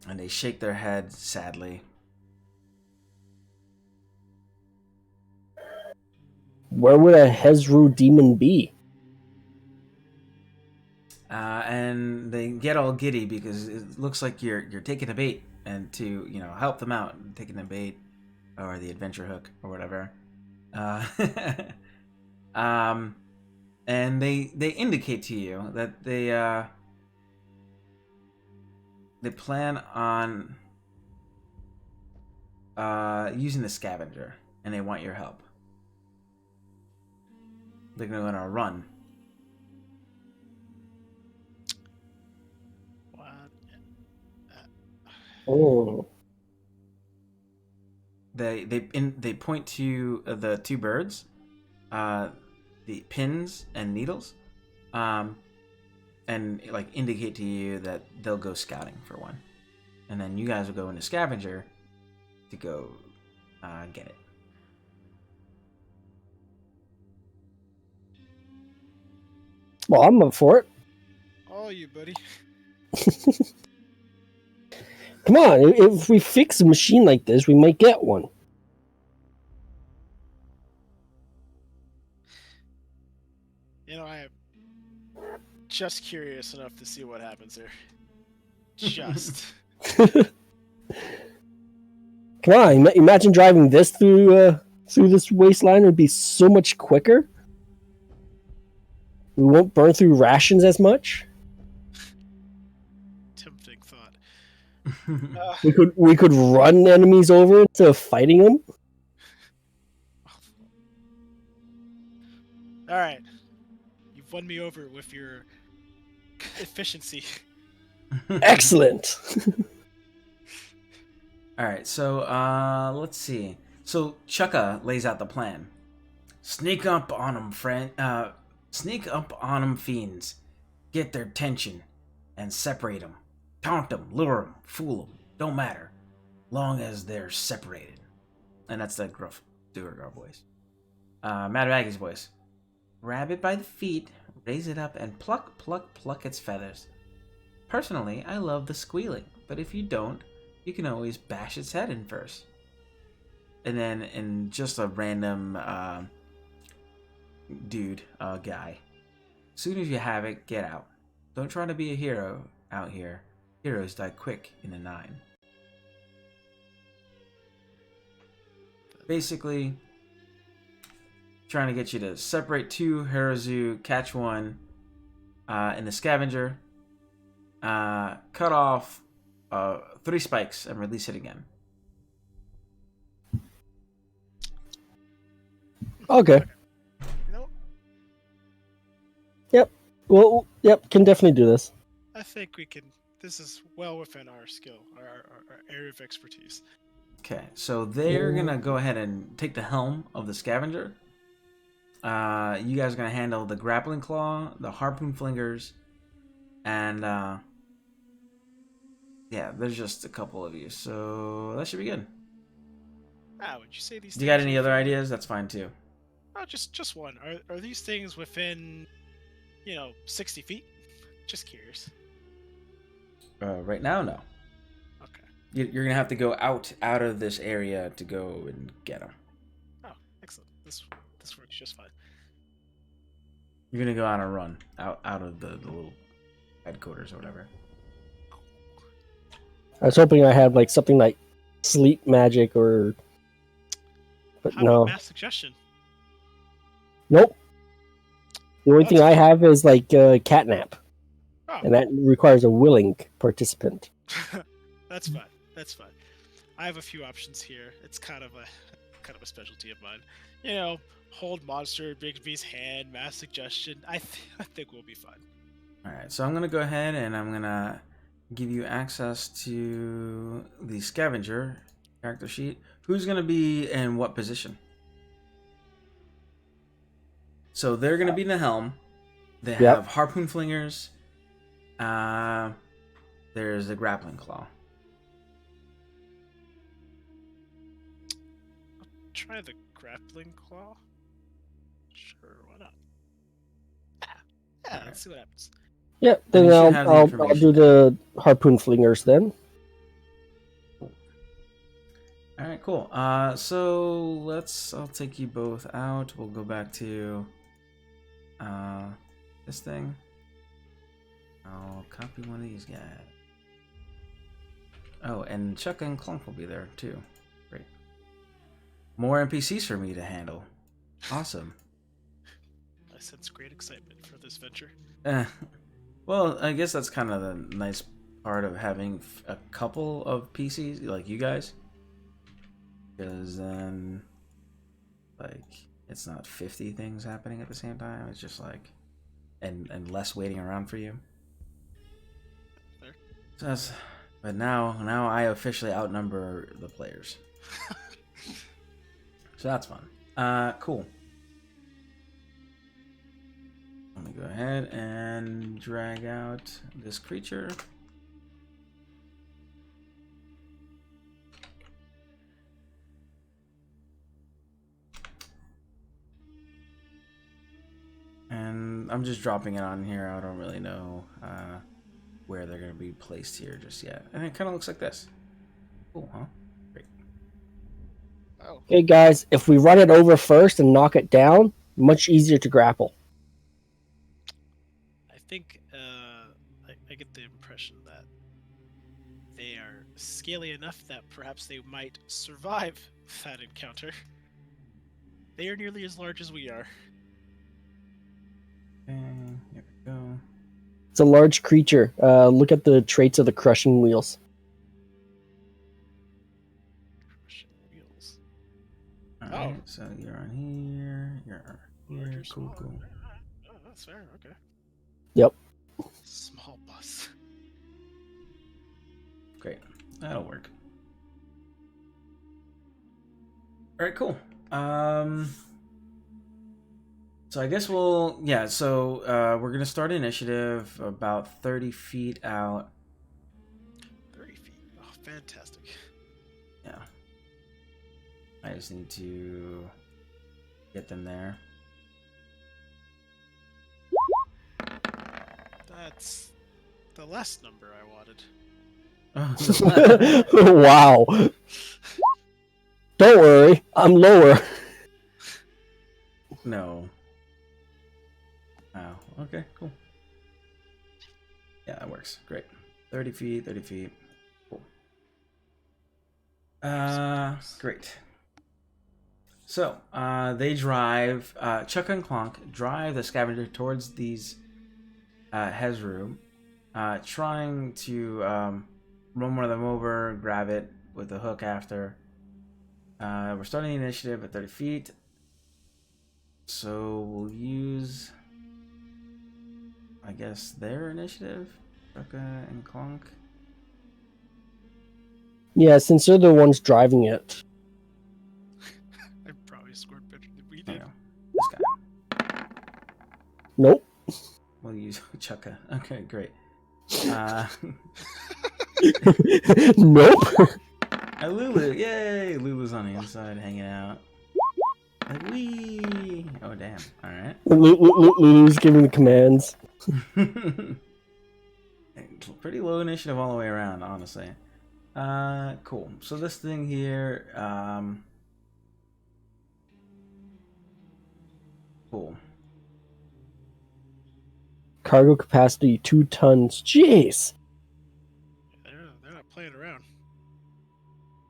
And they shake their head sadly. Where would a Hezru demon be? And they get all giddy because it looks like you're taking a bait, and to, you know, help them out, taking the bait or the adventure hook or whatever. And they indicate to you that they plan on using the scavenger, and they want your help. They're going to go on a run. Oh. They point to the two birds, the pins and needles, and like indicate to you that they'll go scouting for one, and then you guys will go into scavenger to go get it. Well, I'm up for it. Oh, you buddy. Come on, if we fix a machine like this, we might get one. You know, I am just curious enough to see what happens here. Just. Come on, imagine driving this through this wasteland. It'd be so much quicker. We won't burn through rations as much. Tempting thought. We could run enemies over instead of fighting them. All right, you've won me over with your efficiency. Excellent. All right, so let's see. So Chukka lays out the plan. Sneak up on 'em, friend. Sneak up on 'em, fiends. Get their attention and separate 'em. Taunt 'em, lure 'em, fool 'em. Don't matter, long as they're separated. And that's the gruff Duergar voice. Mad Maggie's voice. Grab it by the feet, raise it up, and pluck, pluck, pluck its feathers. Personally, I love the squealing, but if you don't, you can always bash its head in first. And then, in just a random guy. Soon as you have it, get out. Don't try to be a hero out here. Heroes die quick in a 9. Basically, trying to get you to separate 2 Herazu, catch 1 in the scavenger, cut off 3 spikes, and release it again. Okay. Nope. Yep. Well, yep. Can definitely do this. I think we can. This is well within our skill, our area of expertise. Okay, so they're gonna go ahead and take the helm of the scavenger. You guys are gonna handle the grappling claw, the harpoon flingers, and yeah, there's just a couple of you, so that should be good. Would you say these? Do you got any other ideas? That's fine too. Oh, just one. Are these things within, 60 feet? Just curious. Right now, no. Okay. You're gonna have to go out of this area to go and get them. Oh, excellent. This works just fine. You're gonna go on a run out of the little headquarters or whatever. I was hoping I had like something like sleep magic or, but How no. about mass suggestion? Nope. The only thing I have is like catnap, and that requires a willing participant. That's fine. That's fine. I have a few options here. It's kind of a specialty of mine. Hold monster, Bigsby's hand, mass suggestion. I think we'll be fine. All right, so I'm gonna go ahead and I'm gonna give you access to the scavenger character sheet. Who's gonna be in what position? So they're gonna be in the helm. They have harpoon flingers. There's a grappling claw. I'll try the grappling claw. Sure, why not? Yeah, let's see what happens. Yeah, then I'll do the harpoon flingers then. All right, cool. So I'll take you both out. We'll go back to this thing. I'll copy one of these guys. Oh, and Chuck and Clunk will be there too. Great. More NPCs for me to handle. Awesome. I sense great excitement for this venture. Well, I guess that's kind of the nice part of having a couple of PCs like you guys. Because then, like, it's not 50 things happening at the same time. It's just like, and less waiting around for you. So but now I officially outnumber the players. So that's fun. Cool. Let me go ahead and drag out this creature. And I'm just dropping it on here. I don't really know where they're going to be placed here just yet. And it kind of looks like this. Cool, huh? Great. Oh. Okay, guys, if we run it over first and knock it down, much easier to grapple. I think I get the impression that they are scaly enough that perhaps they might survive that encounter. They are nearly as large as we are. Okay, here we go. It's a large creature. Look at the traits of the crushing wheels. Crushing wheels. Alright, so you're on here. You're here. Cool, cool. Oh, that's fair. Okay. Yep. Small bus. Great. That'll work. All right, cool. So I guess so we're gonna start initiative about 30 feet out. 30 feet. Oh, fantastic. Yeah. I just need to get them there. That's the last number I wanted. Wow. Don't worry, I'm lower. No. Oh, okay, cool. Yeah, that works. Great. 30 feet, 30 feet. Cool. Great. So, they drive, Chuck and Clonk drive the scavenger towards these Hezru, trying to run one of them over, grab it with a hook after. We're starting the initiative at 30 feet. So we'll use, I guess, their initiative, Chucka and Clonk. Yeah, since they're the ones driving it. I probably scored better than we did. This guy. Nope. We'll use Chucka. Okay, great. Nope. Lulu, yay! Lulu's on the inside, hanging out. Like, wee! Oh, damn. All right. Lulu's giving the commands. Pretty low initiative all the way around, honestly. Cool. So this thing here, cool. Cargo capacity 2 tons. Jeez. They're not playing around.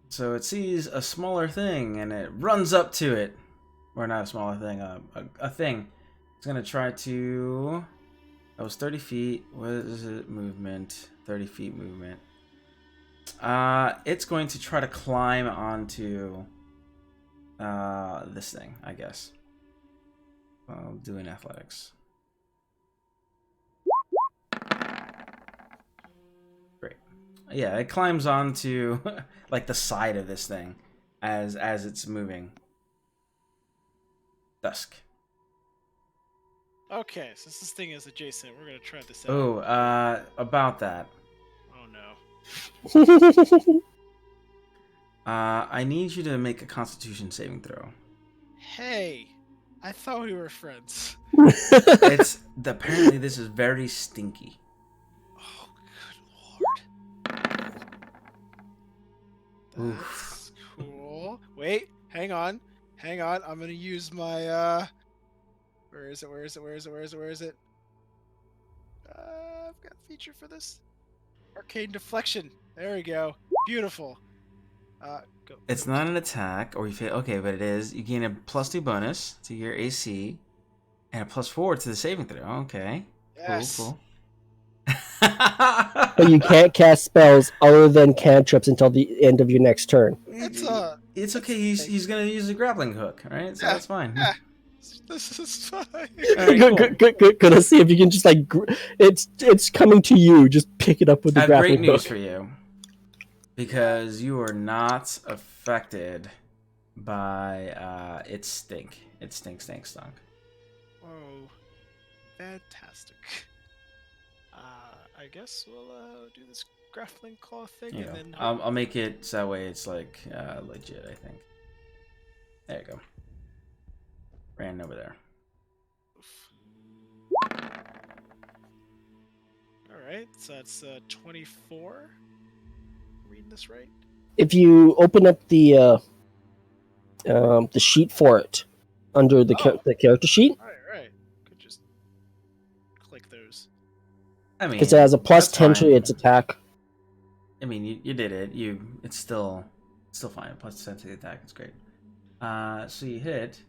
So it sees a smaller thing and it runs up to it. Or not a smaller thing, a thing. It's gonna try to. That was 30 feet. What is it? Movement. 30 feet movement. It's going to try to climb onto this thing, I guess. While doing athletics. Great. Yeah, it climbs onto like the side of this thing as it's moving. Dusk. Okay, since this thing is adjacent, we're gonna try this out. Oh, about that. Oh no. I need you to make a Constitution saving throw. Hey, I thought we were friends. Apparently this is very stinky. Oh, good lord. That's cool. Wait, hang on. I'm gonna use my where is it? I've got a feature for this. Arcane deflection. There we go. Beautiful. Go. It's not an attack, or you fail. Okay, but it is. You gain a +2 bonus to your AC, and a +4 to the saving throw. Okay. Yes. Cool. But you can't cast spells other than cantrips until the end of your next turn. It's okay. He's gonna use a grappling hook, right? So that's fine. Yeah. This is fine. Right, good. Gonna see if you can just it's coming to you. Just pick it up with the I have grappling great news hook. for you, because you are not affected by its stink. It stunk. Whoa, fantastic. I guess we'll do this grappling claw thing, Yeah. and then I'll make it so that way it's like legit. I think. There you go. Ran over there. All right, so that's 24. Reading this right? If you open up the sheet for it under the character sheet, Right. Could just click those. I mean, because it has a that's +10 to fine. its attack. I mean, you did it. It's still fine. +10 to the attack. It's great. So you hit.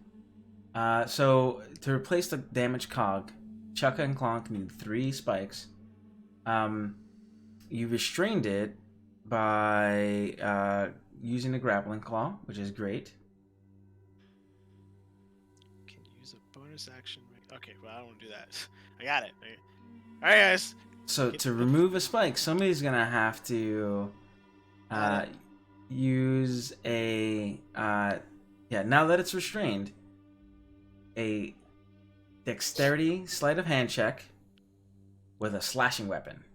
So to replace the damage cog, Chucka and Clonk need 3 spikes. You restrained it by using the grappling claw, which is great. Can use a bonus action. Okay, well I don't want to do that. I got it. All right, guys. So to remove a spike, somebody's gonna have to use a Yeah, now that it's restrained, a dexterity sleight of hand check with a slashing weapon.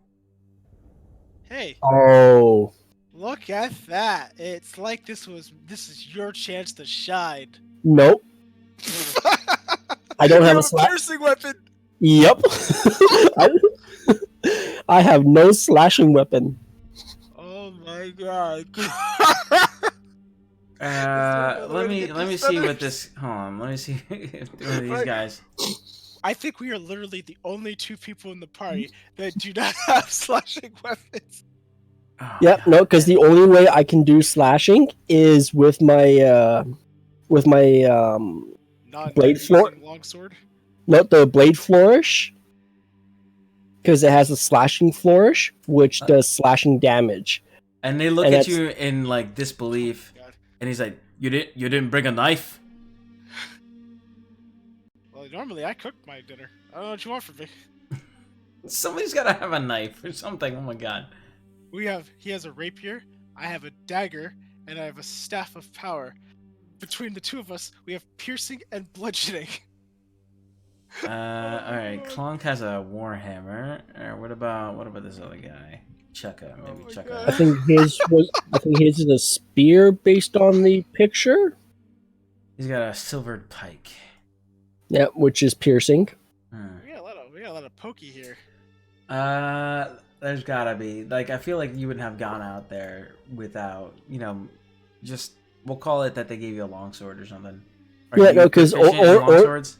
Hey, Oh. look at that. It's like this is your chance to shine. Nope. I don't have You a slash. piercing weapon. Yep. I have no slashing weapon. Oh my god. Let me see what this. Hold on, let me see if one of these guys. I think we are literally the only two people in the party that do not have slashing weapons. Oh, Yep, God. no, because the only way I can do slashing is with my blade Longsword. not the blade flourish, because it has a slashing flourish, which does slashing damage. And they look And at that's- you in like disbelief, God. and he's like, you didn't bring a knife?" Well, normally I cook my dinner. I don't know what you want from me. Somebody's gotta have a knife or something. Oh my god. He has a rapier, I have a dagger, and I have a staff of power. Between the two of us, we have piercing and bludgeoning. All right. Clonk has a warhammer. What about this other guy? Chukka, maybe my Chukka. God. I think his is a spear based on the picture. He's got a silvered pike. Yeah, which is piercing. We got a lot of pokey here. There's gotta be, like, I feel like you wouldn't have gone out there without, just, we'll call it that they gave you a longsword or something. Yeah, no, because longswords.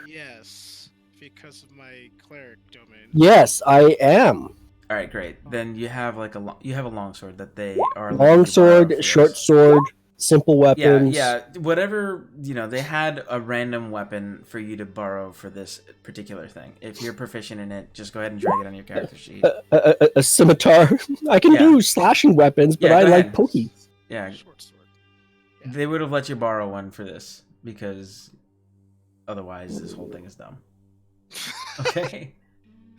Yes, because of my cleric domain. Yes, I am. All right, great. Then you have like you have a longsword that they are Longsword, short sword, simple weapons. Yeah, whatever, they had a random weapon for you to borrow for this particular thing. If you're proficient in it, just go ahead and drag it on your character sheet. A scimitar. I can do slashing weapons, but Yeah, I go like ahead. pokey. Yeah, Short sword. Yeah. they would have let you borrow one for this because otherwise this whole thing is dumb. Okay.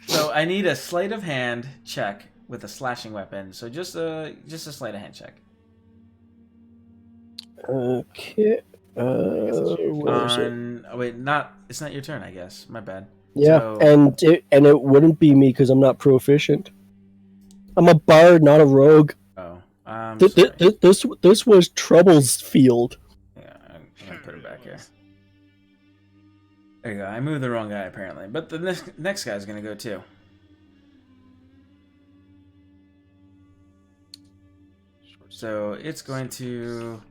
So I need a sleight of hand check with a slashing weapon. So just a sleight of hand check. Okay. Where is it? Oh, wait, it's not your turn, I guess. My bad. Yeah, So, and it wouldn't be me because I'm not proficient. I'm a bard, not a rogue. Oh, I'm sorry. This was Trouble's field. Yeah, I'm gonna put it back here. There you go. I moved the wrong guy apparently, but the next guy's gonna go too. So it's going to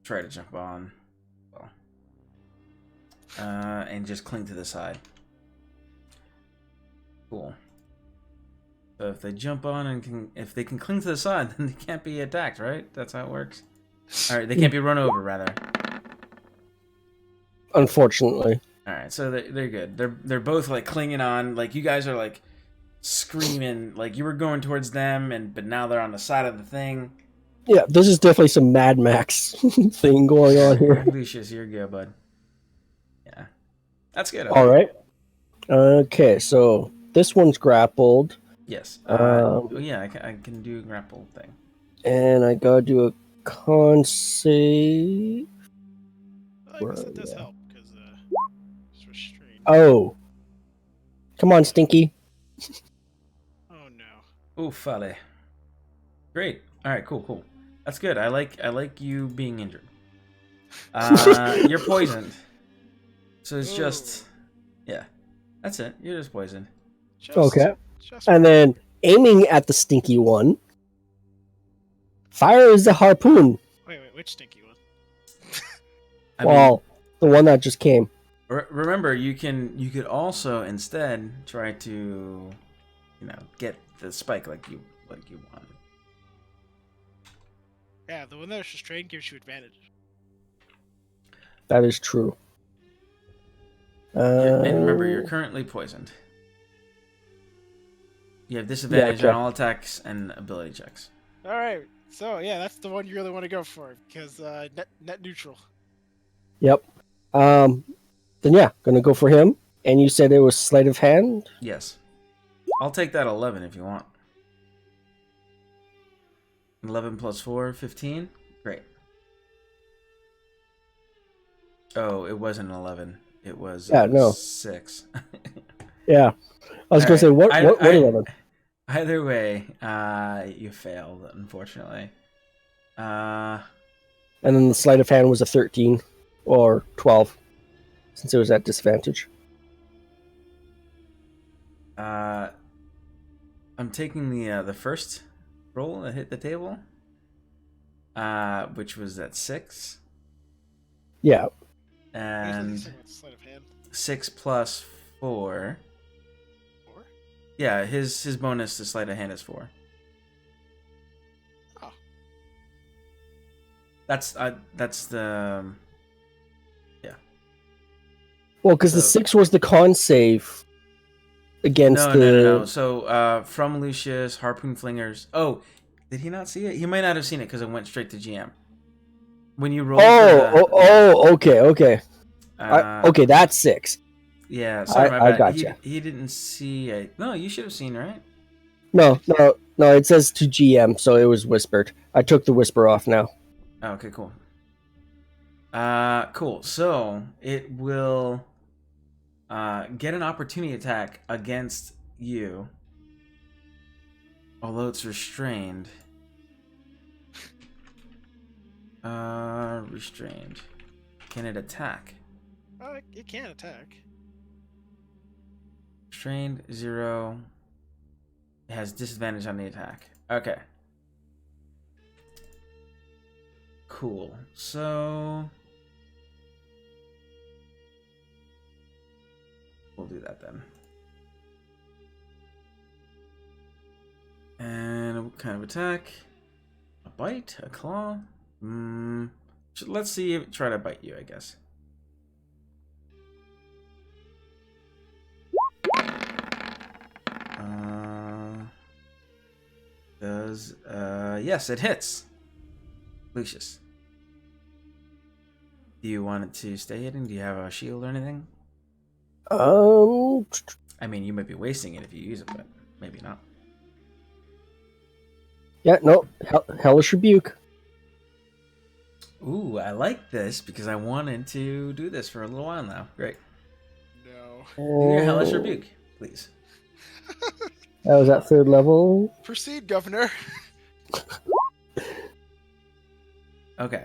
try to jump on, and just cling to the side. Cool. So if they jump on and if they can cling to the side, then they can't be attacked, right? That's how it works. All right, they can't be run over, rather. Unfortunately. All right, so they're good. They're both like clinging on. Like you guys are like screaming, like you were going towards them, but now they're on the side of the thing. Yeah, this is definitely some Mad Max thing going on here. Lucius, you're good, bud. Yeah, that's good. All right. Okay, so this one's grappled. Yes. Oh yeah, I can do a grapple thing. And I gotta do a con save. I guess that does help because it's restrained. Oh. Come on, Stinky. Oh no. Ooh, Fale. Great. All right, cool. That's good. I like you being injured. You're poisoned. So it's just, yeah. That's it. You're just poisoned. Okay. And then aiming at the stinky one, fires the harpoon. Wait, which stinky one? The one that just came. Remember, you could also instead try to, get the spike like you want. Yeah, the one that's restrained gives you advantage. That is true. And remember, you're currently poisoned. You have disadvantage on all attacks and ability checks. All right, so yeah, that's the one you really want to go for because net neutral. Yep. Then yeah, gonna go for him. And you said it was sleight of hand? Yes. I'll take that 11 if you want. 11 plus 4, 15. Great. Oh, it wasn't an 11. It was Yeah, no. 6. Yeah. I was All going to right. say, what 11? Either way, you failed, unfortunately. And then the sleight of hand was a 13 or 12, since it was at disadvantage. I'm taking the first roll that hit the table, which was at 6. Yeah. And Sleight of hand. 6 plus 4. 4? Yeah, his bonus to sleight of hand is 4. Oh. That's the yeah. Well, because the 6 was the con save against No. So from Lucius, harpoon flingers. Oh, did he not see it? He might not have seen it because it went straight to GM. When you roll. Okay. Okay, that's 6. Yeah, sorry, my I bad. gotcha. He didn't see it. No, you should have seen, right? No. It says to GM, so it was whispered. I took the whisper off now. Oh, okay, cool. Cool. So it will get an opportunity attack against you, although it's restrained. Restrained. Can it attack? It can attack. Restrained 0. It has disadvantage on the attack. Okay. Cool. So we'll do that then. And what kind of attack? A bite? A claw? Let's see if try to bite you, I guess. Yes, it hits. Lucius. Do you want it to stay hidden? Do you have a shield or anything? I mean, you might be wasting it if you use it, but maybe not. Yeah, no. Hellish Rebuke. Ooh, I like this because I wanted to do this for a little while now. Great. No. Do your Hellish Rebuke, please. That was at 3rd level. Proceed, Governor. Okay.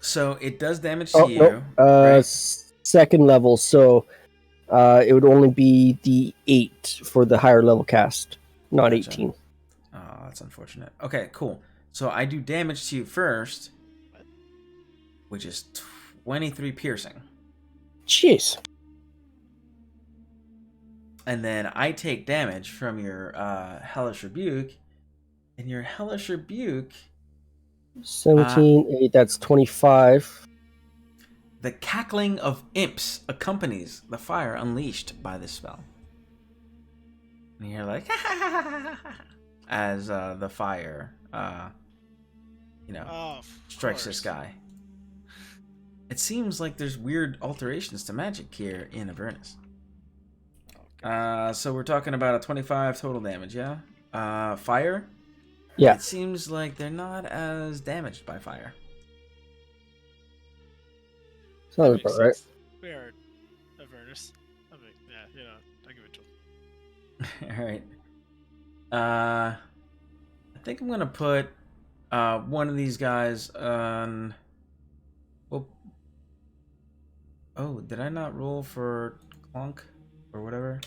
So it does damage to you. Nope. Right? 2nd level, so it would only be the 8 for the higher level cast, not Gotcha. 18. Oh, that's unfortunate. Okay, cool. So I do damage to you first, which is 23 piercing. Jeez. And then I take damage from your Hellish Rebuke, and your Hellish Rebuke... 17, 8, that's 25. The cackling of imps accompanies the fire unleashed by this spell. And you're like, as the fire, strikes this guy. It seems like there's weird alterations to magic here in Avernus. So we're talking about a 25 total damage, yeah? Fire? Yeah. It seems like they're not as damaged by fire. Sounds about right. We are Avernus. I mean, yeah, I give it to him. Alright. I think I'm gonna put one of these guys on... Well... Oh, did I not roll for Clunk? Or whatever?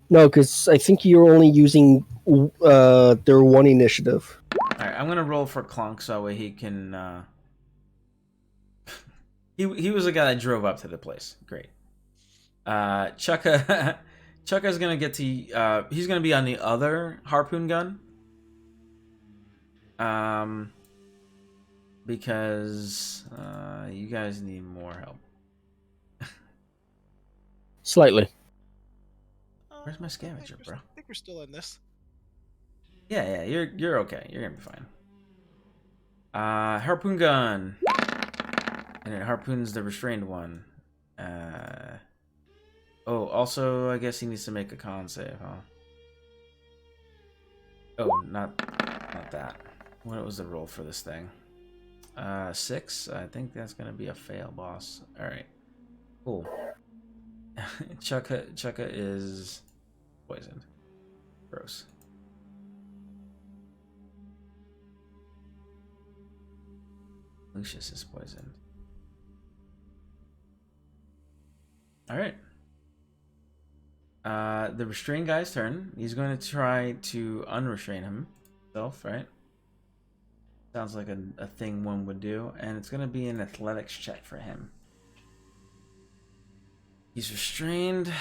No, because I think you're only using their 1 initiative. Alright, I'm gonna roll for Clunk so that way he can... He was the guy that drove up to the place. Great. Chukka... Chukka's gonna get to... he's gonna be on the other harpoon gun. Because... you guys need more help. Slightly. Where's my scavenger, bro? I think we're still in this. Yeah, you're okay. You're gonna be fine. Harpoon gun. And it harpoons the restrained one. Oh, also, I guess he needs to make a con save, huh? Oh, not that. What was the roll for this thing? 6. I think that's gonna be a fail, boss. All right, cool. Chukka is poisoned. Gross. Lucius is poisoned. All right. The restrained guy's turn. He's going to try to unrestrain himself, right? Sounds like a thing one would do, and it's going to be an athletics check for him. He's restrained.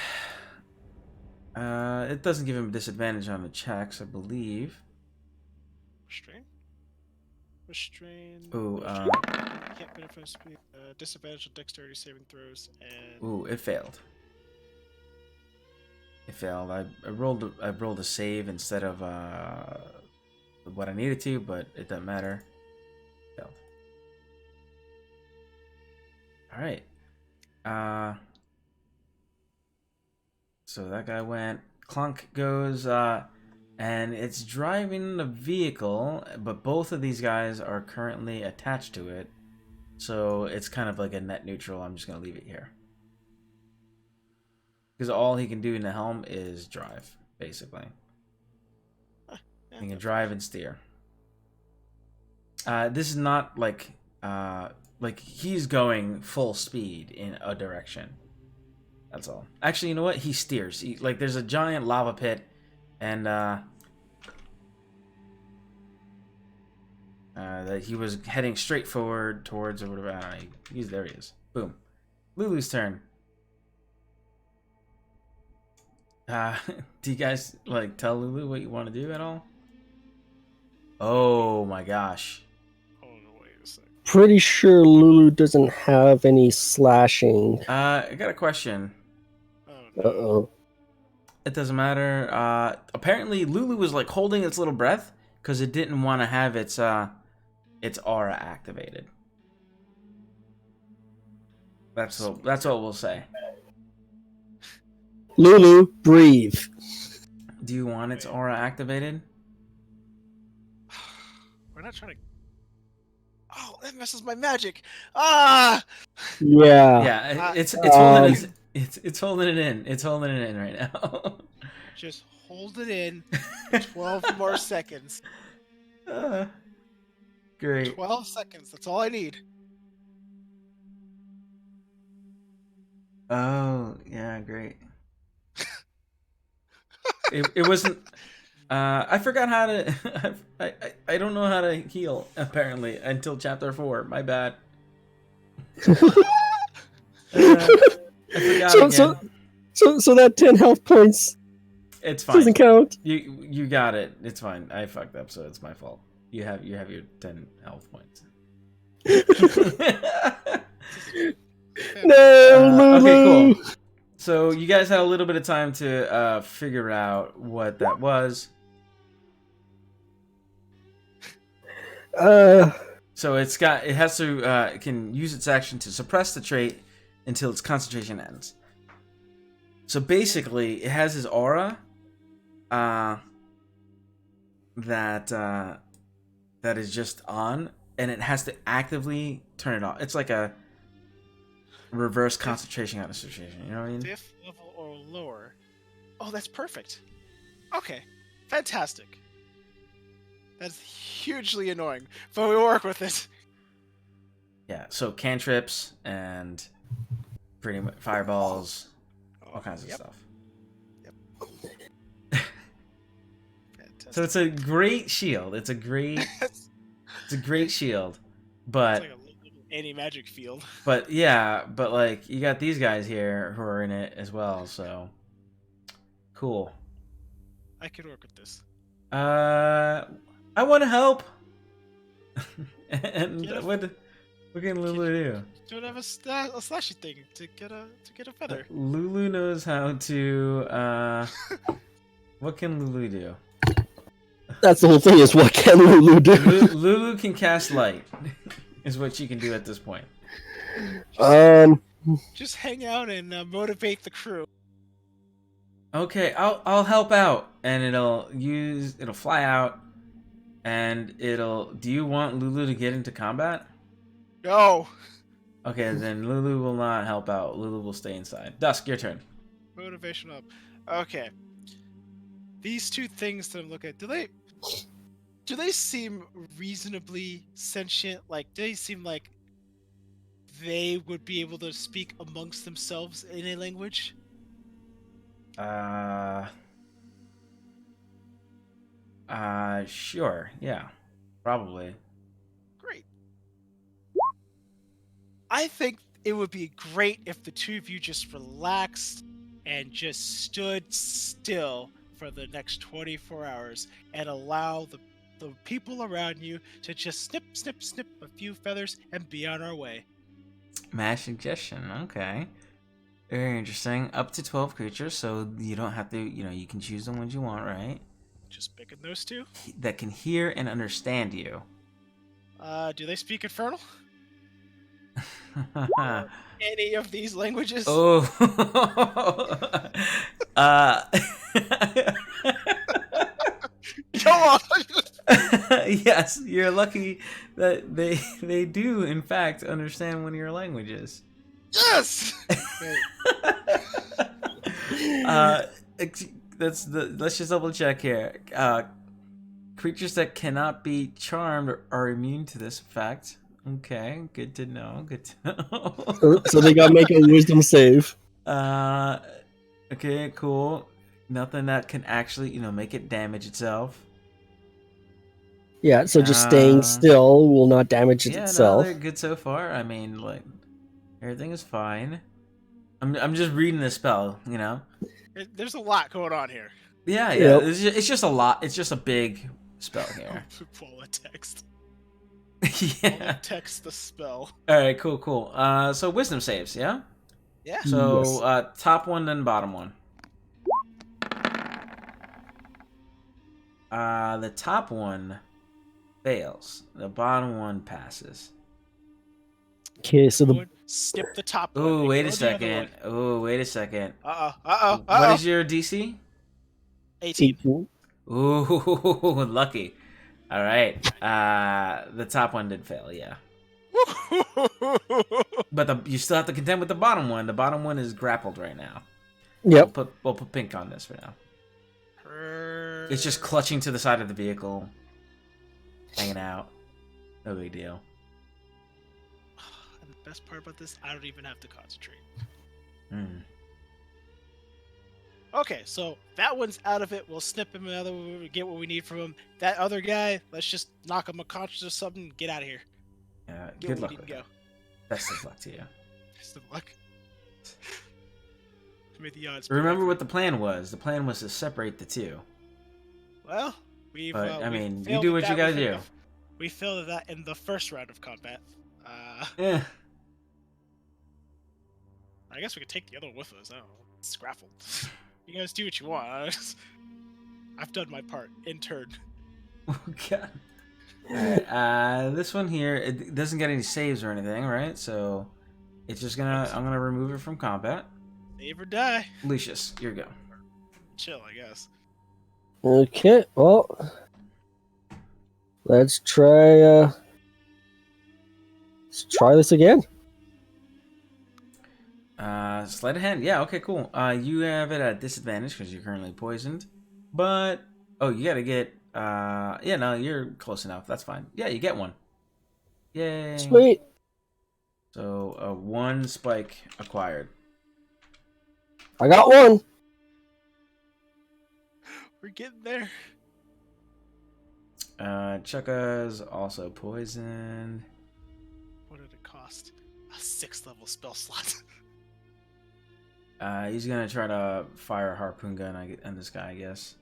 It doesn't give him disadvantage on the checks, I believe. Restrained. Ooh, Can't benefit speed. Disadvantage on dexterity saving throws and. Ooh, it failed. It failed. I rolled a save instead of what I needed to, but it doesn't matter. Failed. All right. So that guy went. Clunk goes, and it's driving the vehicle, but both of these guys are currently attached to it, so it's kind of like a net neutral. I'm just gonna leave it here because all he can do in the helm is drive, basically. He can drive and steer. This is not like he's going full speed in a direction. That's all. Actually, you know what? He steers. There's a giant lava pit, and that he was heading straight forward towards or whatever. I don't know. There he is. Boom. Lulu's turn. Do you guys tell Lulu what you want to do at all? Oh my gosh. Oh no! Wait a second. Pretty sure Lulu doesn't have any slashing. I got a question. Oh no. Uh-oh. It doesn't matter. Apparently Lulu was holding its little breath because it didn't want to have its aura activated. That's what we'll say. Lulu, breathe. Do you want its aura activated? We're not trying to. Oh, that messes my magic. Ah. Yeah. Yeah, it's holding it's holding it in. It's holding it in right now. Just hold it in. 12 more seconds. Great. 12 seconds. That's all I need. Oh yeah, great. It wasn't. I forgot how to. I don't know how to heal apparently until chapter 4. My bad. I forgot again. So that 10 health points. It's fine. Doesn't count. You got it. It's fine. I fucked up, so it's my fault. You have your 10 health points. No, Lulu. Okay, cool. So you guys had a little bit of time to figure out what that was. So it can use its action to suppress the trait until its concentration ends. So basically, it has his aura that is just on, and it has to actively turn it off. It's like a reverse concentration kind of situation. You know what I mean? 5th level or lower. Oh, that's perfect. Okay, fantastic. That's hugely annoying, but we work with it. Yeah. So cantrips and pretty much fireballs, all kinds of stuff. Yep. So it's a great shield. It's a great shield, but It's like a little anti-magic field. But yeah, but you got these guys here who are in it as well. So cool. I could work with this. I want to help. And what can Lulu do? Do have a slashy thing to get a feather. Lulu knows how to. What can Lulu do? That's the whole thing. Is what can Lulu do? Lulu can cast light. Is what she can do at this point. Just hang out and motivate the crew. Okay, I'll help out, and it'll fly out And it'll. Do you want Lulu to get into combat? No. Okay, then Lulu will not help out. Lulu will stay inside. Dusk, your turn. Motivation up. Okay. These two things that I'm looking at, do they seem reasonably sentient? Like, do they seem like they would be able to speak amongst themselves in a language? Sure. Yeah. Probably. Great. I think it would be great if the two of you just relaxed and just stood still for the next 24 hours and allow the people around you to just snip, snip, snip a few feathers and be on our way. Mash suggestion. Okay. Very interesting. Up to 12 creatures, so you don't have to, you can choose the ones you want, right? Just picking those two? That can hear and understand you. Do they speak Infernal? Or any of these languages? Oh. Come on! Yes, you're lucky that they do, in fact, understand one of your languages. Yes! Let's just double check here. Creatures that cannot be charmed are immune to this effect. Okay, good to know. Good to know. So they gotta make a wisdom save. Okay, cool. Nothing that can actually, make it damage itself. Yeah, so just staying still will not damage itself. No, they're good so far. I mean, like, everything is fine. I'm just reading the spell, There's a lot going on here. Yeah. Yep. It's just a lot. It's just a big spell here. Paula text. Yeah. Paula text the spell. All right, cool. So wisdom saves, yeah? Yeah. So, top one, then bottom one. The top one fails. The bottom one passes. Okay, so the Skip the top one. Oh, wait a ignore the other second. one. Oh, wait a second. Uh-oh. What is your DC? 18. Ooh, lucky. All right. The top one did fail, yeah. But you still have to contend with the bottom one. The bottom one is grappled right now. Yep. We'll put pink on this for now. It's just clutching to the side of the vehicle, hanging out. No big deal. And the best part about this, I don't even have to concentrate. Okay, so that one's out of it. We'll snip him another one, get what we need from him. That other guy, let's just knock him unconscious or something. Get out of here. Good luck with that. Best of luck to you. Best of luck. May the odds. Remember what the plan was. The plan was to separate the two. Well, we've. But I mean, you failed do at what you that gotta within do. We failed at that in the first round of combat. Yeah. I guess we could take the other one with us. I don't know. It's scraffled. You guys do what you want. I've done my part. In turn. Oh god. Alright, this one here, it doesn't get any saves or anything, right? So it's just I'm gonna remove it from combat. Save or die. Lucius, here you go. Chill, I guess. Okay, well, let's try this again. Sleight of hand. Yeah, okay, cool. You have it at disadvantage because you're currently poisoned. But you gotta get yeah, no, you're close enough. That's fine. Yeah, you get one. Yay. Sweet. So 1 spike acquired. I got one. We're getting there. Chukka's also poisoned. What did it cost? A 6th level spell slot. He's gonna try to fire a harpoon gun on this guy, I guess.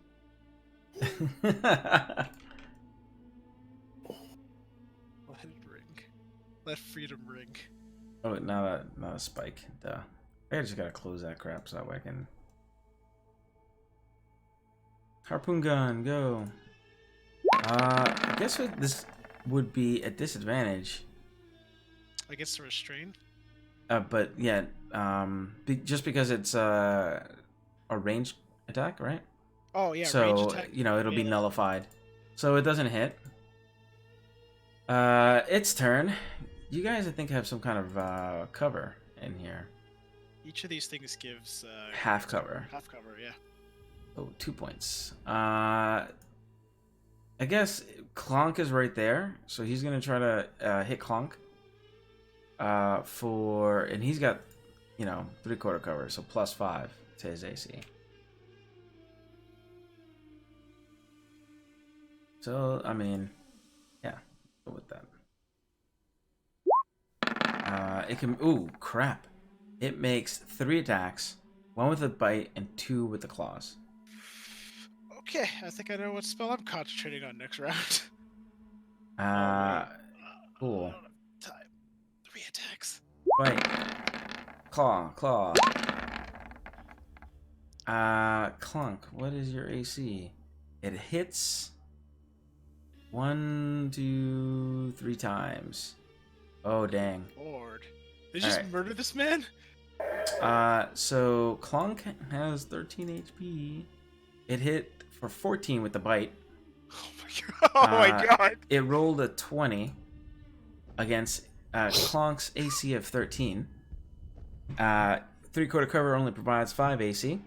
Let it ring. Let freedom ring. Oh, not a spike. Duh. I just gotta close that crap so that way I can. Harpoon gun, go. I guess this would be a disadvantage. Against the restrain? But yeah, just because it's a ranged attack, right? Oh yeah. So range attack. it'll be nullified. So it doesn't hit. Its turn. You guys, I think, have some kind of cover in here. Each of these things gives Half cover. half cover, yeah. Oh, 2 points. I guess Clonk is right there, so he's gonna try to hit Clonk. And he's got, 3/4 cover, so +5 to his AC. So I mean, yeah, go with that. It can. Ooh, crap! It makes 3 attacks, 1 with a bite and 2 with the claws. Okay, I think I know what spell I'm concentrating on next round. Cool. I don't have time. 3 attacks. Bite. Claw. Clunk, what is your AC? It hits 1, 2, 3 times. Oh, dang. Lord. They just Alright. murdered this man? So Clunk has 13 HP. It hit for 14 with the bite. Oh my god. Oh my god. It rolled a 20 against Clonk's AC of 13. 3/4 cover only provides 5 AC.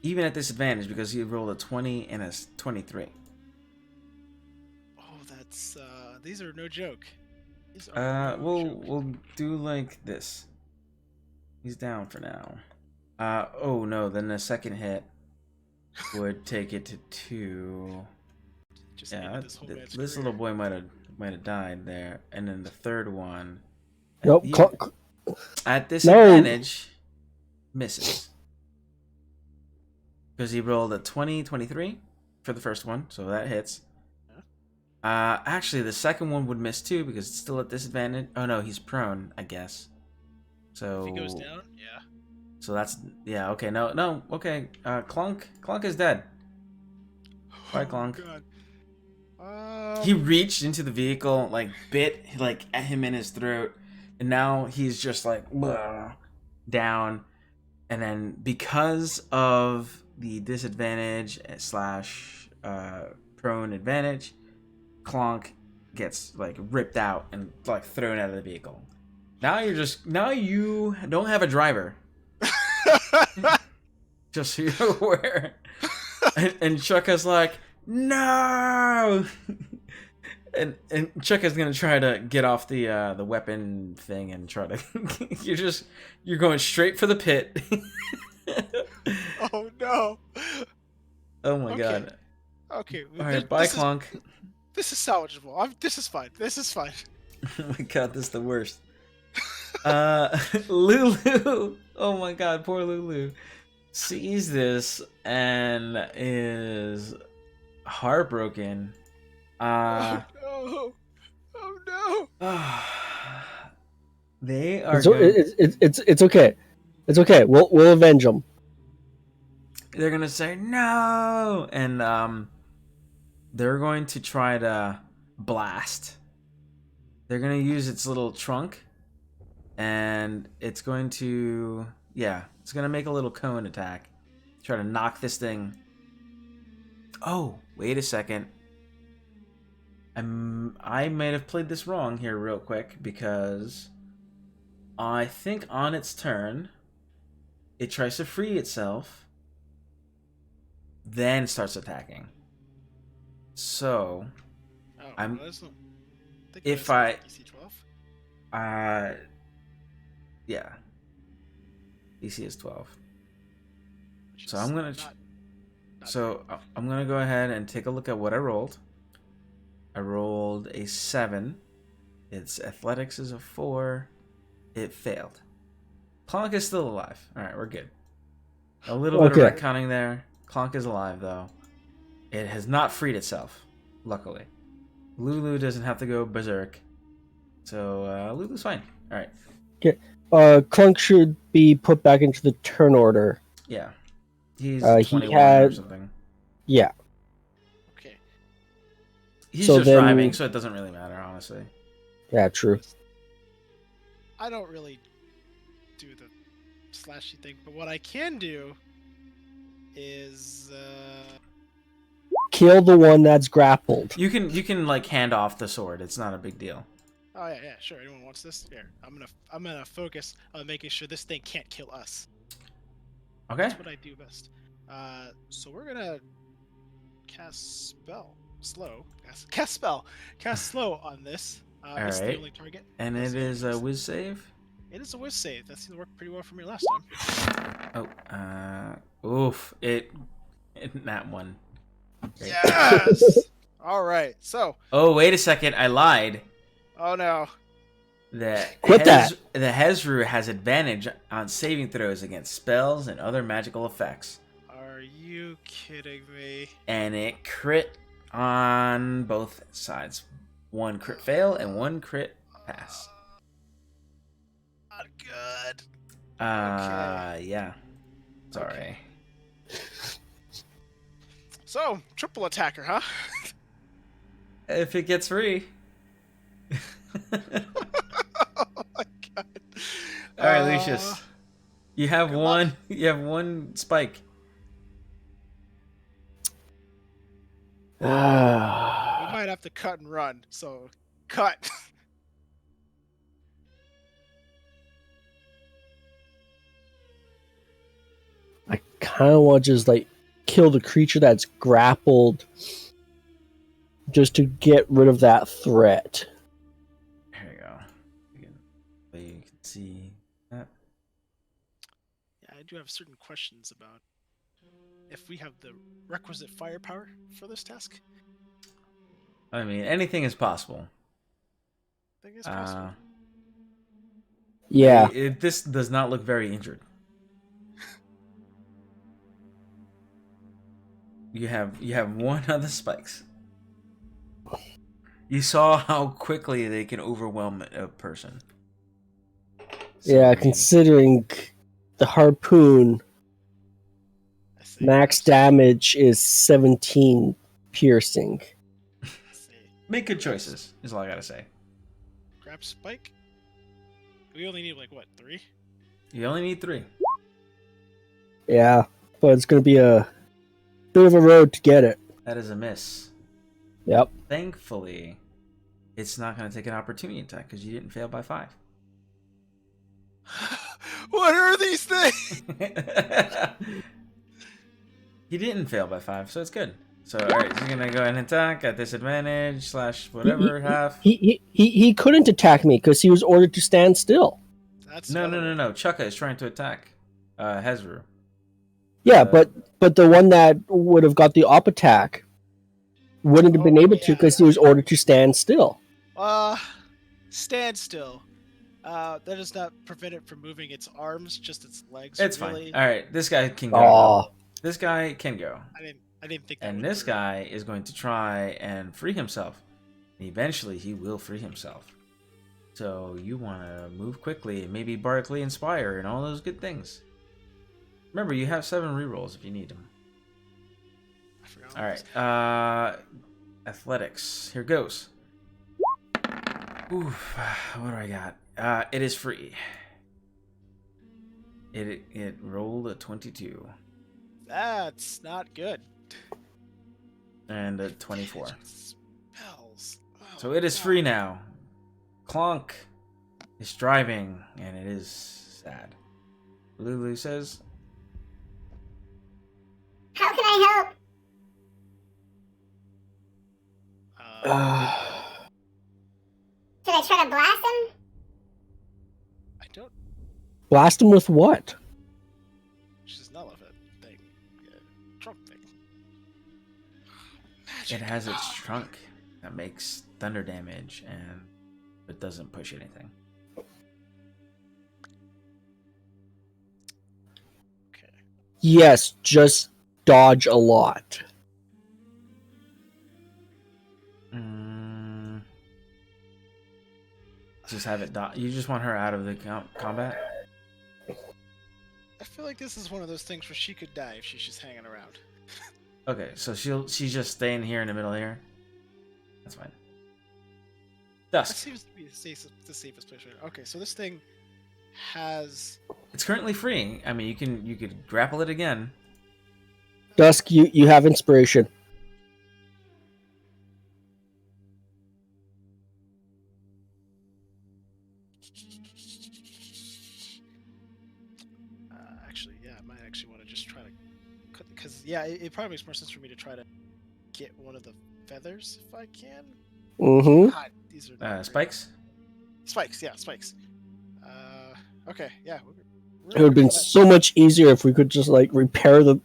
Even at disadvantage because he rolled a 20 and a 23. Oh, that's these are no joke. These are We'll do like this. He's down for now. Oh no, then the second hit would take it to 2. Just Yeah, this this little boy might have died there, and then the third one. Nope. At disadvantage, misses. Because he rolled a 20, 23 for the first one, so that hits. Actually, the second one would miss too because it's still at disadvantage. Oh no, he's prone, I guess. So if he goes down, yeah. So that's okay. No, okay. Clunk is dead. Bye, Clunk. God. He reached into the vehicle, bit at him in his throat, and now he's just down. And then because of the disadvantage / prone advantage, Clonk gets ripped out and thrown out of the vehicle. Now you don't have a driver. Just so you're aware. And Chuck is like, no. and Chuck is gonna try to get off the weapon thing and try to. you're going straight for the pit. Oh no. Oh my god. Okay. All right, bye, Clunk. This is salvageable. This is fine. This is fine. Oh my god, this is the worst. Lulu. Oh my god, poor Lulu. Sees this and is heartbroken. Oh no. Oh no. They are. It's okay. It's okay. We'll avenge them. They're gonna say no, and they're going to try to blast. They're gonna use its little trunk, and it's going to it's gonna make a little cone attack. Try to knock this thing. Oh, wait a second. I might have played this wrong here real quick because I think on its turn it tries to free itself, then it starts attacking. So if I DC 12? yeah. DC is 12. So I'm gonna I'm gonna go ahead and take a look at what I rolled. I rolled a 7. Its athletics is a 4. It failed. Clonk is still alive. All right, we're good. A little bit of retconning there. Clonk is alive though. It has not freed itself, luckily. Lulu doesn't have to go berserk, so Lulu's fine. All right. Okay. Clunk should be put back into the turn order. Yeah. He's 21 or something. Yeah. Okay. He's just driving, so it doesn't really matter, honestly. Yeah, true. I don't really do the slashy thing, but what I can do is kill the one that's grappled. You can like hand off the sword. It's not a big deal. Oh yeah, sure. Anyone wants this? Here, I'm gonna focus on making sure this thing can't kill us. Okay. That's what I do best. So we're gonna cast slow on this. It's the only target. And it is a whiz save. It is a whiz save. That seemed to work pretty well for me last time. Oof! It that one. Great. Yes. All right. So. Oh wait a second! I lied. Oh no. The Hezru has advantage on saving throws against spells and other magical effects. Are you kidding me? And it crit on both sides. One crit fail and one crit pass. Not good. Yeah. Sorry. Okay. So, triple attacker, huh? If it gets free. Oh my god. All right, Lucius. You have one. You have one spike. We might have to cut and run. So, cut. I kind of want to just like kill the creature that's grappled, just to get rid of that threat. There you go. You can see that. Yeah, I do have certain questions about if we have the requisite firepower for this task. I mean, anything is possible. I think it's possible. Yeah. This does not look very injured. You have one of the spikes. You saw how quickly they can overwhelm a person. So, Yeah, considering the harpoon max damage is 17 piercing. Make good choices, is all I gotta say. Grab spike. We only need like what, 3? You only need 3. Yeah, but it's gonna be a bit of a road to get it. That is a miss. Yep. Thankfully, it's not gonna take an opportunity attack because you didn't fail by 5. What are these things? He didn't fail by 5, so it's good. So, alright, he's gonna go ahead and attack at disadvantage / whatever half. He couldn't attack me because he was ordered to stand still. That's No. Chukka is trying to attack Hezru. Yeah, but the one that would have got the op attack wouldn't have been able to because he was ordered to stand still. Stand still. That does not prevent it from moving its arms, just its legs. It's really. fine. Alright, this guy can go. Aw. This guy can go. I didn't think that. And this guy is going to try and free himself. And eventually he will free himself. So you want to move quickly and maybe Barkley Inspire and all those good things. Remember, you have 7 rerolls if you need them. Alright, athletics. Here goes. Oof, what do I got? It is free. It rolled a 22. That's not good. And a 24. Spells. Oh, so it is free now. Clonk is driving, and it is sad. Lulu says, How can I help? Should I try to blast him? I don't. Blast him with what? She's an elephant thing. Trunk thing. it has its trunk that makes thunder damage, and it doesn't push anything. Okay. Yes, just dodge a lot. Just have it you just want her out of the combat? I feel like this is one of those things where she could die if she's just hanging around. Okay, so she's just staying here in the middle here. That's fine. Dusk. That seems to be the safest place right now. Okay, so this thing has. It's currently free. I mean, you could grapple it again. Dusk, you have inspiration. Actually, yeah, I might actually want to just try to cut, because yeah, it probably makes more sense for me to try to get one of the feathers if I can. Mm-hmm. God, these are not great. Spikes? Spikes, yeah, spikes. Okay, yeah. It would have been so much easier if we could just like repair the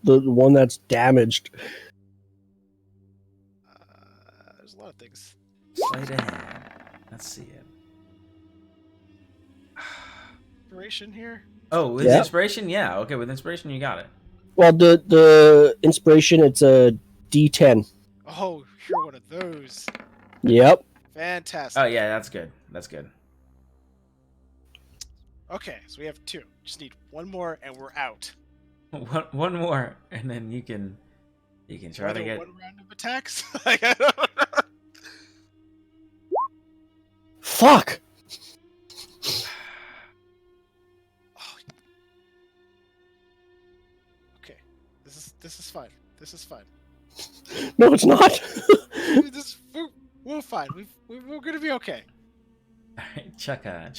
one that's damaged. There's a lot of things. Sleight of hand. Let's see it. Inspiration here. Oh, with Yeah. inspiration? Yeah. Okay, with inspiration, you got it. Well, the inspiration, it's a D10. Oh, you're one of those. Yep. Fantastic. Oh, yeah, that's good. That's good. Okay, so we have 2. Just need one more, and we're out. One more, and then you can try to get. One round of attacks. Like, I don't know. Fuck. Okay, this is fine. This is fine. No, it's not. We're fine. We're gonna be okay. All right, chugga.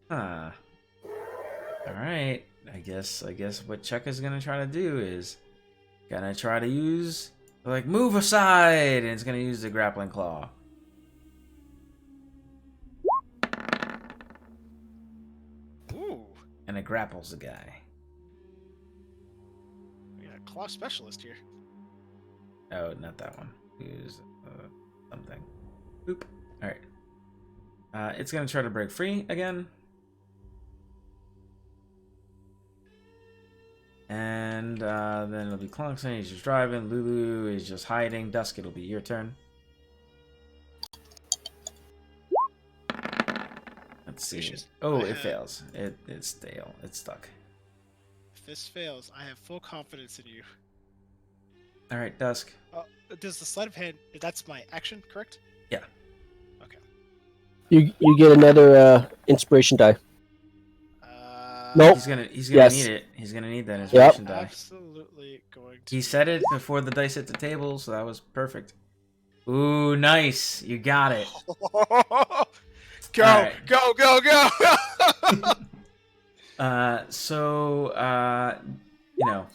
Huh. All right. I guess what Chukka's gonna try to do is gonna try to use like move aside, and it's gonna use the grappling claw. Ooh. And it grapples the guy. We got a claw specialist here. Oh, not that one. Use something. Boop. All right. It's gonna try to break free again. And then it'll be Clunkson, he's just driving. Lulu is just hiding. Dusk, it'll be your turn. Let's see. Oh, it fails. It's stale. It's stuck. If this fails, I have full confidence in you. All right, Dusk. Does the sleight of hand? That's my action, correct? Yeah. Okay. You get another inspiration die. Nope. He's gonna Yes. need it. He's gonna need that inspiration die. Absolutely going to. He said it before the dice hit the table, so that was perfect. Ooh, nice. You got it. Go, right. go, go, go! You know,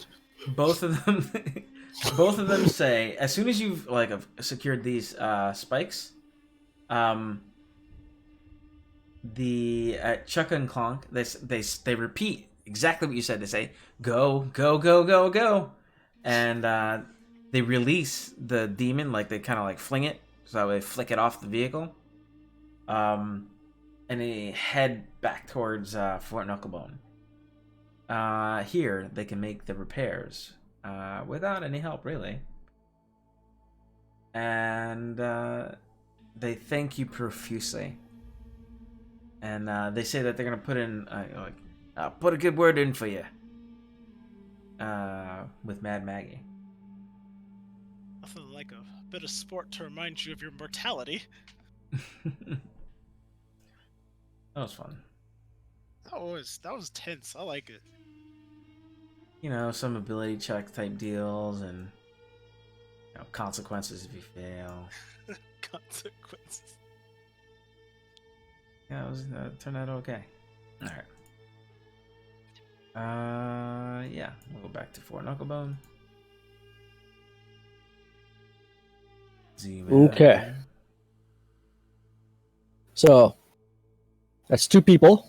both of them say as soon as you've like secured these spikes, the Chukka and Clonk, they repeat exactly what you said. They say go, go, go, go, go, and they release the demon, like they kind of like fling it, so they flick it off the vehicle, and they head back towards Fort Knucklebone. Here they can make the repairs without any help, really, and they thank you profusely. And they say that they're gonna put in, put a good word in for you, with Mad Maggie. Nothing like a bit of sport to remind you of your mortality. That was fun. That was tense. I like it. You know, some ability check type deals, and consequences if you fail. Consequences. Yeah, it was turned out okay. All right. Yeah, we'll go back to Fort Knucklebone. Okay. So that's 2 people.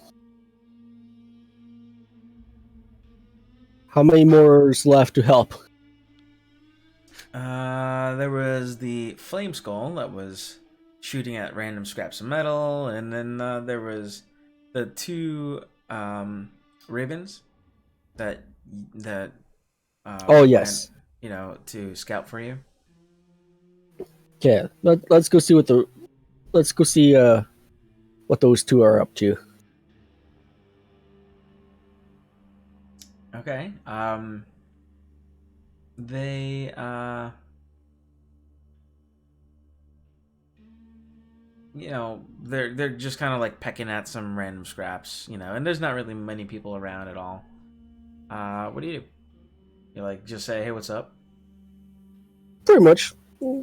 How many more is left to help? There was the Flame Skull that was shooting at random scraps of metal, and then there was the 2 ravens that oh yes, went, to scout for you. Okay, let's go see what those 2 are up to. Okay. They they're just kind of like pecking at some random scraps, and there's not really many people around at all. What do? You like just say, hey, what's up? Pretty much.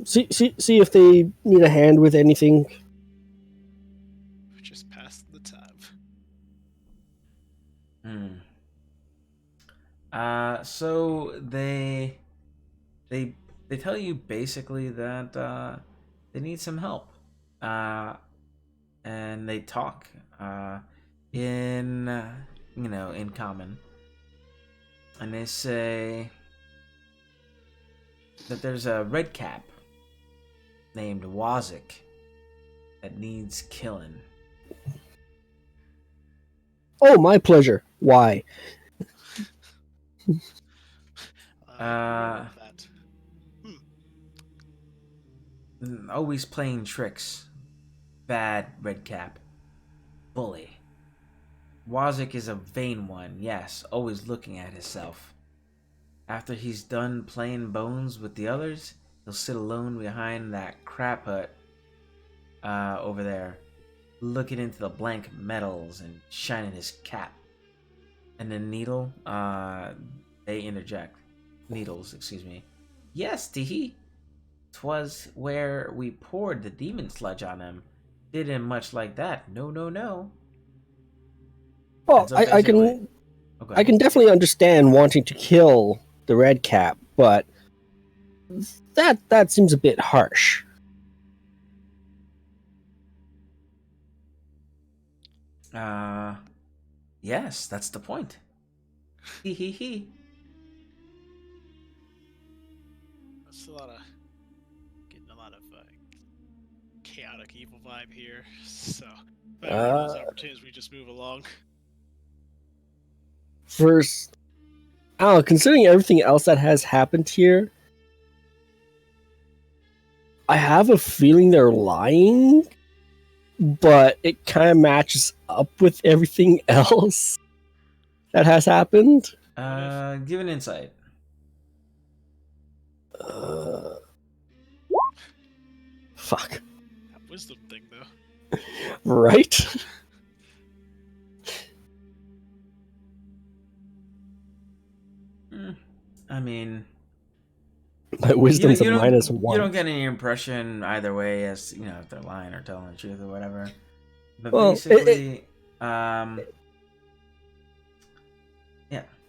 see if they need a hand with anything. Just pass the time. So they tell you basically that they need some help. And they talk in in common. And they say that there's a red cap named Wazik that needs killing. Oh, my pleasure. Why? Always playing tricks. Bad red cap. Bully. Wazik is a vain one, yes, always looking at himself. After he's done playing bones with the others, he'll sit alone behind that crap hut over there, looking into the blank metals and shining his cap. And then they interject. Needles, excuse me. Yes, Teehee. 'Twas where we poured the demon sludge on him. Didn't much like that. No. Well, I can definitely understand wanting to kill the red cap, but that seems a bit harsh. Yes, that's the point. Hee. That's getting a lot of chaotic evil vibe here. So, better those opportunities, we just move along. First, I don't know, considering everything else that has happened here, I have a feeling they're lying, but it kind of matches up with everything else that has happened. Give an insight. Fuck. That wisdom thing, though. Right? I mean, my wisdom's a -1. You don't get any impression either way as, if they're lying or telling the truth or whatever. But well, basically, yeah.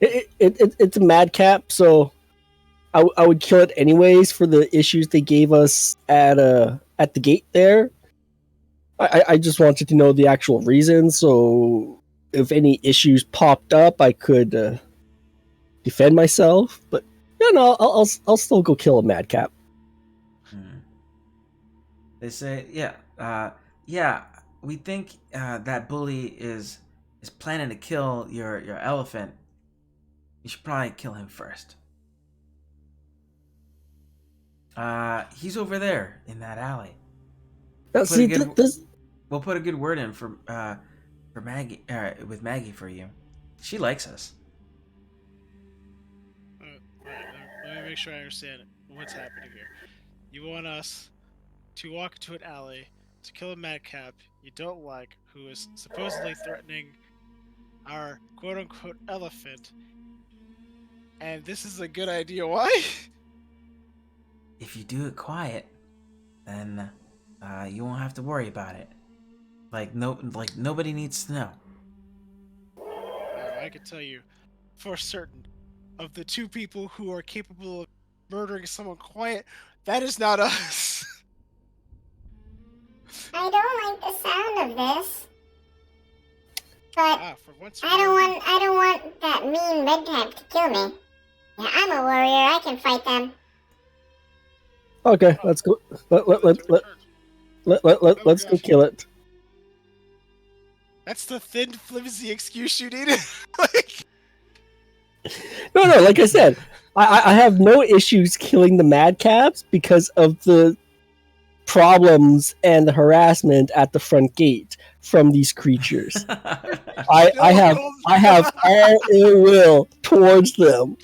It's a madcap, so I would kill it anyways for the issues they gave us at the gate there. I just wanted to know the actual reason, so if any issues popped up, I could defend myself. But I'll still go kill a madcap. They say, we think that bully is planning to kill your elephant. You should probably kill him first. He's over there in that alley. We'll put a good word in for Maggie, with Maggie for you. She likes us. Let me make sure I understand what's happening here. You want us to walk into an alley to kill a madcap you don't like, who is supposedly threatening our quote-unquote elephant, and this is a good idea. Why? If you do it quiet, then you won't have to worry about it. Nobody needs to know. I can tell you for certain, of the two people who are capable of murdering someone quiet, that is not us. I don't like the sound of this, but I don't want that mean redcap to kill me. Yeah, I'm a warrior. I can fight them. Okay, let's go. Let's go kill it. That's the thin, flimsy excuse you need. No, like I said, I have no issues killing the madcaps because of the problems and the harassment at the front gate from these creatures. I have all ill will towards them.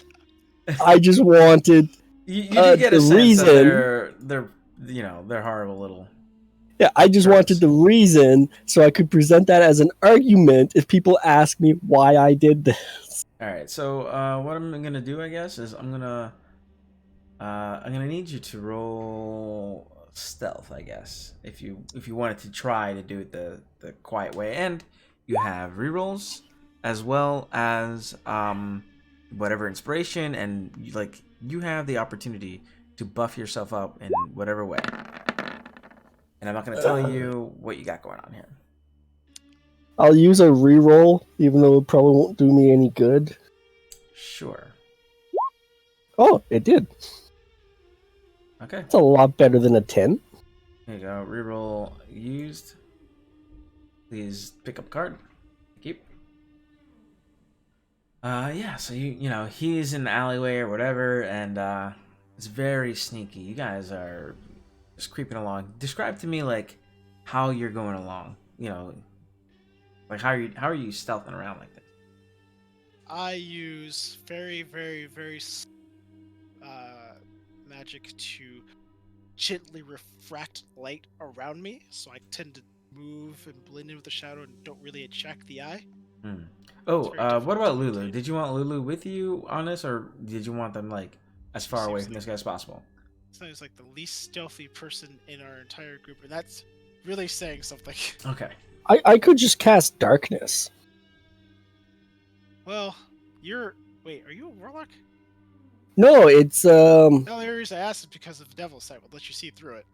I just wanted you did get a sense reason that they're horrible little. Yeah, I just wanted the reason so I could present that as an argument if people ask me why I did this. All right, so what I'm gonna do, I guess, is I'm gonna I'm gonna need you to roll stealth, I guess, if you wanted to try to do it the quiet way, and you have rerolls as well as whatever inspiration, and you have the opportunity to buff yourself up in whatever way. And I'm not gonna tell you what you got going on here. I'll use a reroll, even though it probably won't do me any good. Sure. Oh, it did. Okay. It's a lot better than a 10. There you go. Reroll used. Please pick up a card. Keep. Yeah, so you know, he's in the alleyway or whatever, and it's very sneaky. You guys are just creeping along. Describe to me like how you're going along. You know, like how are you stealthing around like this? I use very, very, very magic to gently refract light around me, so I tend to move and blend in with the shadow and don't really attract the eye. Oh, what about Lulu? Did you want Lulu with you on this, or did you want them like as far away from this guy as possible? Sounds like the least stealthy person in our entire group, and that's really saying something. Okay. I could just cast darkness. Well, wait, are you a warlock? No, it's The only reason I asked is because of Devil's Sight will let you see through it.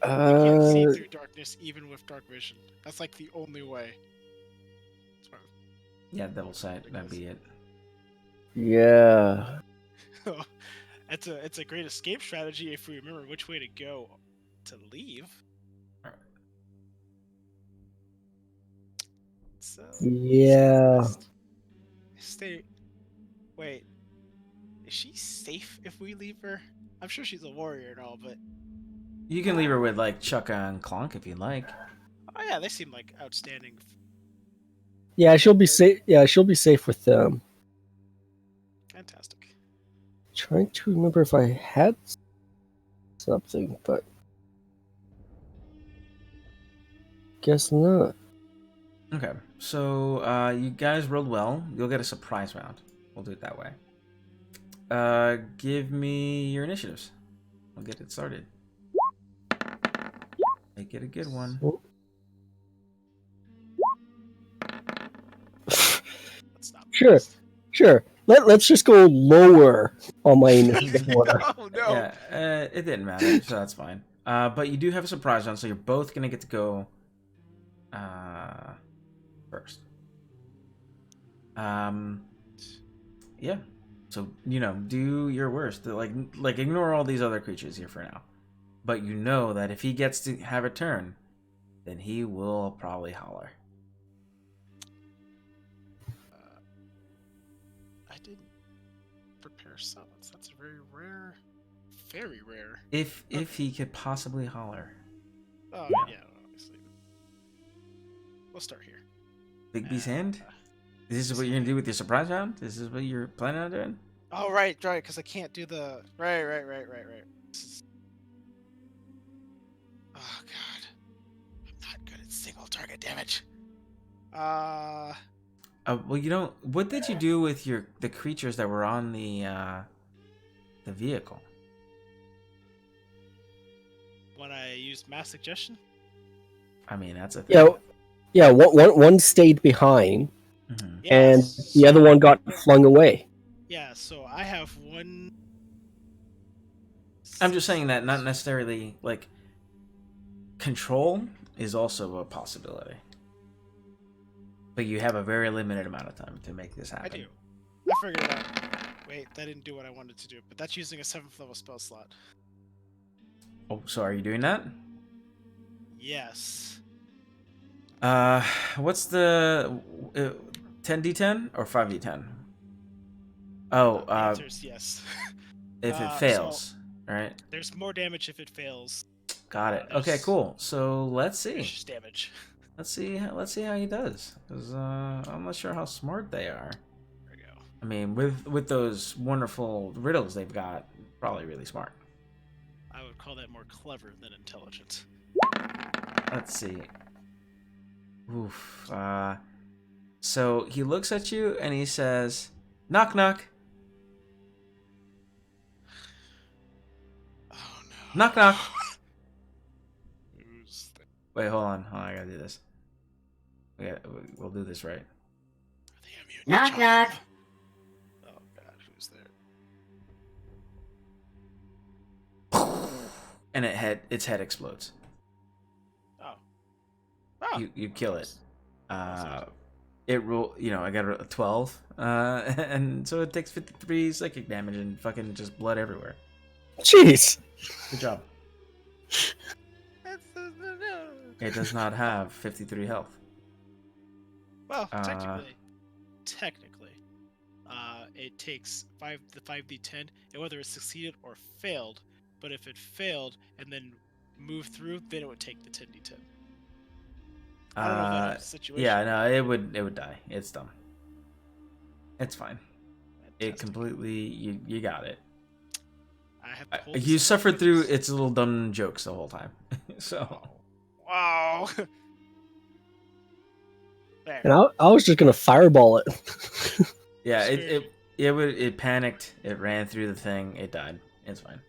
You can't see through darkness even with dark vision. That's like the only way. Yeah, Devil's Sight, that'd be it. Yeah. It's a great escape strategy if we remember which way to go to leave. So Yeah. stay. Wait, is she safe if we leave her? I'm sure she's a warrior and all, but You can leave her with like Chukka and Clonk if you'd like. oh yeah, they seem like outstanding. Yeah, she'll be safe. Yeah, she'll be safe with them. Fantastic. Trying to remember if I had something, but guess not. Okay, so you guys rolled well. You'll get a surprise round. We'll do it that way. Give me your initiatives. I'll get it started. Make it a good one. Sure. Let's just go lower on my initiative order. Oh no! Yeah, it didn't matter, so that's fine. But you do have a surprise round, so you're both gonna get to go first. Yeah. So do your worst. Like ignore all these other creatures here for now. But you know that if he gets to have a turn, then he will probably holler. I didn't prepare summons. That's very rare. Very rare. If he could possibly holler. Oh yeah, obviously. We'll start here. Big B's hand? This is what you're gonna do with your surprise round? This is what you're planning on doing? Oh right, because I can't do the right. Oh god, I'm not good at single target damage. Well, what did you do with the creatures that were on the vehicle? When I used mass suggestion. I mean, that's a thing. Yeah. One stayed behind, Mm-hmm. and the other one got flung away. Yeah, so I have one. I'm just saying that not necessarily like control is also a possibility, but you have a very limited amount of time to make this happen. I do. I figured it out. Wait, that didn't do what I wanted to do, but that's using a 7th level spell slot. Oh, so are you doing that? Yes. What's the 10d10 or 5d10? Oh, the answer is yes. If it fails, right? There's more damage if it fails. Got it. Okay, cool. So let's see. Vicious damage. Let's see how he does. Because I'm not sure how smart they are. There we go. I mean, with those wonderful riddles they've got, probably really smart. I would call that more clever than intelligent. Let's see. Oof. So he looks at you and he says, "Knock knock." Knock knock. Who's there? Wait, hold on. I gotta do this. We'll do this right. Are they immune to Knock, charm? knock. Oh god, who's there? And its head explodes. Oh. Oh. You kill it. It roll. I got a 12. And so it takes 53 psychic damage and fucking just blood everywhere. Jeez. Good job. It does not have 53 health. Well, technically, it takes the 5d10, and whether it succeeded or failed. But if it failed and then moved through, then it would take the 10d10. I don't know if that helps the situation. Yeah, no, it would die. It's dumb. It's fine. It Fantastic. completely you got it. I have to hold You this suffered in through focus. its little dumb jokes the whole time. So Wow. There. And I was just gonna fireball it. yeah, Sure. it panicked. It ran through the thing. It died. It's fine.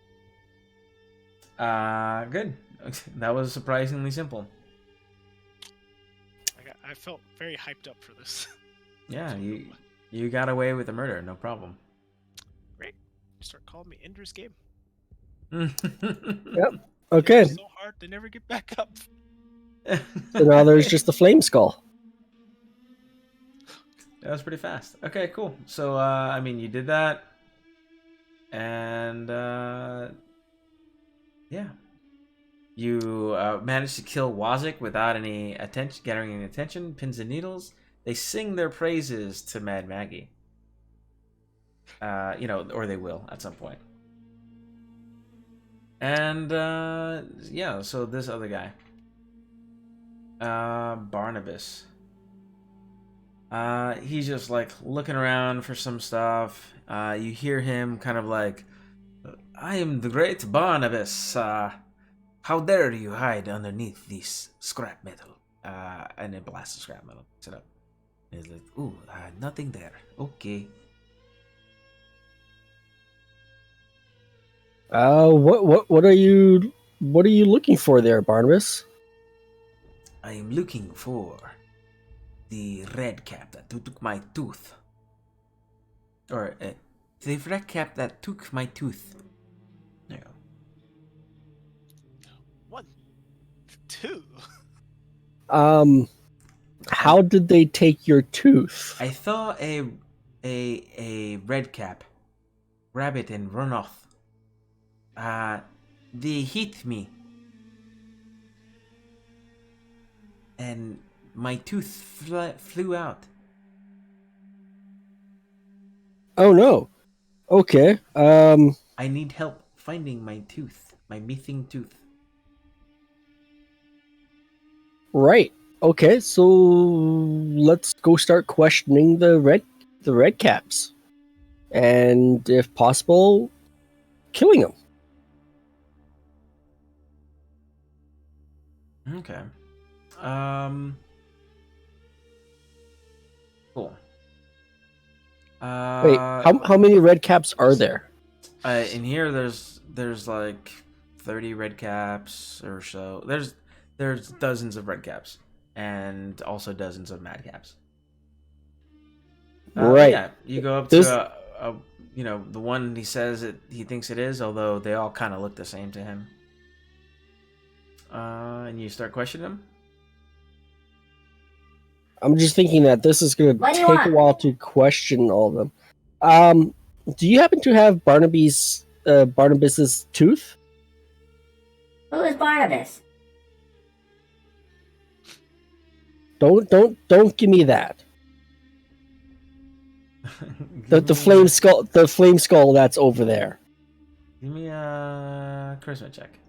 Good. That was surprisingly simple. I felt very hyped up for this. Yeah, you got away with the murder, no problem. Great. Start calling me Ender's Game. Yep. Okay. So hard they never get back up. So now there's just the flame skull. That was pretty fast. Okay, cool. So, I mean, you did that. And, yeah. You managed to kill Wazik without any attention, gathering any attention. Pins and needles. They sing their praises to Mad Maggie. Or they will at some point. And, yeah, so this other guy. Barnabas. He's just like looking around for some stuff. You hear him kind of like, I am the great Barnabas. How dare you hide underneath this scrap metal? And it blasts the scrap metal. Sit up. And he's like, ooh, nothing there. Okay. What are you looking for there, Barnabas? I am looking for the red cap that took my tooth. Or, the red cap that took my tooth. There you go. 1, 2. How did they take your tooth? I saw a red cap grab it and run off. They hit me. And my tooth flew out. Oh no. Okay. I need help finding my tooth. My missing tooth. Right. Okay, so let's go start questioning the red caps. And if possible, killing them. Okay. Cool. Wait, how many red caps are there? In here, there's like 30 red caps or so. There's dozens of red caps and also dozens of mad caps. Right. Yeah, you go up to the one he says he thinks it is, although they all kind of look the same to him. And you start questioning him. I'm just thinking that this is going to What do you take a want? while to question all of them. Do you happen to have Barnabas's tooth? Who is Barnabas? Don't give me that. The flame skull that's over there. Give me a charisma check.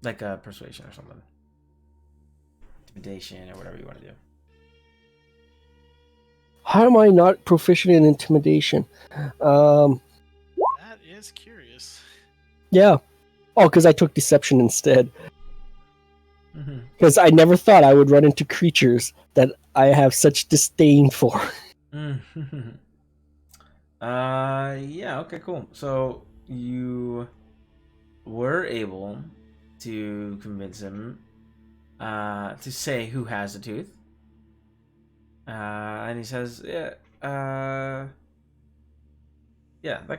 Like a persuasion or something. Intimidation or whatever you want to do. How am I not proficient in intimidation? That is curious. Yeah. Oh, because I took deception instead. Because I never thought I would run into creatures that I have such disdain for. Yeah, okay, cool. So you were able to convince him to say who has the tooth. And he says, yeah, that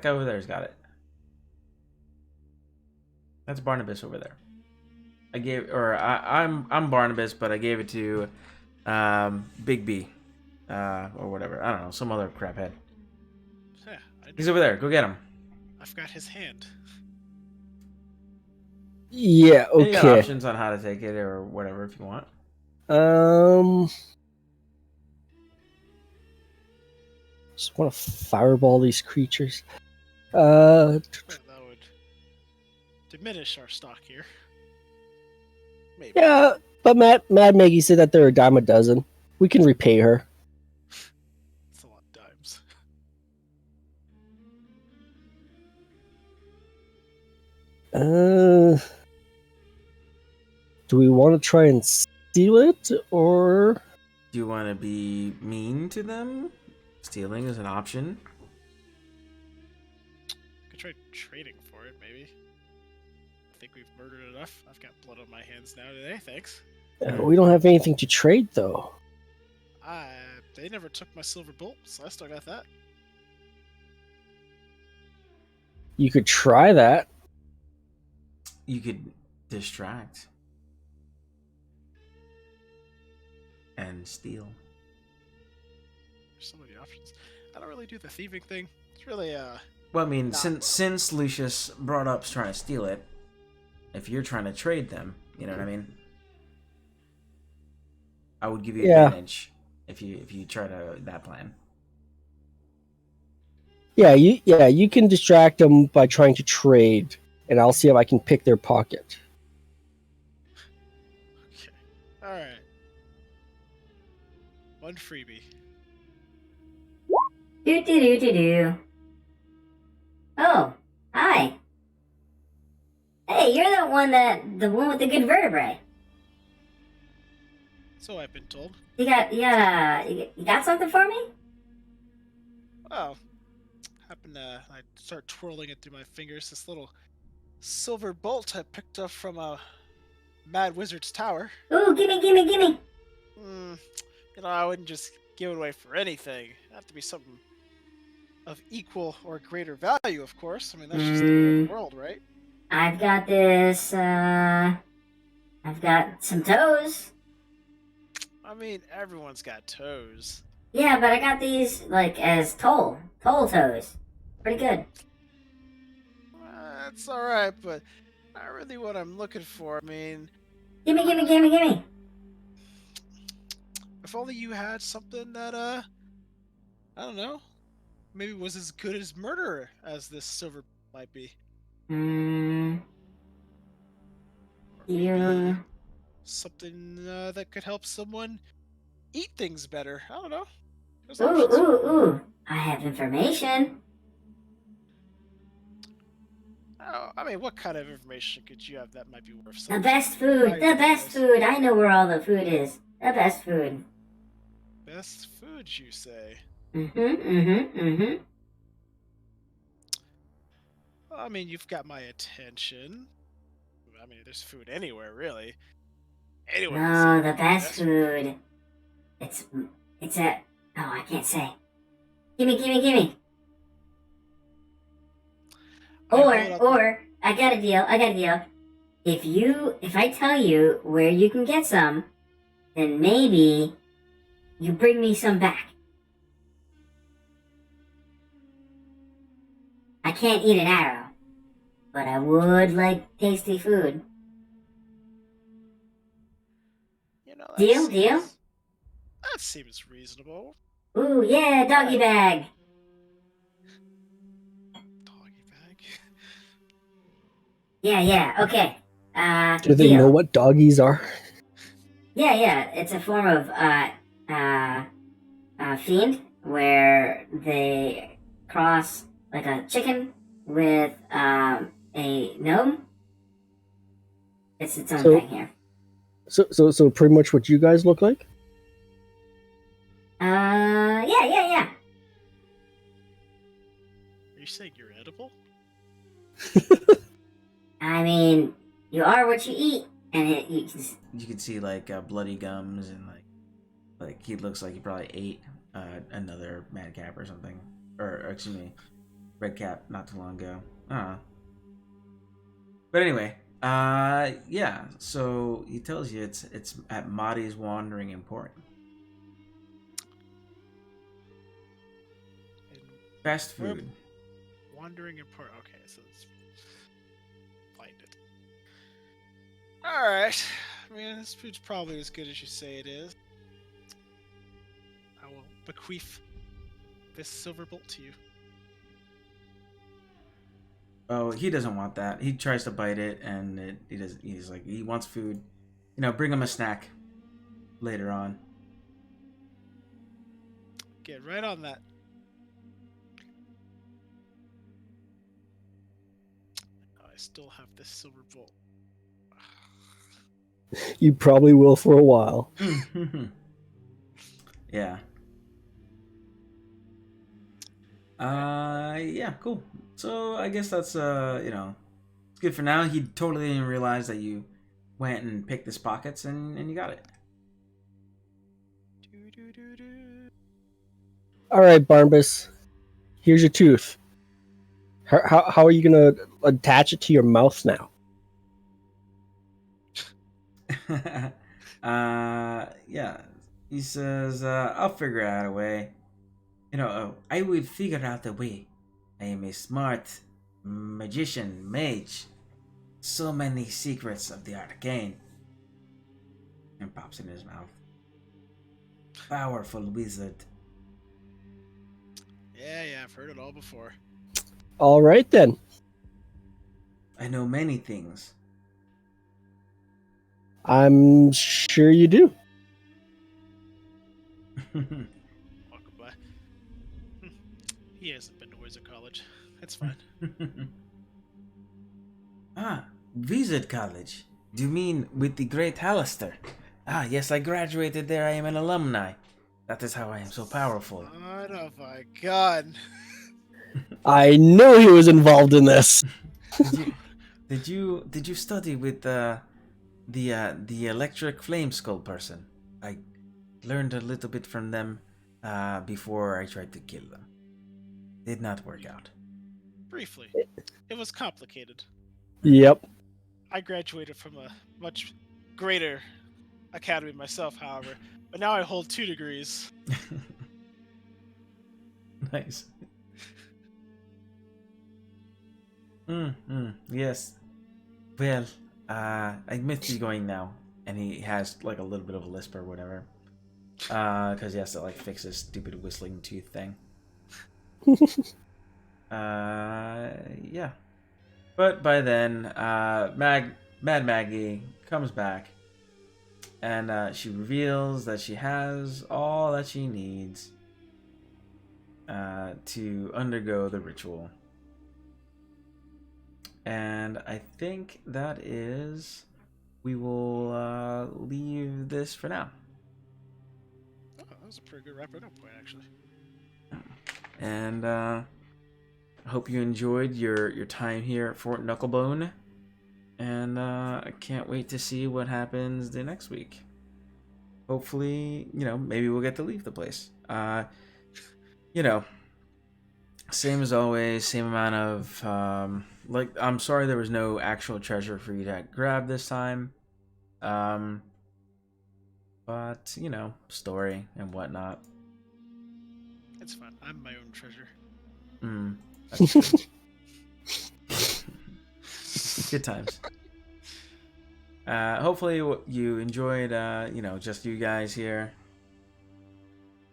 guy over there's got it. That's Barnabas over there. I'm Barnabas, but I gave it to Big B, or whatever. I don't know, some other craphead. Yeah, He's over there. Go get him. I've got his hand. Yeah, And you got okay. options on how to take it or whatever if you want. Just want to fireball these creatures. Well, that would diminish our stock here. Maybe. Yeah, but Mad Maggie said that they're a dime a dozen. We can repay her. It's a lot of dimes. Do we want to try and steal it, or Do you want to be mean to them? Stealing is an option. Could try trading for it, maybe. I think we've murdered enough. I've got blood on my hands now today, thanks. we don't have anything to trade though? They never took my silver bolt, so I still got that. You could try that. You could distract and steal. There's so many options. I don't really do the thieving thing. It's really Well, I mean, since Lucius brought up trying to steal it, if you're trying to trade them, you know what I mean? I would give you advantage if you try to that plan. Yeah, you can distract them by trying to trade, and I'll see if I can pick their pocket. Okay. Alright. One freebie. Do. Oh, hi. Hey, you're the one with the good vertebrae. So I've been told. You got something for me? Well, I start twirling it through my fingers. This little silver bolt I picked up from a mad wizard's tower. Ooh, gimme. I wouldn't just give it away for anything. It'd have to be something of equal or greater value, of course. I mean, that's just the way of the world, right? I've got this, I've got some toes. I mean, everyone's got toes. Yeah, but I got these, as toll toes. Pretty good. That's alright, but not really what I'm looking for. I mean... Gimme. If only you had something that, I don't know, maybe was as good as murder as this silver might be. Yeah. Something that could help someone eat things better. I don't know. Ooh. I have information. Oh, I mean, what kind of information could you have that might be worth something? The best food. I know where all the food is. The best food. Best food, you say? Mm-hmm. Well, I mean, you've got my attention. I mean, there's food anywhere, really. Anyone No, the best food. It's a... Oh, I can't say. Gimme. Or, I got a deal. If I tell you where you can get some, then maybe you bring me some back. I can't eat an arrow, but I would like tasty food. Deal? That seems reasonable. Ooh, yeah, doggy bag. Doggy bag? Yeah, okay. Do they know what doggies are? Yeah, it's a form of, fiend, where they cross, like a chicken with, a gnome. It's its own thing here. So pretty much what you guys look like? Yeah. edible? I mean, you are what you eat, and You can see like bloody gums and like he looks like he probably ate another madcap or something, or excuse me, redcap not too long ago. I don't know. But anyway, yeah. So he tells you it's at Mahdi's Wandering Emporium. Fast food. Wandering Emporium. Okay, so let's find it. All right. I mean, this food's probably as good as you say it is. I will bequeath this silver bolt to you. Oh, he doesn't want that. He tries to bite it, and he does. He's like, he wants food. You know, bring him a snack later on. Get right on that. I still have this silver bolt. You probably will for a while. Yeah. Yeah, cool. So I guess that's it's good for now. He totally didn't realize that you went and picked his pockets and you got it. All right, Barnabas. Here's your tooth. How are you gonna attach it to your mouth now? Yeah. He says, I'll figure out a way. I will figure out a way. I am a smart magician, mage. So many secrets of the arcane. And pops in his mouth. Powerful wizard. Yeah, I've heard it all before. All right, then. I know many things. I'm sure you do. Welcome by. He hasn't been to Wizard College. That's fine. Wizard College. Do you mean with the great Hallister? Yes, I graduated there. I am an alumni. That is how I am so powerful. Son of a gun. I know he was involved in this. Did you study with the electric flame skull person? I learned a little bit from them before I tried to kill them. Did not work out. Briefly. It was complicated. Yep. I graduated from a much greater academy myself, however, but now I hold 2 degrees. Nice. Yes. Well, I must be going now. And he has like a little bit of a lisp or whatever. Because he has to like fix his stupid whistling tooth thing. Yeah. But by then, Mad Maggie comes back. And she reveals that she has all that she needs to undergo the ritual. And I think that is... We will leave this for now. Oh, that was a pretty good wrapping up point, actually. And I hope you enjoyed your time here at Fort Knucklebone. And I can't wait to see what happens the next week. Hopefully, maybe we'll get to leave the place. Same as always, same amount of... I'm sorry there was no actual treasure for you to grab this time. But, story and whatnot. It's fine. I'm my own treasure. That's good. Good times. Hopefully you enjoyed, just you guys here.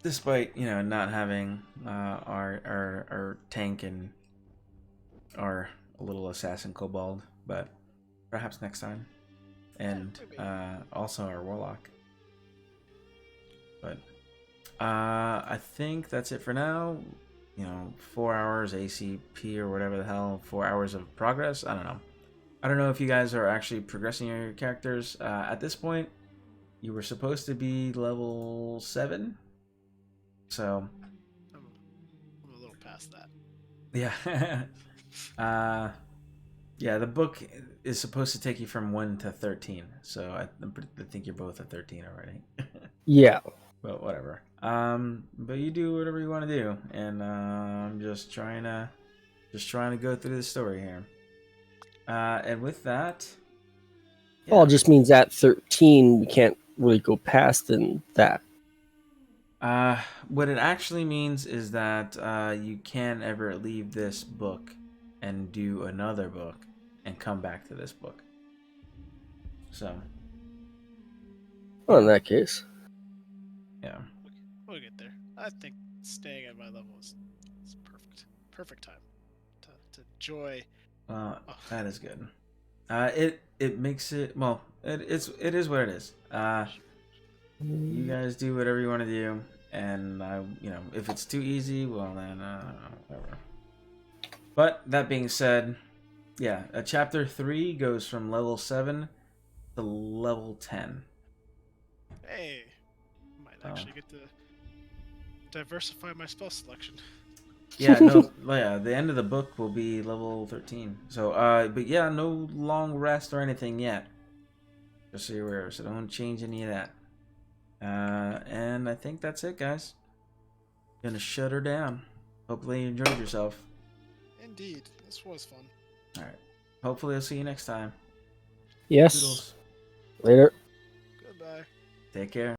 Despite, not having our tank and our little assassin kobold, but perhaps next time. And also our warlock. But I think that's it for now. 4 hours ACP or whatever the hell, 4 hours of progress. I don't know. I don't know if you guys are actually progressing your characters. At this point, you were supposed to be level 7. So I'm a little past that. yeah. Yeah, the book is supposed to take you from 1 to 13, so I think you're both at 13 already. Yeah. But whatever. But you do whatever you want to do, and I'm just trying to go through the story here. And with that, Well, it just means at 13 we can't really go past than that. what it actually means is that you can't ever leave this book and do another book and come back to this book. So, Well, in that case. yeah. We'll get there. I think staying at my level is perfect. Perfect time to enjoy. That is good. It makes it well. It is what it is. You guys do whatever you want to do, and if it's too easy, well then whatever. But that being said, yeah, chapter 3 goes from level 7 to level 10. Hey, might actually get to diversify my spell selection. Yeah, no, yeah, the end of the book will be level 13. So, but yeah, no long rest or anything yet. Just so you're aware, so don't change any of that. And I think that's it, guys. Gonna shut her down. Hopefully you enjoyed yourself. Indeed, this was fun. Alright. Hopefully I'll see you next time. Yes. Toodles. Later. Goodbye. Take care.